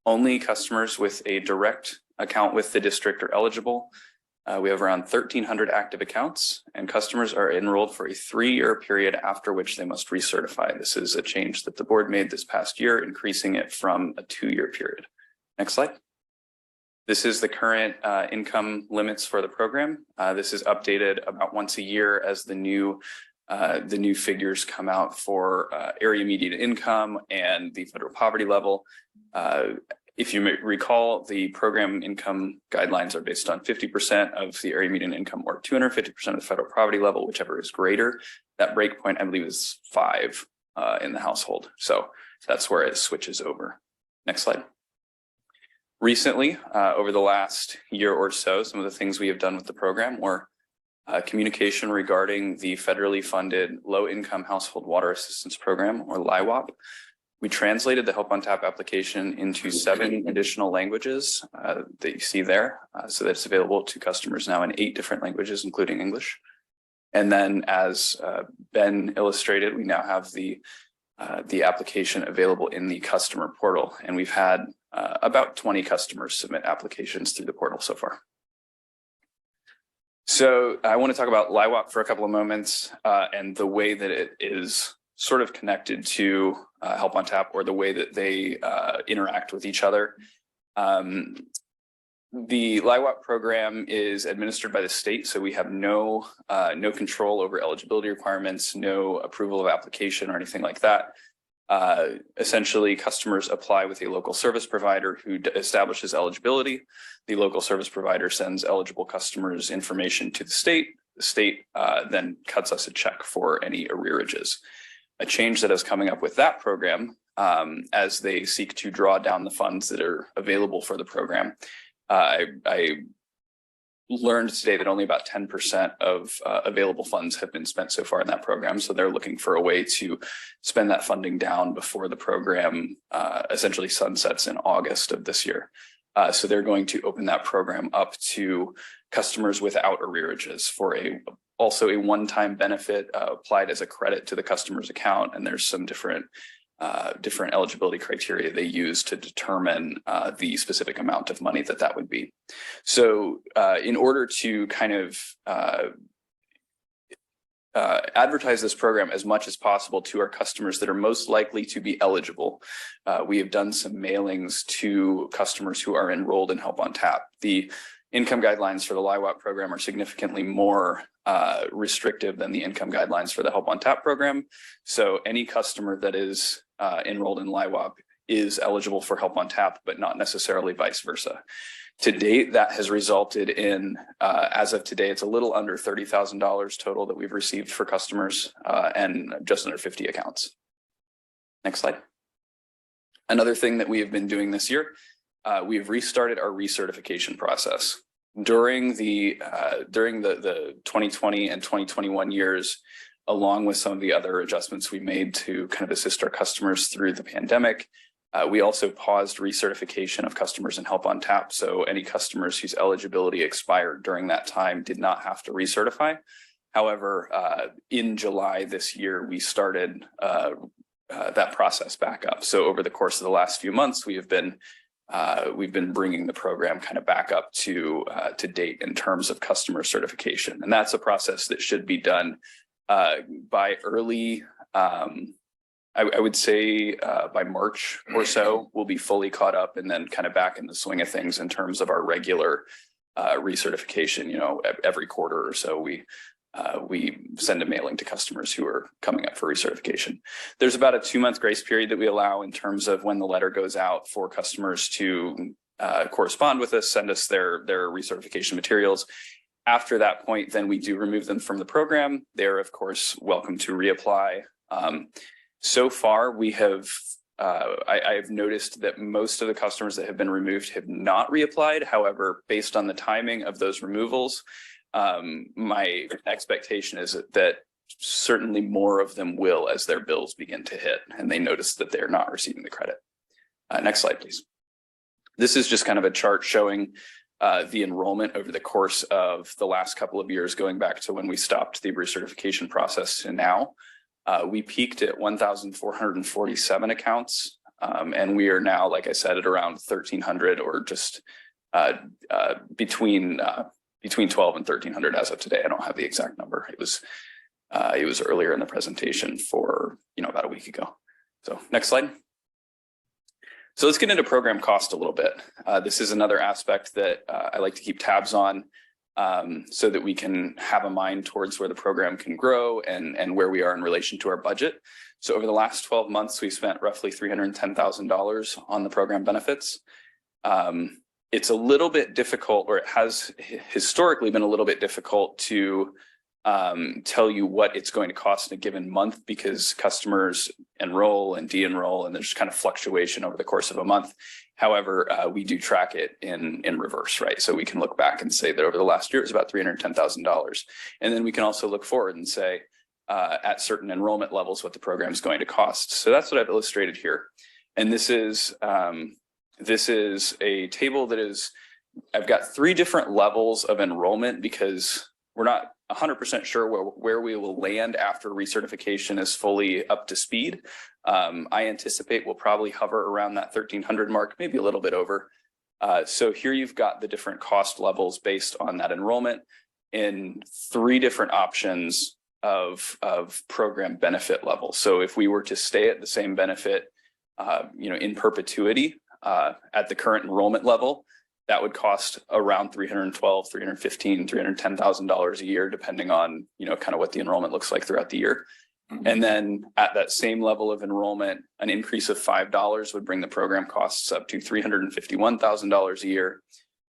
Only customers with a direct account with the district are eligible. We have around 1,300 active accounts, and customers are enrolled for a 3-year period after which they must recertify. This is a change that the board made this past year, increasing it from a 2-year period. Next slide. This is the current income limits for the program. This is updated about once a year as the new figures come out for area median income and the federal poverty level. If you may recall, the program income guidelines are based on 50% of the area median income or 250% of the federal poverty level, whichever is greater. That breakpoint, I believe, is 5 in the household. So that's where it switches over. Next slide. Recently, over the last year or so, some of the things we have done with the program were communication regarding the federally funded Low Income Household Water Assistance Program, or LIWAP. We translated the Help on Tap application into 7 additional languages that you see there, so that it's available to customers now in 8 different languages, including English. And then, as Ben illustrated, we now have the application available in the customer portal, and we've had about 20 customers submit applications through the portal so far. So I want to talk about LIWAP for a couple of moments and the way that it is sort of connected to Help on Tap, or the way that they interact with each other. The LIWAP program is administered by the state, so we have no control over eligibility requirements, no approval of application or anything like that. Essentially, customers apply with a local service provider who establishes eligibility. The local service provider sends eligible customers information to the state. The state then cuts us a check for any arrearages. A change that is coming up with that program as they seek to draw down the funds that are available for the program. I learned today that only about 10% of available funds have been spent so far in that program. So they're looking for a way to spend that funding down before the program essentially sunsets in August of this year. So they're going to open that program up to customers without arrearages for also a one-time benefit applied as a credit to the customer's account. And there's some different eligibility criteria they use to determine the specific amount of money that would be. So in order to kind of advertise this program as much as possible to our customers that are most likely to be eligible. We have done some mailings to customers who are enrolled in Help on Tap. The income guidelines for the LIWAP program are significantly more restrictive than the income guidelines for the Help on Tap program. So any customer that is enrolled in LIWAP is eligible for Help on Tap, but not necessarily vice versa. To date, that has resulted in, as of today, it's a little under $30,000 total that we've received for customers and just under 50 accounts. Next slide. Another thing that we have been doing this year, we have restarted our recertification process. During the 2020 and 2021 years, along with some of the other adjustments we made to kind of assist our customers through the pandemic, we also paused recertification of customers in Help on Tap. So any customers whose eligibility expired during that time did not have to recertify. However, in July this year, we started that process back up. So over the course of the last few months, we've been bringing the program kind of back up to date in terms of customer certification. And that's a process that should be done by early, I would say by March or so, we'll be fully caught up and then kind of back in the swing of things in terms of our regular recertification. You know, every quarter or so, we send a mailing to customers who are coming up for recertification. There's about a 2-month grace period that we allow in terms of when the letter goes out for customers to correspond with us, send us their recertification materials. After that point, then we do remove them from the program. They're, of course, welcome to reapply. So far, we have, I have noticed that most of the customers that have been removed have not reapplied. However, based on the timing of those removals, my expectation is that certainly more of them will as their bills begin to hit and they notice that they're not receiving the credit. Next slide, please. This is just kind of a chart showing the enrollment over the course of the last couple of years, going back to when we stopped the recertification process to now. We peaked at 1,447 accounts, and we are now, like I said, at around 1,300 or just between 12 and 1,300 as of today. I don't have the exact number. It was earlier in the presentation for, about a week ago. So next slide. So let's get into program cost a little bit. This is another aspect that I like to keep tabs on so that we can have a mind towards where the program can grow and where we are in relation to our budget. So over the last 12 months, we spent roughly $310,000 on the program benefits. It's a little bit difficult, or it has historically been a little bit difficult to tell you what it's going to cost in a given month because customers enroll and de-enroll and there's kind of fluctuation over the course of a month. However, we do track it in reverse, right? So we can look back and say that over the last year, it was about $310,000. And then we can also look forward and say at certain enrollment levels, what the program is going to cost. So that's what I've illustrated here. And this is a table that is, I've got 3 different levels of enrollment because we're not 100% sure where we will land after recertification is fully up to speed. I anticipate we'll probably hover around that 1,300 mark, maybe a little bit over. So here you've got the different cost levels based on that enrollment in 3 different options of program benefit level. So if we were to stay at the same benefit, in perpetuity at the current enrollment level, that would cost around $312,000, $315,000, $310,000 a year, depending on, kind of what the enrollment looks like throughout the year. And then at that same level of enrollment, an increase of $5 would bring the program costs up to $351,000 a year.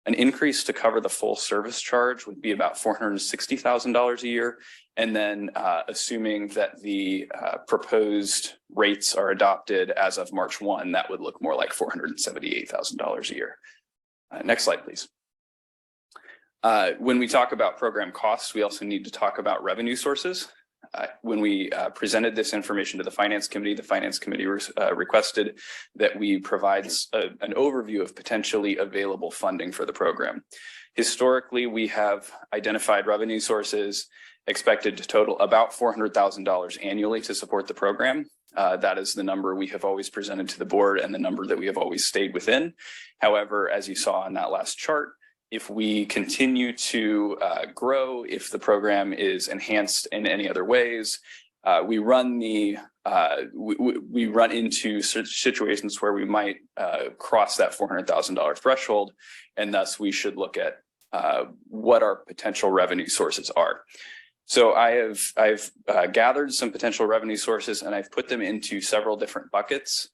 An increase to cover the full service charge would be about $460,000 a year. And then assuming that the proposed rates are adopted as of March 1, that would look more like $478,000 a year. Next slide, please. When we talk about program costs, we also need to talk about revenue sources. When we presented this information to the Finance Committee requested that we provide an overview of potentially available funding for the program. Historically, we have identified revenue sources expected to total about $400,000 annually to support the program. That is the number we have always presented to the board and the number that we have always stayed within. However, as you saw on that last chart, if we continue to grow, if the program is enhanced in any other ways, we run into situations where we might cross that $400,000 threshold, and thus we should look at what our potential revenue sources are. So I've gathered some potential revenue sources, and I've put them into several different buckets.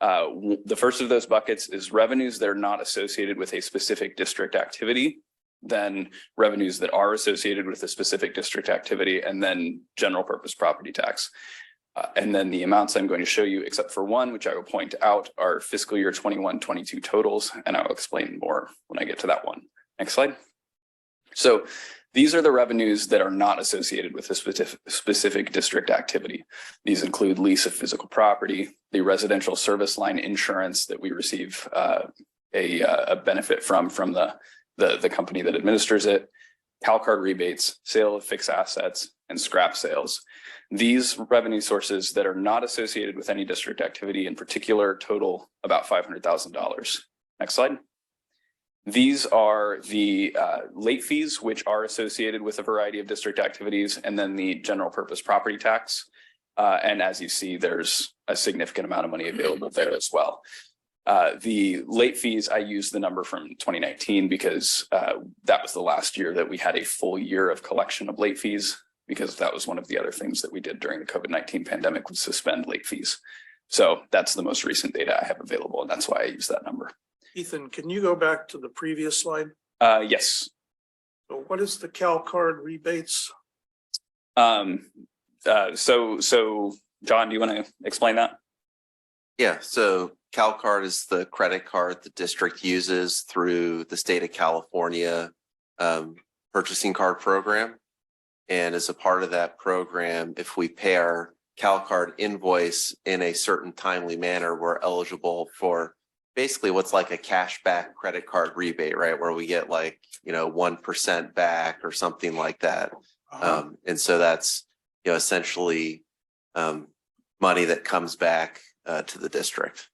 The first of those buckets is revenues that are not associated with a specific district activity, then revenues that are associated with a specific district activity, and then general purpose property tax. And then the amounts I'm going to show you, except for one, which I will point out, are fiscal year 21-22 totals, and I will explain more when I get to that one. Next slide. So these are the revenues that are not associated with a specific district activity. These include lease of physical property, the residential service line insurance that we receive a benefit from the company that administers it, CalCard rebates, sale of fixed assets, and scrap sales. These revenue sources that are not associated with any district activity in particular total about $500,000. Next slide. These are the late fees, which are associated with a variety of district activities, and then the general purpose property tax. And as you see, there's a significant amount of money available there as well. The late fees, I use the number from 2019 because that was the last year that we had a full year of collection of late fees, because that was one of the other things that we did during the COVID-19 pandemic, was suspend late fees. So that's the most recent data I have available, and that's why I use that number. Ethan, can you go back to the previous slide? Yes. So what is the CalCard rebates? So John, do you want to explain that? Yeah, so CalCard is the credit card the district uses through the state of California purchasing card program. And as a part of that program, if we pay our CalCard invoice in a certain timely manner, we're eligible for basically what's like a cashback credit card rebate, right? Where we get 1% back or something like that. And so that's, essentially money that comes back to the district.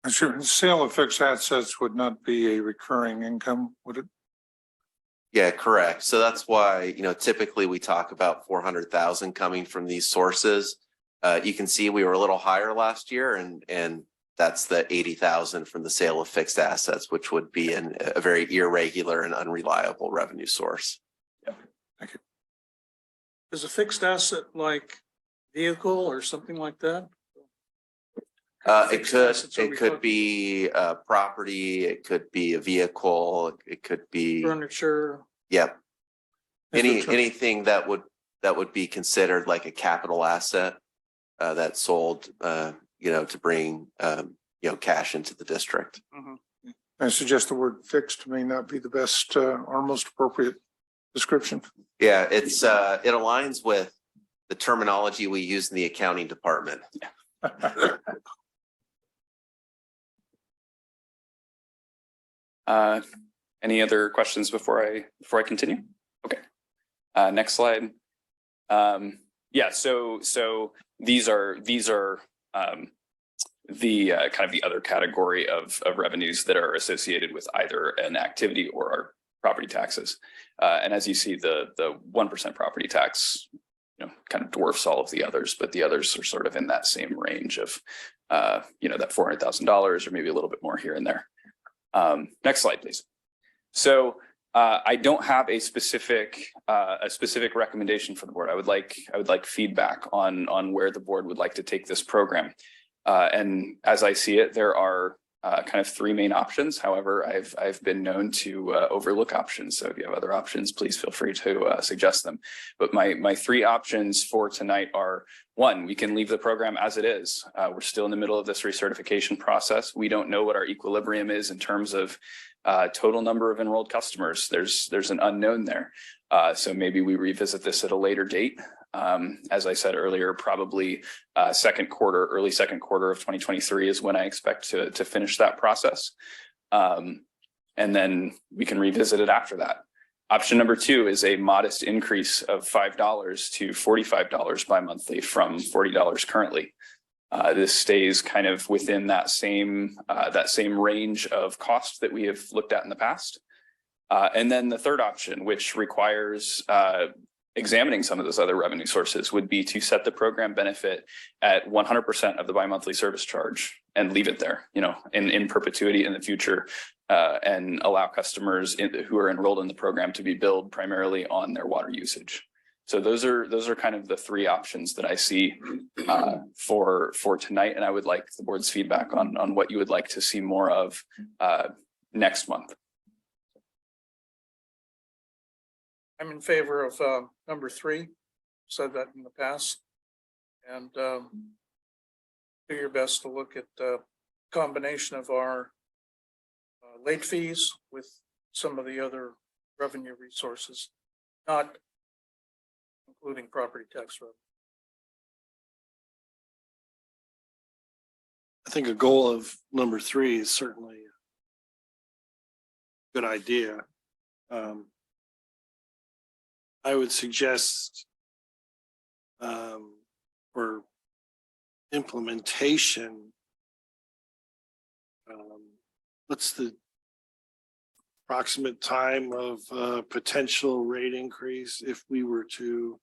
Sure. Sale of fixed assets would not be a recurring income, would it? Yeah, correct. So that's why, typically we talk about 400,000 coming from these sources. You can see we were a little higher last year, and that's the 80,000 from the sale of fixed assets, which would be a very irregular and unreliable revenue source. Yeah. Thank you. Is a fixed asset like vehicle or something like that? It could be property, it could be a vehicle, it could be Furniture. Yep. Anything that would be considered like a capital asset that's sold, to bring cash into the district. Mm-hmm. I suggest the word fixed may not be the best or most appropriate description. Yeah, it aligns with the terminology we use in the accounting department. Any other questions before I continue? Okay. Next slide. Yeah. So these are the kind of the other category of revenues that are associated with either an activity or our property taxes. And as you see, the 1% property tax, kind of dwarfs all of the others, but the others are sort of in that same range of, that $400,000 or maybe a little bit more here and there. Next slide, please. So I don't have a specific recommendation for the board. I would like feedback on where the board would like to take this program. And as I see it, there are kind of three main options. However, I've been known to overlook options. So if you have other options, please feel free to suggest them. But my three options for tonight are: one, we can leave the program as it is. We're still in the middle of this recertification process. We don't know what our equilibrium is in terms of total number of enrolled customers. There's an unknown there. So maybe we revisit this at a later date. As I said earlier, probably early second quarter of 2023 is when I expect to finish that process. And then we can revisit it after that. Option number two is a modest increase of $5 to $45 bi-monthly from $40 currently. This stays kind of within that same range of cost that we have looked at in the past. And then the third option, which requires examining some of those other revenue sources, would be to set the program benefit at 100% of the bi-monthly service charge and leave it there, in perpetuity in the future, and allow customers who are enrolled in the program to be billed primarily on their water usage. So those are kind of the three options that I see for tonight, and I would like the board's feedback on what you would like to see more of next month. I'm in favor of number 3. Said that in the past. And do your best to look at the combination of our late fees with some of the other revenue resources, not including property tax revenue. I think a goal of number 3 is certainly a good idea. I would suggest for implementation, what's the approximate time of potential rate increase if we were to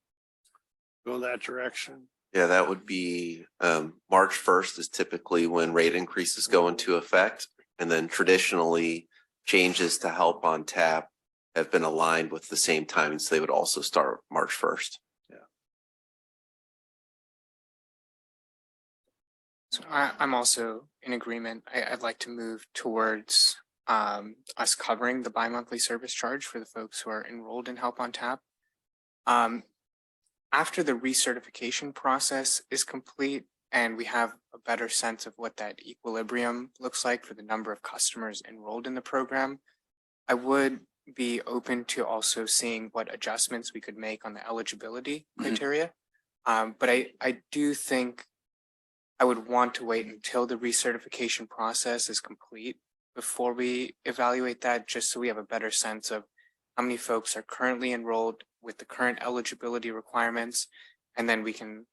go that direction? Yeah, that would be March 1st is typically when rate increases go into effect. And then traditionally changes to help on tap have been aligned with the same timing. So they would also start March 1st. So I'm also in agreement. I'd like to move towards us covering the bi-monthly service charge for the folks who are enrolled in Help on Tap. After the recertification process is complete and we have a better sense of what that equilibrium looks like for the number of customers enrolled in the program, I would be open to also seeing what adjustments we could make on the eligibility criteria. But I do think I would want to wait until the recertification process is complete before we evaluate that, just so we have a better sense of how many folks are currently enrolled with the current eligibility requirements, and then we can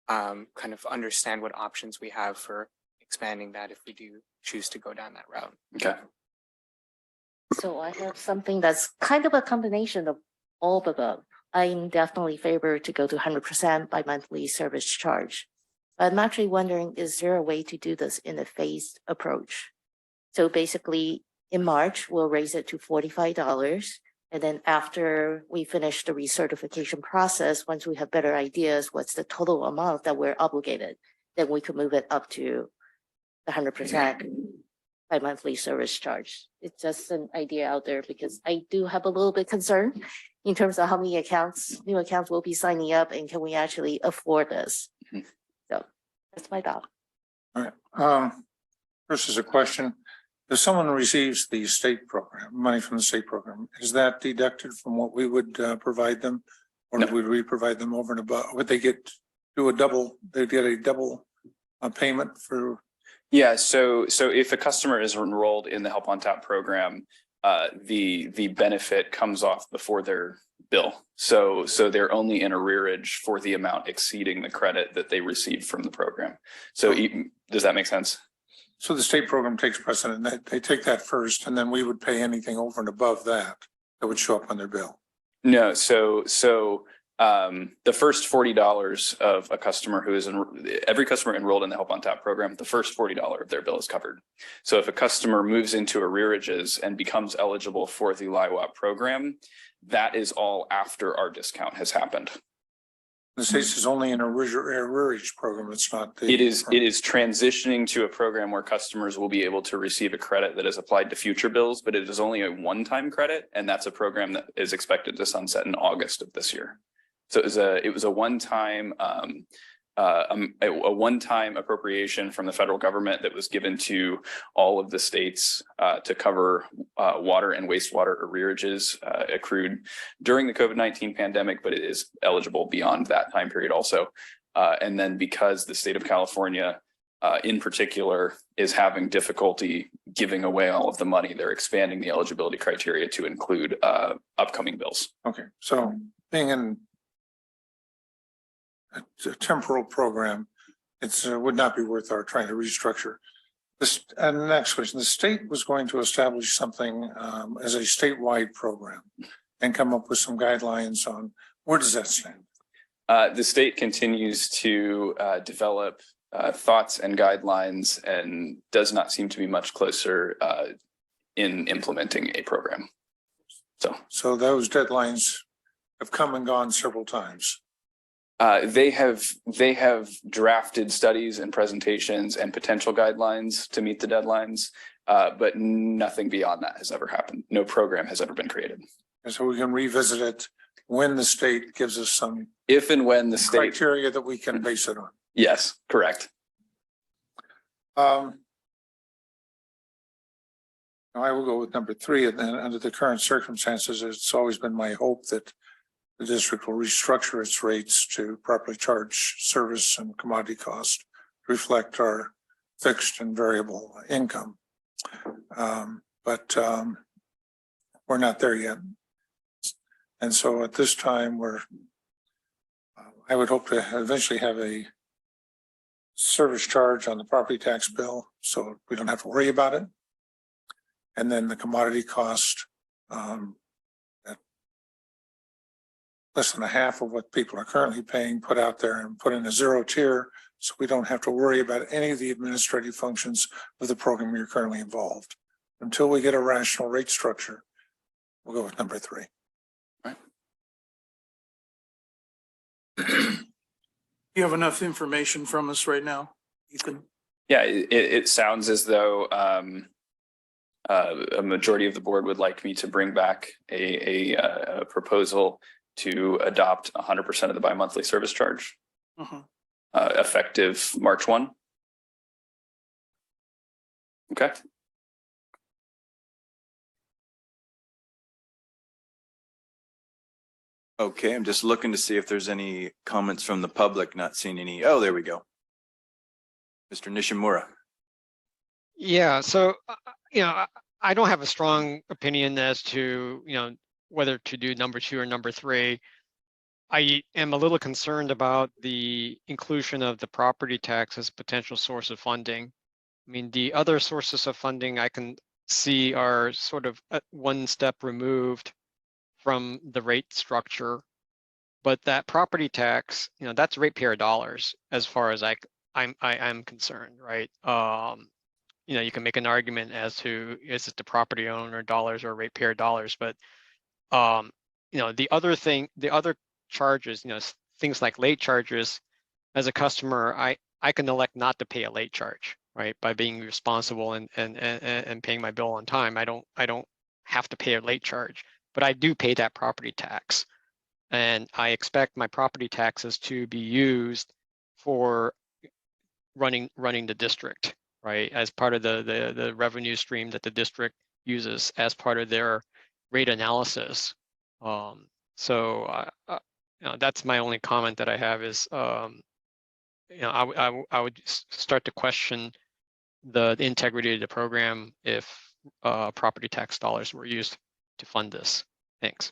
kind of understand what options we have for expanding that if we do choose to go down that route. Okay. So I have something that's kind of a combination of all of the above. I'm definitely favor to go to 100% by monthly service charge. I'm actually wondering, is there a way to do this in a phased approach? So basically in March, we'll raise it to $45. And then after we finish the recertification process, once we have better ideas, what's the total amount that we're obligated, then we can move it up to the 100% by monthly service charge. It's just an idea out there because I do have a little bit concern in terms of how many new accounts will be signing up and can we actually afford this? So that's my thought. All right. This is a question. If someone receives the state program, money from the state program, is that deducted from what we would provide them? Or No. would we provide them over and above? Would they get a double payment for? Yeah, so if a customer is enrolled in the Help on Tap program, the benefit comes off before their bill. So they're only in arrearage for the amount exceeding the credit that they received from the program. So does that make sense? So the state program takes precedent. They take that first, and then we would pay anything over and above that would show up on their bill. No, so the first $40 of a customer who is every customer enrolled in the Help on Tap program, the first $40 of their bill is covered. So if a customer moves into arrearages and becomes eligible for the LIWAP program, that is all after our discount has happened. The state is only an arrearage program. It's not. It is transitioning to a program where customers will be able to receive a credit that is applied to future bills, but it is only a one-time credit, and that's a program that is expected to sunset in August of this year. So it was a one-time appropriation from the federal government that was given to all of the states to cover water and wastewater arrearages accrued during the COVID-19 pandemic, but it is eligible beyond that time period also. And then because the state of California in particular is having difficulty giving away all of the money, they're expanding the eligibility criteria to include upcoming bills. Okay, so being in a temporal program, it's would not be worth our trying to restructure. This, and the next question, the state was going to establish something as a statewide program and come up with some guidelines on where does that stand? The state continues to develop thoughts and guidelines and does not seem to be much closer in implementing a program. So those deadlines have come and gone several times. They have drafted studies and presentations and potential guidelines to meet the deadlines, but nothing beyond that has ever happened. No program has ever been created. And so we can revisit it when the state gives us some If and when the state, criteria that we can base it on. yes, correct. I will go with number 3, and then under the current circumstances, it's always been my hope that the district will restructure its rates to properly charge service and commodity cost, to reflect our fixed and variable income. But we're not there yet. And so at this time, I would hope to eventually have a service charge on the property tax bill, so we don't have to worry about it. And then the commodity cost, at less than a half of what people are currently paying, put out there and put in a 0 tier, so we don't have to worry about any of the administrative functions of the program you're currently involved. Until we get a rational rate structure, we'll go with number 3. You have enough information from us right now, Ethan? Yeah, it sounds as though a majority of the board would like me to bring back a proposal to adopt 100% of the bi-monthly service charge, effective March 1. Okay. Okay, I'm just looking to see if there's any comments from the public, not seeing any. Oh, there we go. Mr. Nishimura. Yeah, so, I don't have a strong opinion as to, whether to do number 2 or number 3. I am a little concerned about the inclusion of the property tax as a potential source of funding. I mean, the other sources of funding I can see are sort of one step removed from the rate structure, but that property tax, that's ratepayer dollars as far as I'm concerned, right? You can make an argument as to is it the property owner dollars or ratepayer dollars, but the other charges, things like late charges, as a customer, I can elect not to pay a late charge, right? By being responsible and paying my bill on time. I don't have to pay a late charge, but I do pay that property tax. And I expect my property taxes to be used for running the district, right? As part of the revenue stream that the district uses as part of their rate analysis. So that's my only comment that I have is, I would start to question the integrity of the program if property tax dollars were used to fund this. Thanks.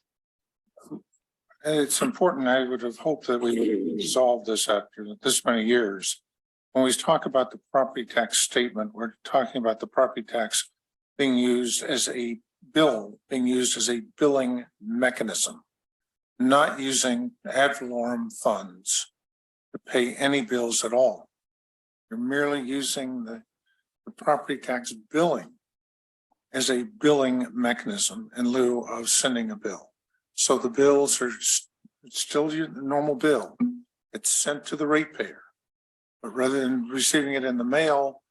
And it's important, I would have hoped that we would resolve this after this many years. When we talk about the property tax statement, we're talking about the property tax being used as a bill, being used as a billing mechanism, not using ad valorem funds to pay any bills at all. You're merely using the property tax billing as a billing mechanism in lieu of sending a bill. So the bills are still your normal bill. It's sent to the ratepayer. But rather than receiving it in the mail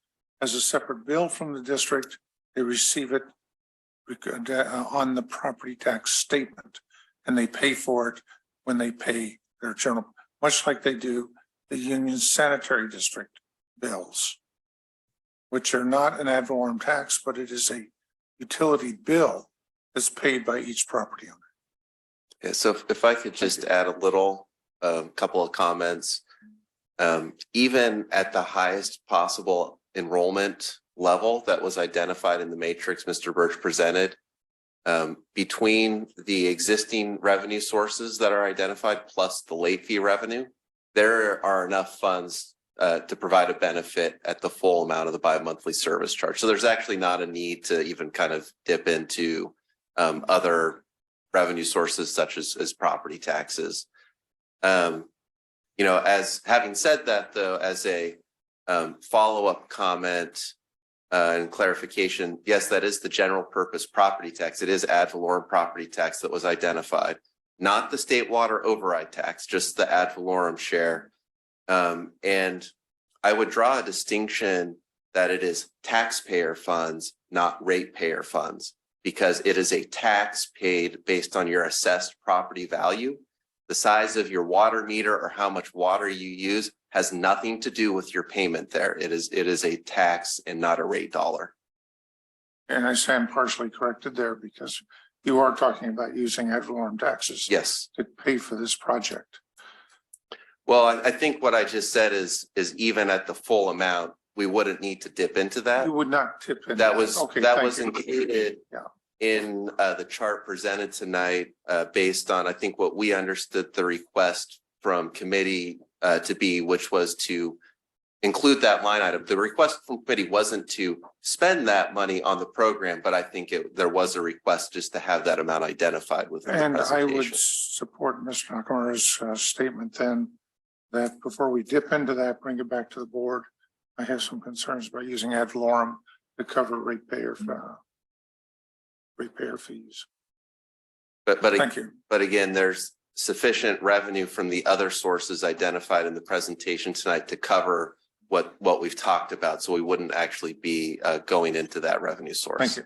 as a separate bill from the district, they receive it on the property tax statement, and they pay for it when they pay their general, much like they do the Union Sanitary District bills, which are not an ad valorem tax, but it is a utility bill that's paid by each property owner. Yeah, so if I could just add a little, couple of comments. Even at the highest possible enrollment level that was identified in the matrix Mr. Birch presented, between the existing revenue sources that are identified plus the late fee revenue, there are enough funds to provide a benefit at the full amount of the bi-monthly service charge. So there's actually not a need to even kind of dip into other revenue sources such as property taxes. As having said that, though, as a follow-up comment and clarification, yes, that is the general purpose property tax. It is ad valorem property tax that was identified, not the state water override tax, just the ad valorem share. And I would draw a distinction that it is taxpayer funds, not ratepayer funds, because it is a tax paid based on your assessed property value. The size of your water meter or how much water you use has nothing to do with your payment there. It is a tax and not a rate dollar. And I stand partially corrected there because you are talking about using ad valorem taxes. Yes. To pay for this project. Well, I think what I just said is even at the full amount, we wouldn't need to dip into that. You would not tip in. That was Okay, that thank was you. included in the chart presented tonight based on, I think, what we understood the request from committee to be, which was to include that line item. The request from committee wasn't to spend that money on the program, but I think there was a request just to have that amount identified within the And I would presentation. support Mr. Nakamura's statement then that before we dip into that, bring it back to the board. I have some concerns about using ad valorem to cover ratepayer fees. But Thank you. But again, there's sufficient revenue from the other sources identified in the presentation tonight to cover what we've talked about. So we wouldn't actually be going into that revenue source. Thank you.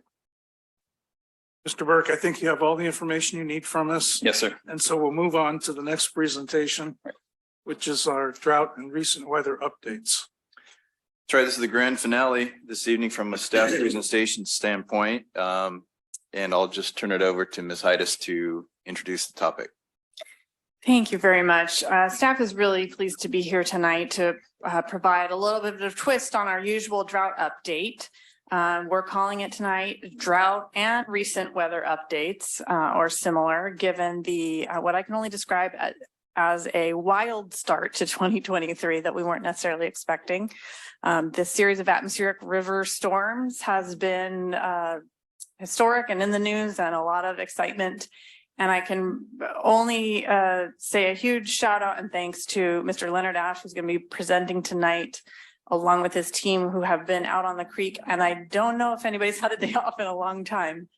Mr. Burke, I think you have all the information you need from us. Yes, sir. And so we'll move on to the next presentation, which is our drought and recent weather updates. That's right. This is the grand finale this evening from a staff presentation standpoint. And I'll just turn it over to Ms. Heides to introduce the topic. Thank you very much. Staff is really pleased to be here tonight to provide a little bit of a twist on our usual drought update. We're calling it tonight drought and recent weather updates or similar, given the what I can only describe as a wild start to 2023 that we weren't necessarily expecting. This series of atmospheric river storms has been historic and in the news, and a lot of excitement. And I can only say a huge shout out and thanks to Mr. Leonard Ash, who's going to be presenting tonight, along with his team who have been out on the creek. And I don't know if anybody's had a day off in a long time,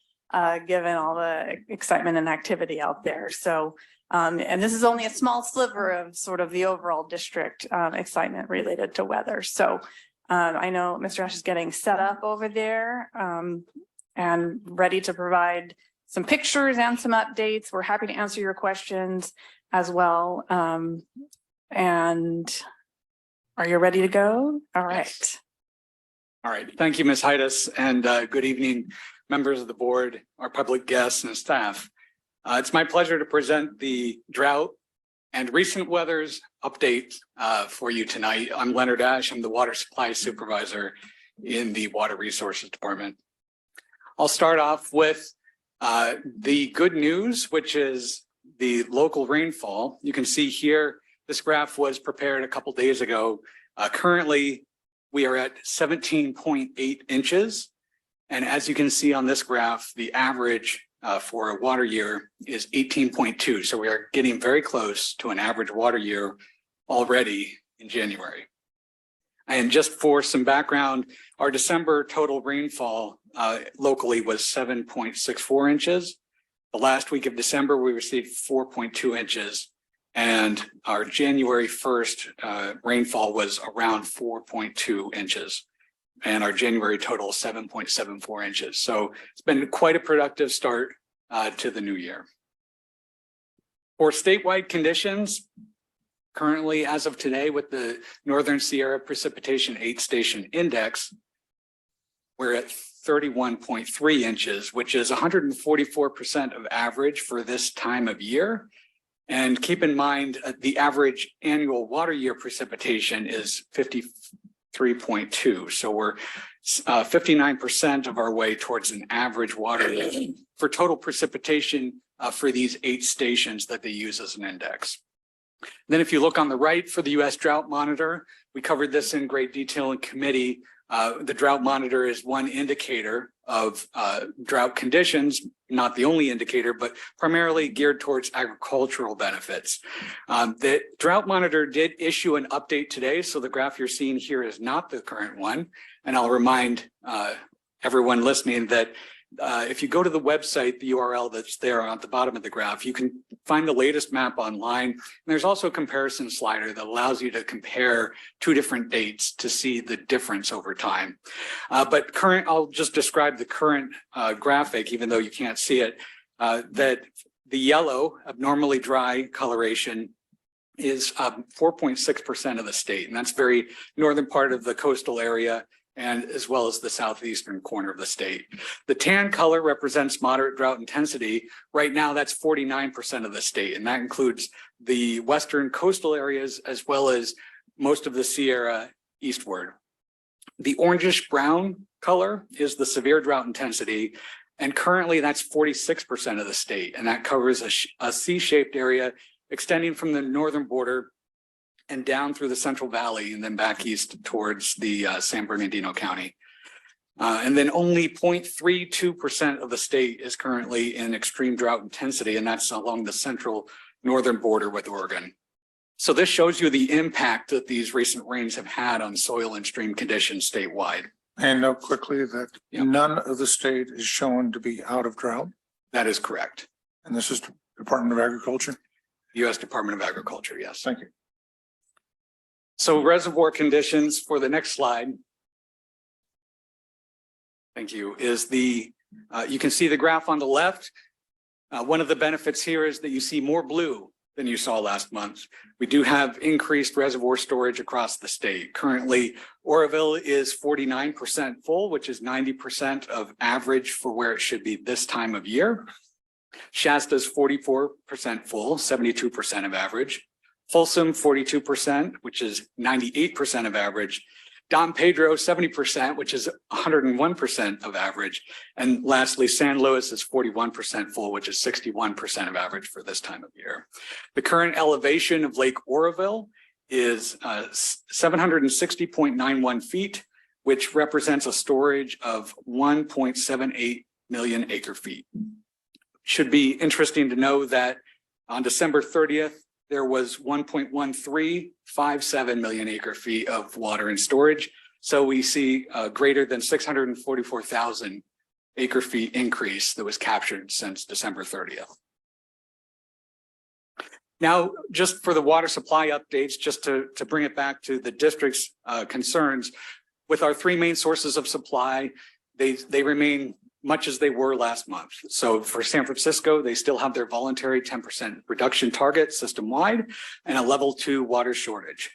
given all the excitement and activity out there. So, and this is only a small sliver of sort of the overall district excitement related to weather. So I know Mr. Ash is getting set up over there and ready to provide some pictures and some updates. We're happy to answer your questions as well. And are you ready to go? All right. All right. Thank you, Ms. Heides, and good evening, members of the board, our public guests and staff. It's my pleasure to present the drought and recent weather's update for you tonight. I'm Leonard Ash. I'm the water supply supervisor in the Water Resources Department. I'll start off with the good news, which is the local rainfall. You can see here, this graph was prepared a couple days ago. Currently, we are at 17.8 inches. And as you can see on this graph, the average for a water year is 18.2. So we are getting very close to an average water year already in January. And just for some background, our December total rainfall locally was 7.64 inches. The last week of December, we received 4.2 inches. And our January 1st rainfall was around 4.2 inches. And our January total 7.74 inches. So it's been quite a productive start to the new year. For statewide conditions, currently as of today with the Northern Sierra Precipitation 8 Station Index, we're at 31.3 inches, which is 144% of average for this time of year. And keep in mind, the average annual water year precipitation is 53.2. So we're 59% of our way towards an average water year for total precipitation for these 8 stations that they use as an index. Then if you look on the right for the U.S. Drought Monitor, we covered this in great detail in committee. The Drought Monitor is one indicator of drought conditions, not the only indicator, but primarily geared towards agricultural benefits. The Drought Monitor did issue an update today, so the graph you're seeing here is not the current one. And I'll remind everyone listening that if you go to the website, the URL that's there on the bottom of the graph, you can find the latest map online. And there's also a comparison slider that allows you to compare two different dates to see the difference over time. But I'll just describe the current graphic, even though you can't see it, that the yellow, abnormally dry coloration, is 4.6% of the state. And that's very northern part of the coastal area, and as well as the southeastern corner of the state. The tan color represents moderate drought intensity. Right now, that's 49% of the state, and that includes the western coastal areas as well as most of the Sierra eastward. The orangish brown color is the severe drought intensity, and currently that's 46% of the state, and that covers a C-shaped area extending from the northern border and down through the Central Valley and then back east towards the San Bernardino County. And then only 0.32% of the state is currently in extreme drought intensity, and that's along the central northern border with Oregon. So this shows you the impact that these recent rains have had on soil and stream conditions statewide. And note quickly that none of the state is shown to be out of drought. That is correct. And this is Department of Agriculture? U.S. Department of Agriculture, yes. Thank you. So reservoir conditions for the next slide. Thank you. Is you can see the graph on the left. One of the benefits here is that you see more blue than you saw last month. We do have increased reservoir storage across the state. Currently, Oroville is 49% full, which is 90% of average for where it should be this time of year. Shasta is 44% full, 72% of average. Folsom, 42%, which is 98% of average. Don Pedro, 70%, which is 101% of average. And lastly, San Luis is 41% full, which is 61% of average for this time of year. The current elevation of Lake Oroville is 760.91 feet, which represents a storage of 1.78 million acre feet. Should be interesting to know that on December 30th, there was 1.1357 million acre feet of water in storage. So we see a greater than 644,000 acre feet increase that was captured since December 30th. Now, just for the water supply updates, just to bring it back to the district's concerns, with our three main sources of supply, they remain much as they were last month. So for San Francisco, they still have their voluntary 10% reduction target system-wide and a level 2 water shortage.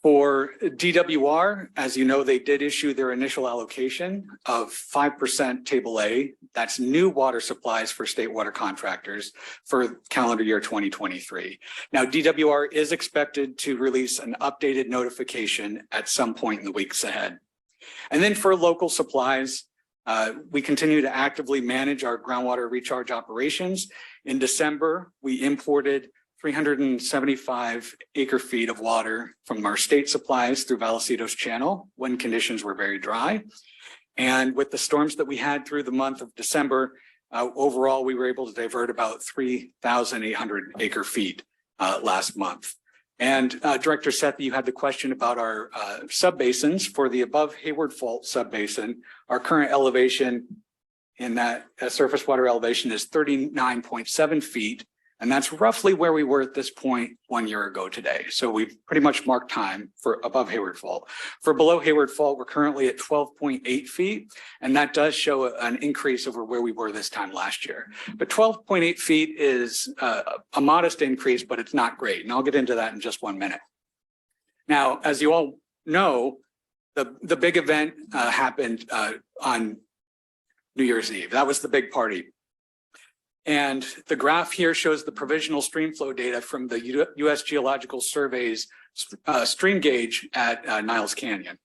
For DWR, as you know, they did issue their initial allocation of 5% table A. That's new water supplies for state water contractors for calendar year 2023. Now, DWR is expected to release an updated notification at some point in the weeks ahead. And then for local supplies, we continue to actively manage our groundwater recharge operations. In December, we imported 375 acre feet of water from our state supplies through Vallecito's Channel when conditions were very dry. And with the storms that we had through the month of December, overall, we were able to divert about 3,800 acre feet last month. And Director Sethy, you had the question about our subbasins. For the above Hayward Fault subbasin, our current elevation in that surface water elevation is 39.7 feet. And that's roughly where we were at this point 1 year ago today. So we've pretty much marked time for above Hayward Fault. For below Hayward Fault, we're currently at 12.8 feet. And that does show an increase over where we were this time last year. But 12.8 feet is a modest increase, but it's not great. And I'll get into that in just 1 minute. Now, as you all know, the big event happened on New Year's Eve. That was the big party. And the graph here shows the provisional stream flow data from the U.S. Geological Survey's stream gauge at Niles Canyon.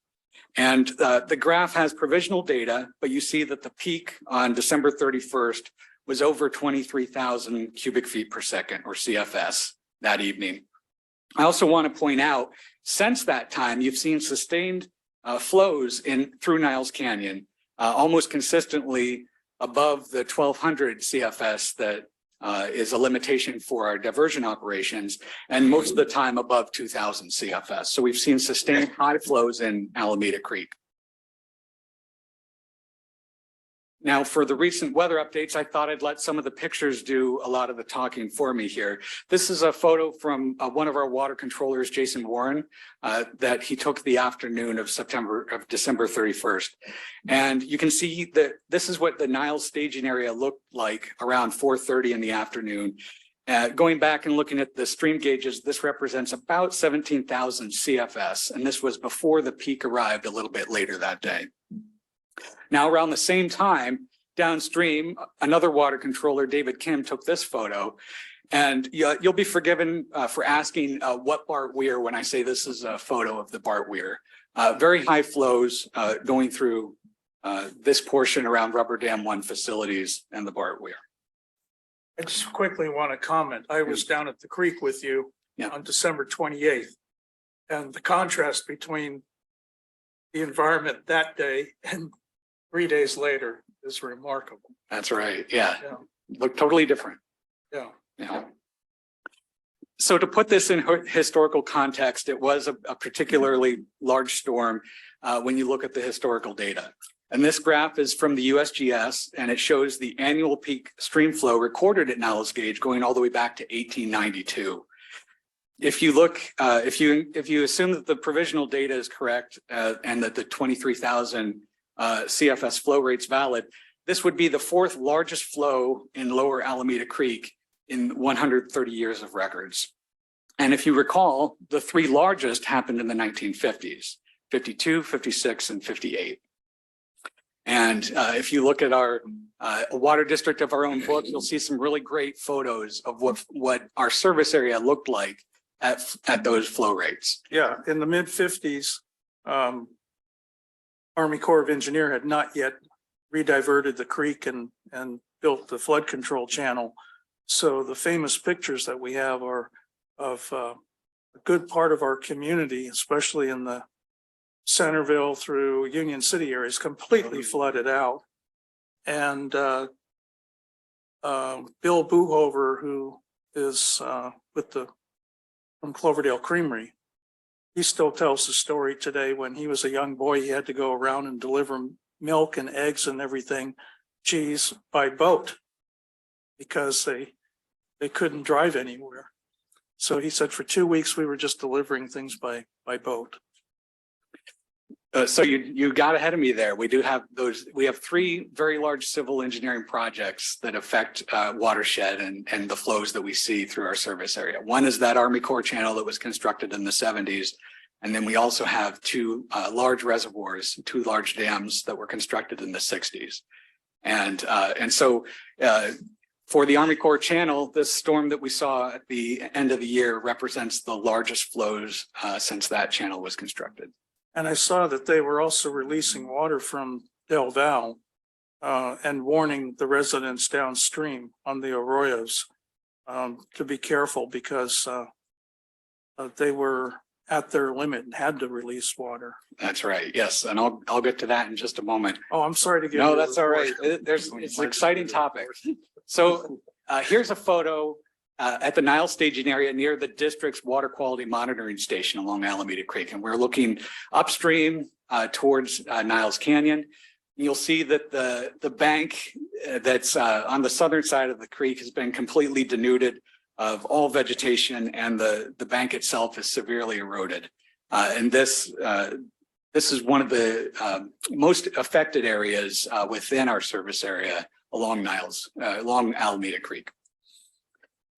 And the graph has provisional data, but you see that the peak on December 31st was over 23,000 cubic feet per second, or CFS, that evening. I also want to point out, since that time, you've seen sustained flows through Niles Canyon, almost consistently above the 1200 CFS that is a limitation for our diversion operations, and most of the time above 2000 CFS. So we've seen sustained high flows in Alameda Creek. Now, for the recent weather updates, I thought I'd let some of the pictures do a lot of the talking for me here. This is a photo from one of our water controllers, Jason Warren, that he took the afternoon of December 31st. And you can see that this is what the Niles staging area looked like around 4:30 in the afternoon. Going back and looking at the stream gauges, this represents about 17,000 CFS, and this was before the peak arrived a little bit later that day. Now, around the same time, downstream, another water controller, David Kim, took this photo. And you'll be forgiven for asking what Bart Weir when I say this is a photo of the Bart Weir. Very high flows going through this portion around Rubber Dam 1 facilities and the Bart Weir. I just quickly want to comment. I was down at the creek with you on December 28th. And the contrast between the environment that day and 3 days later is remarkable. That's right. Yeah. Look totally different. Yeah. Yeah. So to put this in historical context, it was a particularly large storm when you look at the historical data. And this graph is from the USGS, and it shows the annual peak stream flow recorded at Niles Gauge going all the way back to 1892. If you look, if you assume that the provisional data is correct and that the 23,000 CFS flow rate's valid, this would be the fourth largest flow in lower Alameda Creek in 130 years of records. And if you recall, the three largest happened in the 1950s, 52, 56, and 58. And if you look at our water district of our own book, you'll see some really great photos of what our service area looked like at those flow rates. Yeah, in the mid-50s, Army Corps of Engineers had not yet rediverted the creek and built the flood control channel. So the famous pictures that we have are of a good part of our community, especially in the Centerville through Union City areas, completely flooded out. And Bill Buhover, who is from Cloverdale Creamery, he still tells the story today. When he was a young boy, he had to go around and deliver milk and eggs and everything, cheese, by boat because they couldn't drive anywhere. So he said for 2 weeks we were just delivering things by boat. So you got ahead of me there. We do have those. We have three very large civil engineering projects that affect watershed and the flows that we see through our service area. One is that Army Corps channel that was constructed in the 70s. And then we also have two large reservoirs, two large dams that were constructed in the 60s. And so for the Army Corps channel, this storm that we saw at the end of the year represents the largest flows since that channel was constructed. And I saw that they were also releasing water from Del Val and warning the residents downstream on the arroyos to be careful because they were at their limit and had to release water. That's right. Yes. And I'll get to that in just a moment. Oh, I'm sorry to give No, you that's all right. It's an exciting topic. So here's a photo at the Niles staging area near the district's water quality monitoring station along Alameda Creek. And we're looking upstream towards Niles Canyon. You'll see that the bank that's on the southern side of the creek has been completely denuded of all vegetation, and the bank itself is severely eroded. And this is one of the most affected areas within our service area along along Alameda Creek.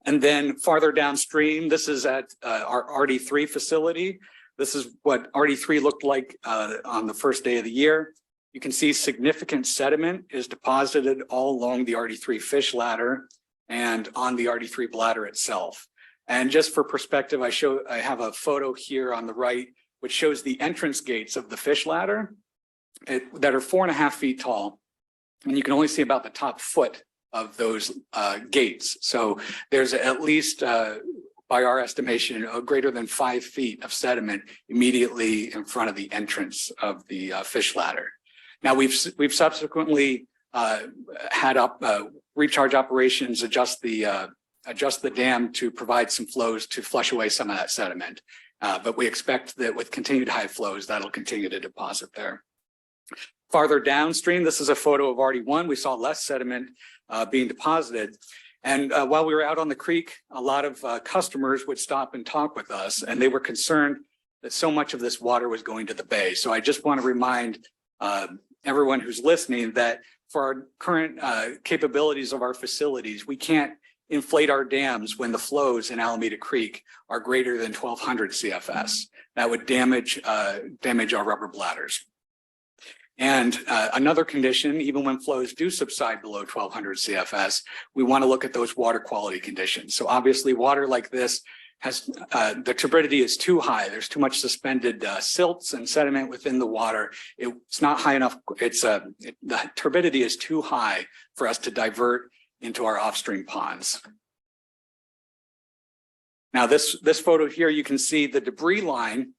And then farther downstream, this is at our RD3 facility. This is what RD3 looked like on the first day of the year. You can see significant sediment is deposited all along the RD3 fish ladder and on the RD3 bladder itself. And just for perspective, I have a photo here on the right, which shows the entrance gates of the fish ladder that are 4.5 feet tall. And you can only see about the top foot of those gates. So there's at least by our estimation, greater than 5 feet of sediment immediately in front of the entrance of the fish ladder. Now we've subsequently had recharge operations adjust the dam to provide some flows to flush away some of that sediment. But we expect that with continued high flows, that'll continue to deposit there. Farther downstream, this is a photo of RD1. We saw less sediment being deposited. And while we were out on the creek, a lot of customers would stop and talk with us, and they were concerned that so much of this water was going to the bay. So I just want to remind everyone who's listening that for our current capabilities of our facilities, we can't inflate our dams when the flows in Alameda Creek are greater than 1,200 CFS. That would damage our rubber bladders. And another condition, even when flows do subside below 1,200 CFS, we want to look at those water quality conditions. So obviously water like this has, the turbidity is too high. There's too much suspended silts and sediment within the water. It's not high enough. The turbidity is too high for us to divert into our offstream ponds. Now this photo here, you can see the debris line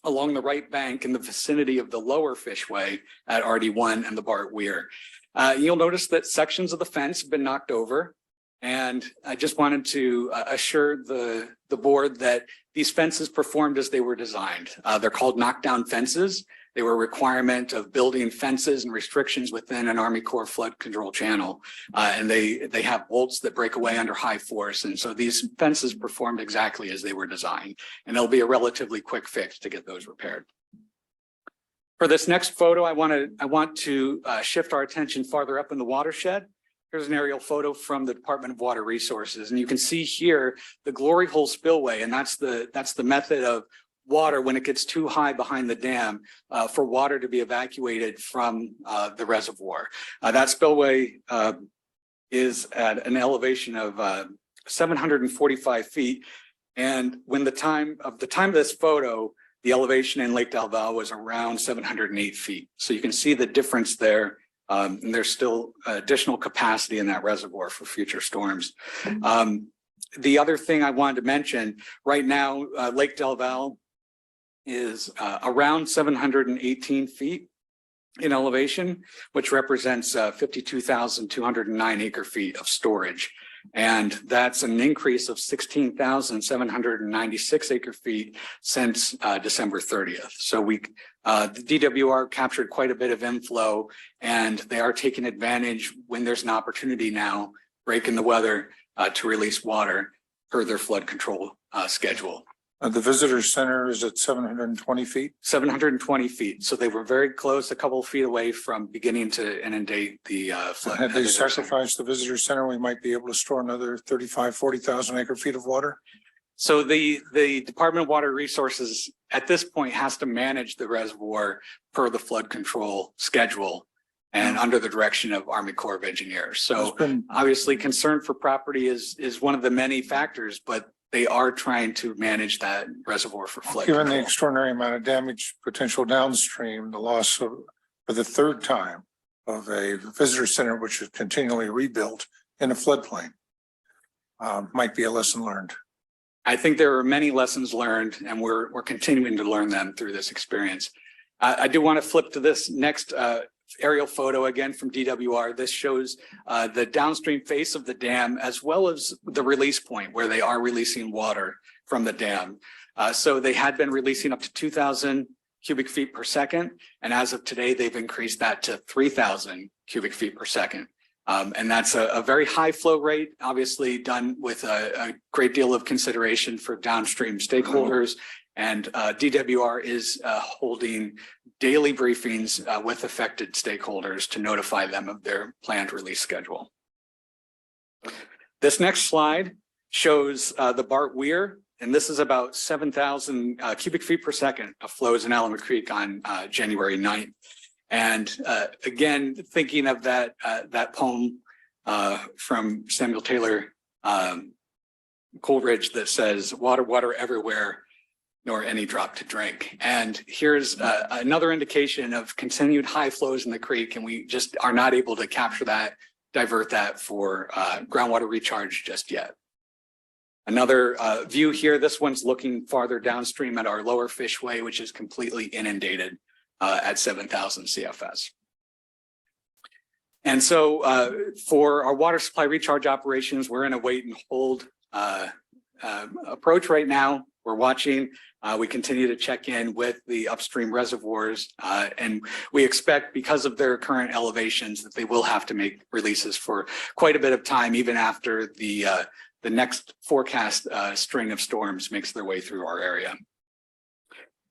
along the right bank in the vicinity of the lower fishway at RD1 and the Bart Weir. You'll notice that sections of the fence have been knocked over. And I just wanted to assure the board that these fences performed as they were designed. They're called knockdown fences. They were a requirement of building fences and restrictions within an Army Corps flood control channel. And they have bolts that break away under high force. And so these fences performed exactly as they were designed. And there'll be a relatively quick fix to get those repaired. For this next photo, I want to shift our attention farther up in the watershed. Here's an aerial photo from the Department of Water Resources. And you can see here the glory hole spillway. And that's the method of water when it gets too high behind the dam for water to be evacuated from the reservoir. That spillway is at an elevation of 745 feet. And when the time of this photo, the elevation in Lake Del Valle was around 708 feet. So you can see the difference there. And there's still additional capacity in that reservoir for future storms. The other thing I wanted to mention, right now, Lake Del Valle is around 718 feet in elevation, which represents 52,209 acre feet of storage. And that's an increase of 16,796 acre feet since December 30th. So the DWR captured quite a bit of inflow, and they are taking advantage when there's an opportunity now, breaking the weather to release water per their flood control schedule. The visitor center is at 720 feet? 720 feet. So they were very close, a couple of feet away from beginning to inundate the flood. Had they sacrificed the visitor center, we might be able to store another 40,000 acre feet of water? So the Department of Water Resources at this point has to manage the reservoir per the flood control schedule and under the direction of Army Corps of Engineers. So obviously concern for property is one of the many factors, but they are trying to manage that reservoir for flood Given control. the extraordinary amount of damage potential downstream, the loss for the third time of a visitor center, which is continually rebuilt in a floodplain, might be a lesson learned. I think there are many lessons learned, and we're continuing to learn them through this experience. I do want to flip to this next aerial photo again from DWR. This shows the downstream face of the dam as well as the release point where they are releasing water from the dam. So they had been releasing up to 2,000 cubic feet per second. And as of today, they've increased that to 3,000 cubic feet per second. And that's a very high flow rate, obviously done with a great deal of consideration for downstream stakeholders. And DWR is holding daily briefings with affected stakeholders to notify them of their planned release schedule. This next slide shows the Bart Weir, and this is about 7,000 cubic feet per second of flows in Alameda Creek on January 9th. And again, thinking of that poem from Samuel Taylor Coleridge that says, "Water, water everywhere, nor any drop to drink." And here's another indication of continued high flows in the creek, and we just are not able to capture that, divert that for groundwater recharge just yet. Another view here, this one's looking farther downstream at our lower Fishway, which is completely inundated at 7,000 CFS. And so for our water supply recharge operations, we're in a wait and hold approach right now. We're watching. We continue to check in with the upstream reservoirs, and we expect, because of their current elevations, that they will have to make releases for quite a bit of time, even after the next forecast string of storms makes their way through our area.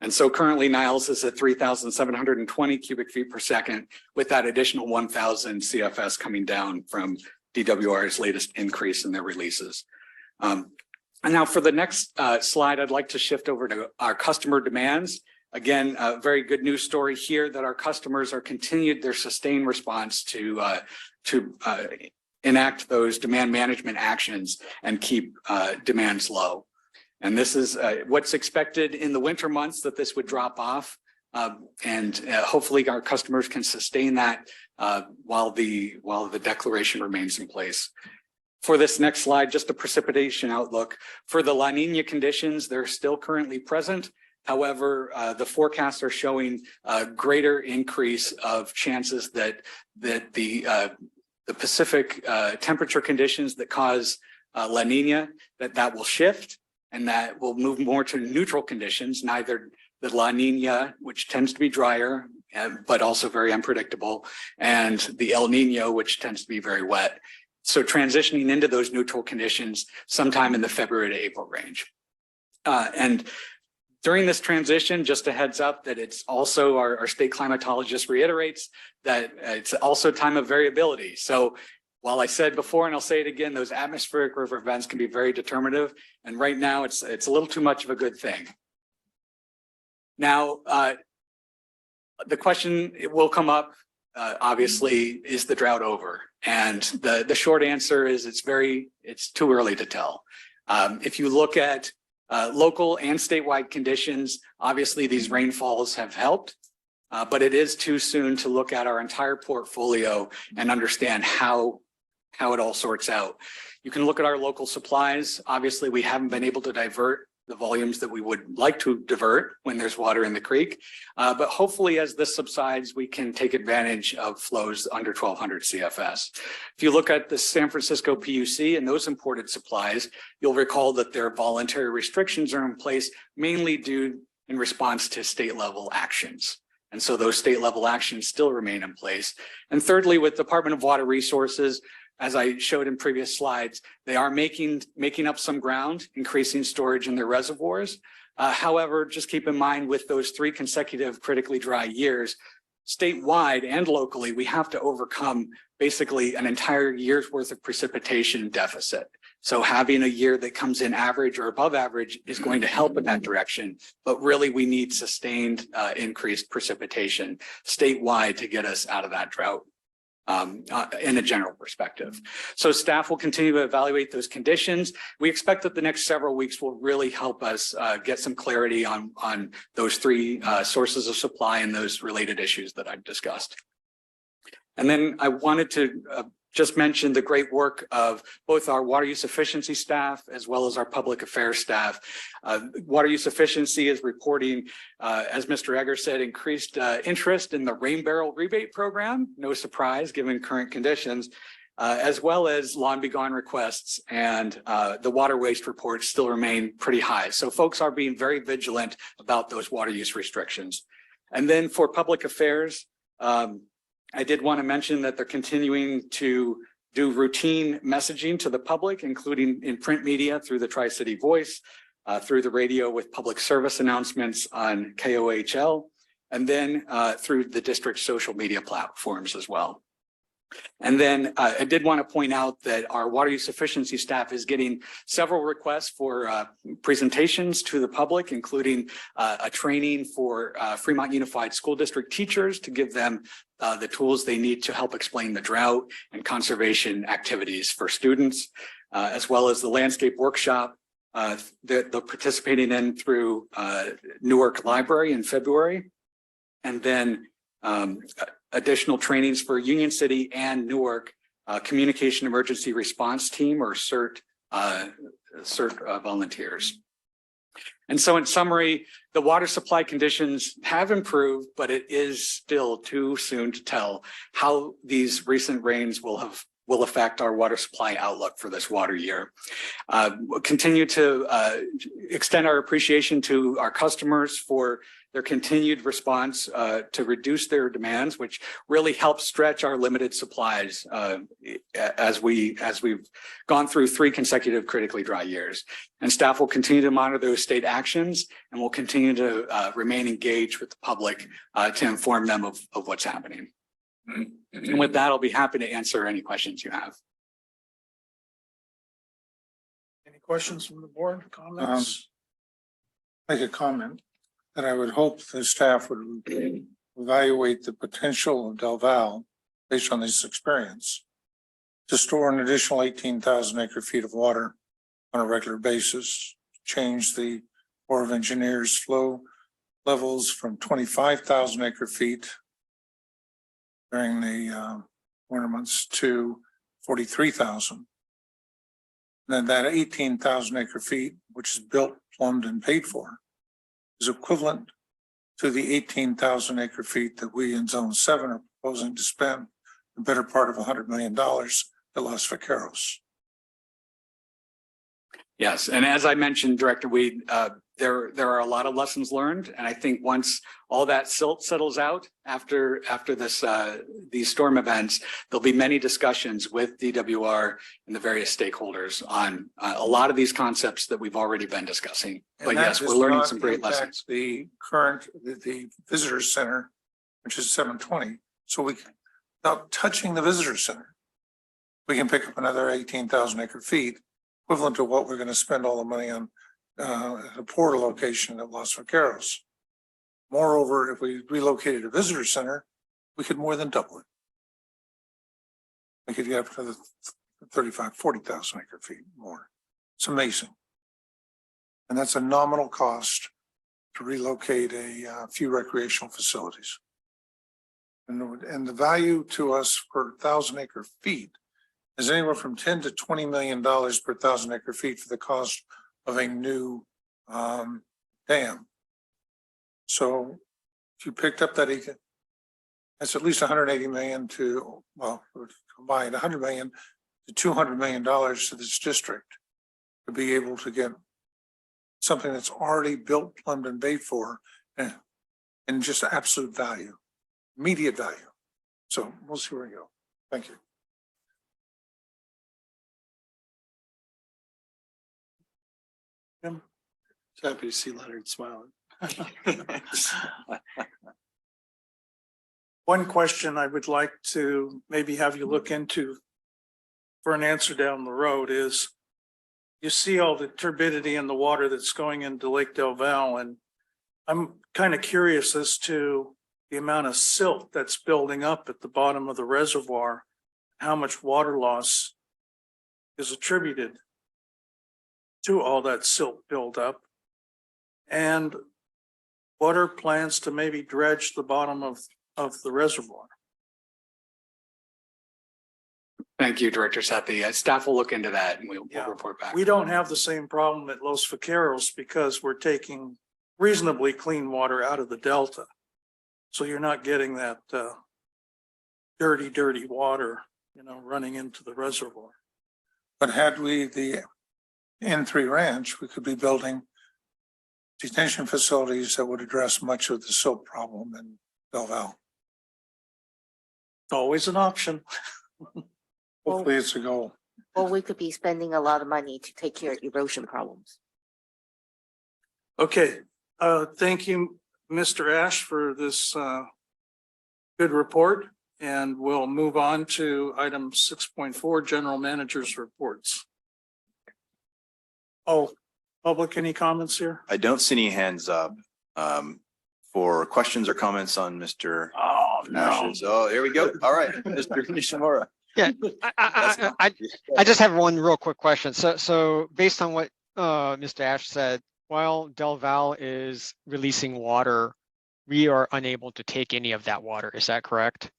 And so currently Niles is at 3,720 cubic feet per second, with that additional 1,000 CFS coming down from DWR's latest increase in their releases. And now for the next slide, I'd like to shift over to our customer demands. Again, a very good news story here that our customers are continued their sustained response to enact those demand management actions and keep demands low. And this is what's expected in the winter months, that this would drop off. And hopefully our customers can sustain that while the declaration remains in place. For this next slide, just a precipitation outlook. For the La Nina conditions, they're still currently present. However, the forecasts are showing a greater increase of chances that the Pacific temperature conditions that cause La Nina, that will shift, and that will move more to neutral conditions, neither the La Nina, which tends to be drier, but also very unpredictable, and the El Nino, which tends to be very wet. So transitioning into those neutral conditions sometime in the February to April range. And during this transition, just a heads up that it's also, our state climatologist reiterates that it's also time of variability. So while I said before, and I'll say it again, those atmospheric river events can be very determinative. And right now it's a little too much of a good thing. Now, the question will come up, obviously, is the drought over? And the short answer is it's too early to tell. If you look at local and statewide conditions, obviously these rainfalls have helped, but it is too soon to look at our entire portfolio and understand how it all sorts out. You can look at our local supplies. Obviously, we haven't been able to divert the volumes that we would like to divert when there's water in the creek. But hopefully as this subsides, we can take advantage of flows under 1,200 CFS. If you look at the San Francisco PUC and those imported supplies, you'll recall that their voluntary restrictions are in place mainly due in response to state level actions. And so those state level actions still remain in place. And thirdly, with Department of Water Resources, as I showed in previous slides, they are making up some ground, increasing storage in their reservoirs. However, just keep in mind, with those 3 consecutive critically dry years, statewide and locally, we have to overcome basically an entire year's worth of precipitation deficit. So having a year that comes in average or above average is going to help in that direction. But really, we need sustained increased precipitation statewide to get us out of that drought. In a general perspective. So staff will continue to evaluate those conditions. We expect that the next several weeks will really help us get some clarity on those 3 sources of supply and those related issues that I've discussed. And then I wanted to just mention the great work of both our water use efficiency staff as well as our public affairs staff. Water use efficiency is reporting, as Mr. Egger said, increased interest in the rain barrel rebate program. No surprise given current conditions, as well as long begone requests, and the water waste reports still remain pretty high. So folks are being very vigilant about those water use restrictions. And then for public affairs, I did want to mention that they're continuing to do routine messaging to the public, including in print media through the Tri-City Voice, through the radio with public service announcements on KOHL, and then through the district's social media platforms as well. And then I did want to point out that our water use efficiency staff is getting several requests for presentations to the public, including a training for Fremont Unified School District teachers to give them the tools they need to help explain the drought and conservation activities for students, as well as the landscape workshop that they're participating in through Newark Library in February. And then additional trainings for Union City and Newark Communication Emergency Response Team, or CERT CERT volunteers. And so in summary, the water supply conditions have improved, but it is still too soon to tell how these recent rains will affect our water supply outlook for this water year. We'll continue to extend our appreciation to our customers for their continued response to reduce their demands, which really helps stretch our limited supplies as we've gone through 3 consecutive critically dry years. And staff will continue to monitor those state actions and will continue to remain engaged with the public to inform them of what's happening. And with that, I'll be happy to answer any questions you have. Any questions from the board, comments? Make a comment that I would hope the staff would evaluate the potential of Del Val based on this experience to store an additional 18,000 acre feet of water on a regular basis, change the Corps of Engineers flow levels from 25,000 acre feet during the winter months to 43,000. Then that 18,000 acre feet, which is built, plumbed, and paid for, is equivalent to the 18,000 acre feet that we in Zone 7 are proposing to spend the better part of $100 million at Los Vaqueros. Yes, and as I mentioned, Director Weed, there are a lot of lessons learned, and I think once all that silt settles out after this these storm events, there'll be many discussions with DWR and the various stakeholders on a lot of these concepts that we've already been discussing. But yes, we're learning some great lessons. The visitor center, which is 720, so without touching the visitor center, we can pick up another 18,000 acre feet, equivalent to what we're going to spend all the money on a port location at Los Vaqueros. Moreover, if we relocated a visitor center, we could more than double it. We could get up to the 40,000 acre feet more. It's amazing. And that's a nominal cost to relocate a few recreational facilities. And the value to us per 1,000 acre feet is anywhere from 10 to $20 million per 1,000 acre feet for the cost of a new dam. So if you picked up that, that's at least 180 million to, well, combined 100 million to $200 million to this district to be able to get something that's already built, plumbed, and paid for, and just absolute value, immediate value. So we'll see where we go. Thank you. Happy to see Leonard smiling. One question I would like to maybe have you look into for an answer down the road is, you see all the turbidity in the water that's going into Lake Del Val, and I'm kind of curious as to the amount of silt that's building up at the bottom of the reservoir, how much water loss is attributed to all that silt buildup, and what are plans to maybe dredge the bottom of the reservoir? Thank you, Director Sethy. Staff will look into that and we'll report back. We don't have the same problem at Los Vaqueros because we're taking reasonably clean water out of the Delta. So you're not getting that dirty water, running into the reservoir. But had we the N3 ranch, we could be building detention facilities that would address much of the silt problem in Del Val. Always an option. Hopefully it's a goal. Or we could be spending a lot of money to take care of erosion problems. Okay, thank you, Mr. Ash, for this good report. And we'll move on to item 6.4, General Manager's reports. Oh, public, any comments here? I don't see any hands up for questions or comments on Mr. Ash's. Oh, there we go. All right, Mr. Nishimura. Yeah, I just have one real quick question. So based on what Mr. Ash said, while Del Val is releasing water, we are unable to take any of that water. Is that correct?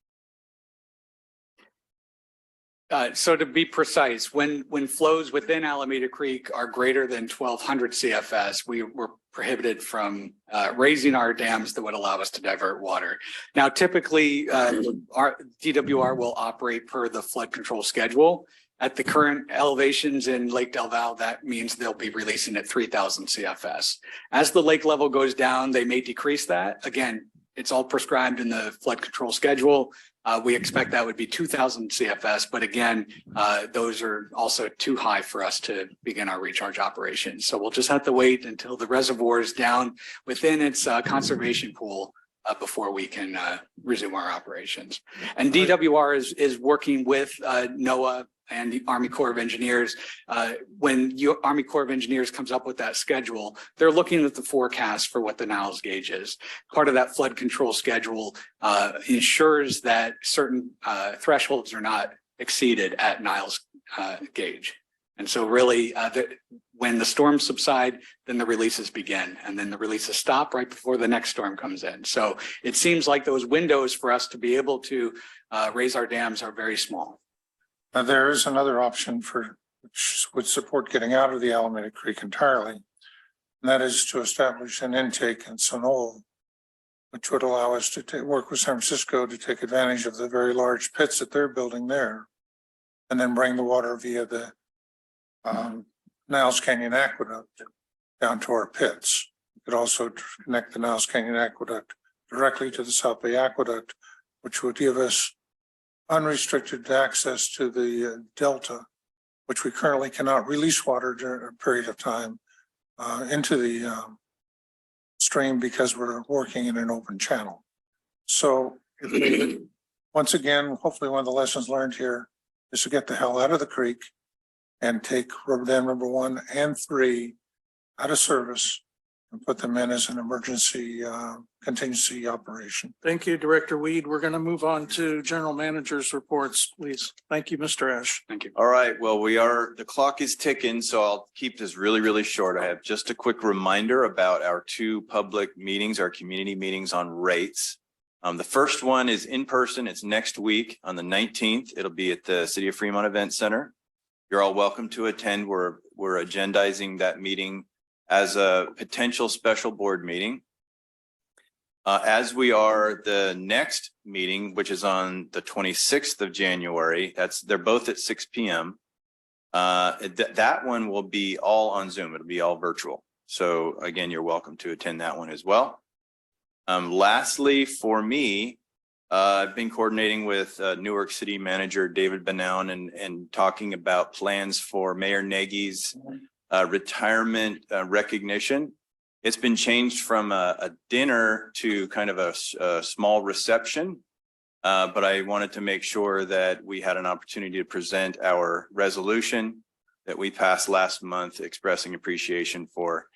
So to be precise, when flows within Alameda Creek are greater than 1,200 CFS, we were prohibited from raising our dams that would allow us to divert water. Now, typically, our DWR will operate per the flood control schedule. At the current elevations in Lake Del Valle, that means they'll be releasing at 3,000 CFS. As the lake level goes down, they may decrease that. Again, it's all prescribed in the flood control schedule. We expect that would be 2,000 CFS, but again, those are also too high for us to begin our recharge operations. So we'll just have to wait until the reservoir is down within its conservation pool before we can resume our operations. And DWR is working with NOAA and the Army Corps of Engineers. When Army Corps of Engineers comes up with that schedule, they're looking at the forecast for what the Niles gauge is. Part of that flood control schedule ensures that certain thresholds are not exceeded at Niles gauge. And so really, when the storms subside, then the releases begin, and then the releases stop right before the next storm comes in. So it seems like those windows for us to be able to raise our dams are very small. Now, there is another option which would support getting out of the Alameda Creek entirely, and that is to establish an intake in Sonol, which would allow us to work with San Francisco to take advantage of the very large pits that they're building there, and then bring the water via the Niles Canyon Aqueduct down to our pits. We could also connect the Niles Canyon Aqueduct directly to the South Bay Aqueduct, which would give us unrestricted access to the delta, which we currently cannot release water during a period of time into the stream because we're working in an open channel. So once again, hopefully one of the lessons learned here is to get the hell out of the creek and take rubber dam number 1 and 3 out of service and put them in as an emergency contingency operation. Thank you, Director Weed. We're going to move on to General Manager's reports, please. Thank you, Mr. Ash. Thank you. All right, well, the clock is ticking, so I'll keep this really, really short. I have just a quick reminder about our 2 public meetings, our community meetings on rates. The first one is in person. It's next week on the 19th. It'll be at the City of Fremont Event Center. You're all welcome to attend. We're agendizing that meeting as a potential special board meeting. As we are the next meeting, which is on the 26th of January, they're both at 6 p.m. That one will be all on Zoom. It'll be all virtual. So again, you're welcome to attend that one as well. Lastly, for me, I've been coordinating with Newark City Manager David Benown and talking about plans for Mayor Nagy's retirement recognition. It's been changed from a dinner to kind of a small reception, but I wanted to make sure that we had an opportunity to present our resolution that we passed last month expressing appreciation for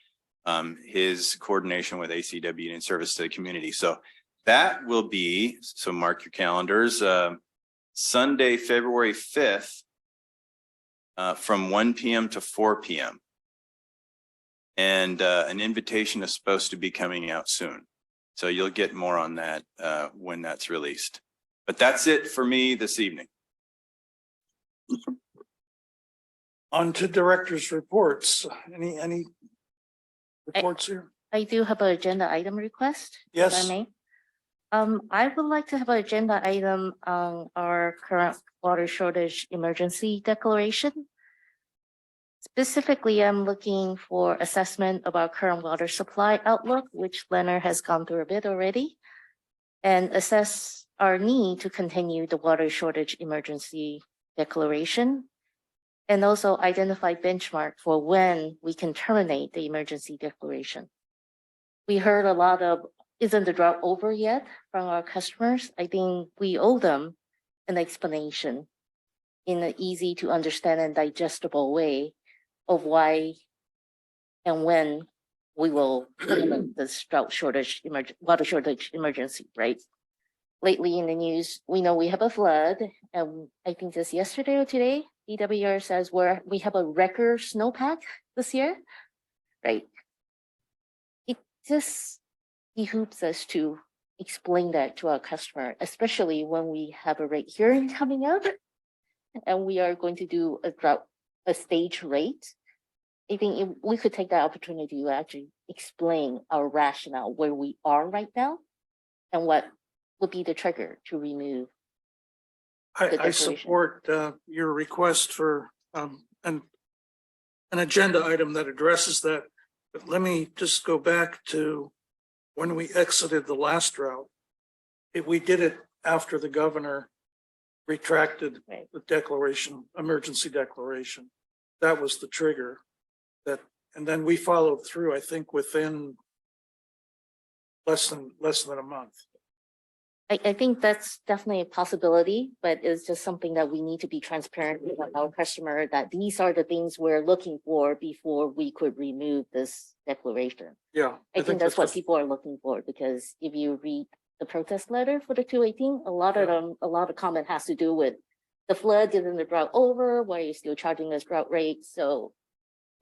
his coordination with ACWD and service to the community. So that will be, so mark your calendars, Sunday, February 5th from 1 p.m. to 4 p.m. And an invitation is supposed to be coming out soon. So you'll get more on that when that's released. But that's it for me this evening. On to director's reports. Any reports here? I do have an agenda item request. Yes. If I may. I would like to have an agenda item on our current water shortage emergency declaration. Specifically, I'm looking for assessment of our current water supply outlook, which Leonard has gone through a bit already, and assess our need to continue the water shortage emergency declaration, and also identify benchmark for when we can terminate the emergency declaration. We heard a lot of, isn't the drought over yet from our customers? I think we owe them an explanation in an easy to understand and digestible way of why and when we will implement this drought shortage, water shortage emergency, right? Lately in the news, we know we have a flood, and I think just yesterday or today, DWR says we have a record snowpack this year, right? It just behooves us to explain that to our customer, especially when we have a rate hearing coming up and we are going to do a stage rate. I think if we could take that opportunity to actually explain our rationale where we are right now and what would be the trigger to remove. the I declaration. support your request for an agenda item that addresses that. But let me just go back to when we exited the last drought. We did it after the governor retracted Right. the declaration, emergency declaration. That was the trigger. And then we followed through, I think, within less than a month. I think that's definitely a possibility, but it's just something that we need to be transparent with our customer that these are the things we're looking for before we could remove this declaration. Yeah. I think that's what people are looking for, because if you read the protest letter for the 218, a lot of comment has to do with the flood, isn't the drought over? Why are you still charging us drought rates? So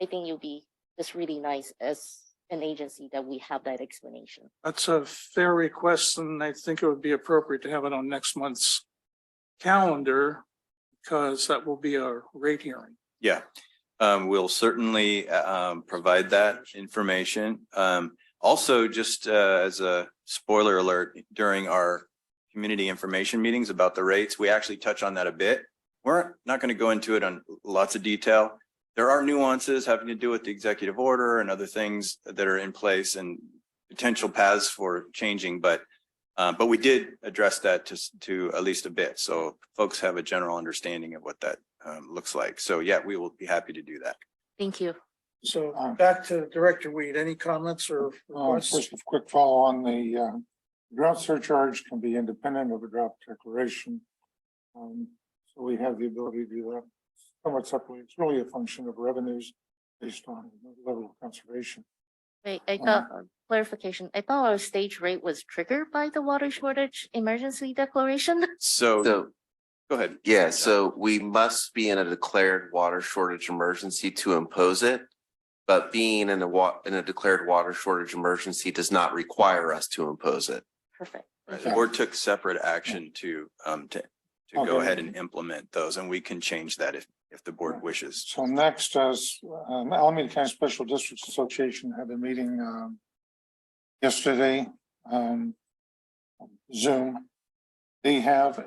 I think you'll be just really nice as an agency that we have that explanation. That's a fair request, and I think it would be appropriate to have it on next month's calendar because that will be our rate hearing. Yeah, we'll certainly provide that information. Also, just as a spoiler alert, during our community information meetings about the rates, we actually touch on that a bit. We're not going to go into it on lots of detail. There are nuances having to do with the executive order and other things that are in place and potential paths for changing, but we did address that to at least a bit. So folks have a general understanding of what that looks like. So yeah, we will be happy to do that. Thank you. So back to Director Weed, any comments or requests? First, a quick follow on the drought surcharge can be independent of a drought declaration. So we have the ability to do that somewhat separately. It's really a function of revenues based on the level of conservation. Wait, I thought, clarification, I thought our stage rate was triggered by the water shortage emergency declaration. So So, go ahead. yeah, so we must be in a declared water shortage emergency to impose it. But being in a declared water shortage emergency does not require us to impose it. Perfect. Right, the board took separate action to go Okay. ahead and implement those, and we can change that if the board wishes. So next, Alameda County Special Districts Association had a meeting yesterday, Zoom. They have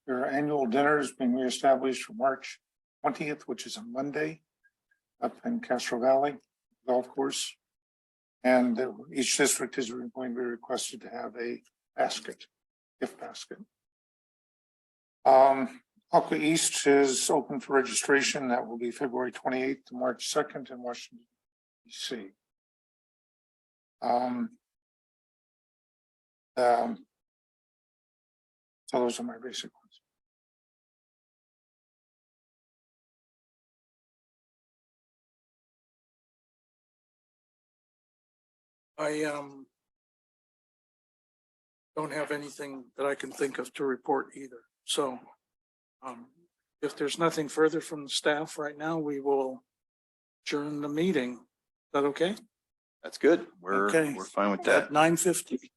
their annual dinner is being reestablished for March 20th, which is a Monday, up in Castro Valley Golf Course. And each district is going to be requested to have a gift basket. Aqua East is open for registration. That will be February 28th to March 2nd in Washington, D.C. So those are my basic ones. I don't have anything that I can think of to report either. So if there's nothing further from the staff right now, we will adjourn the meeting. Is that okay? That's good. We're Okay. fine with that. At 9:50.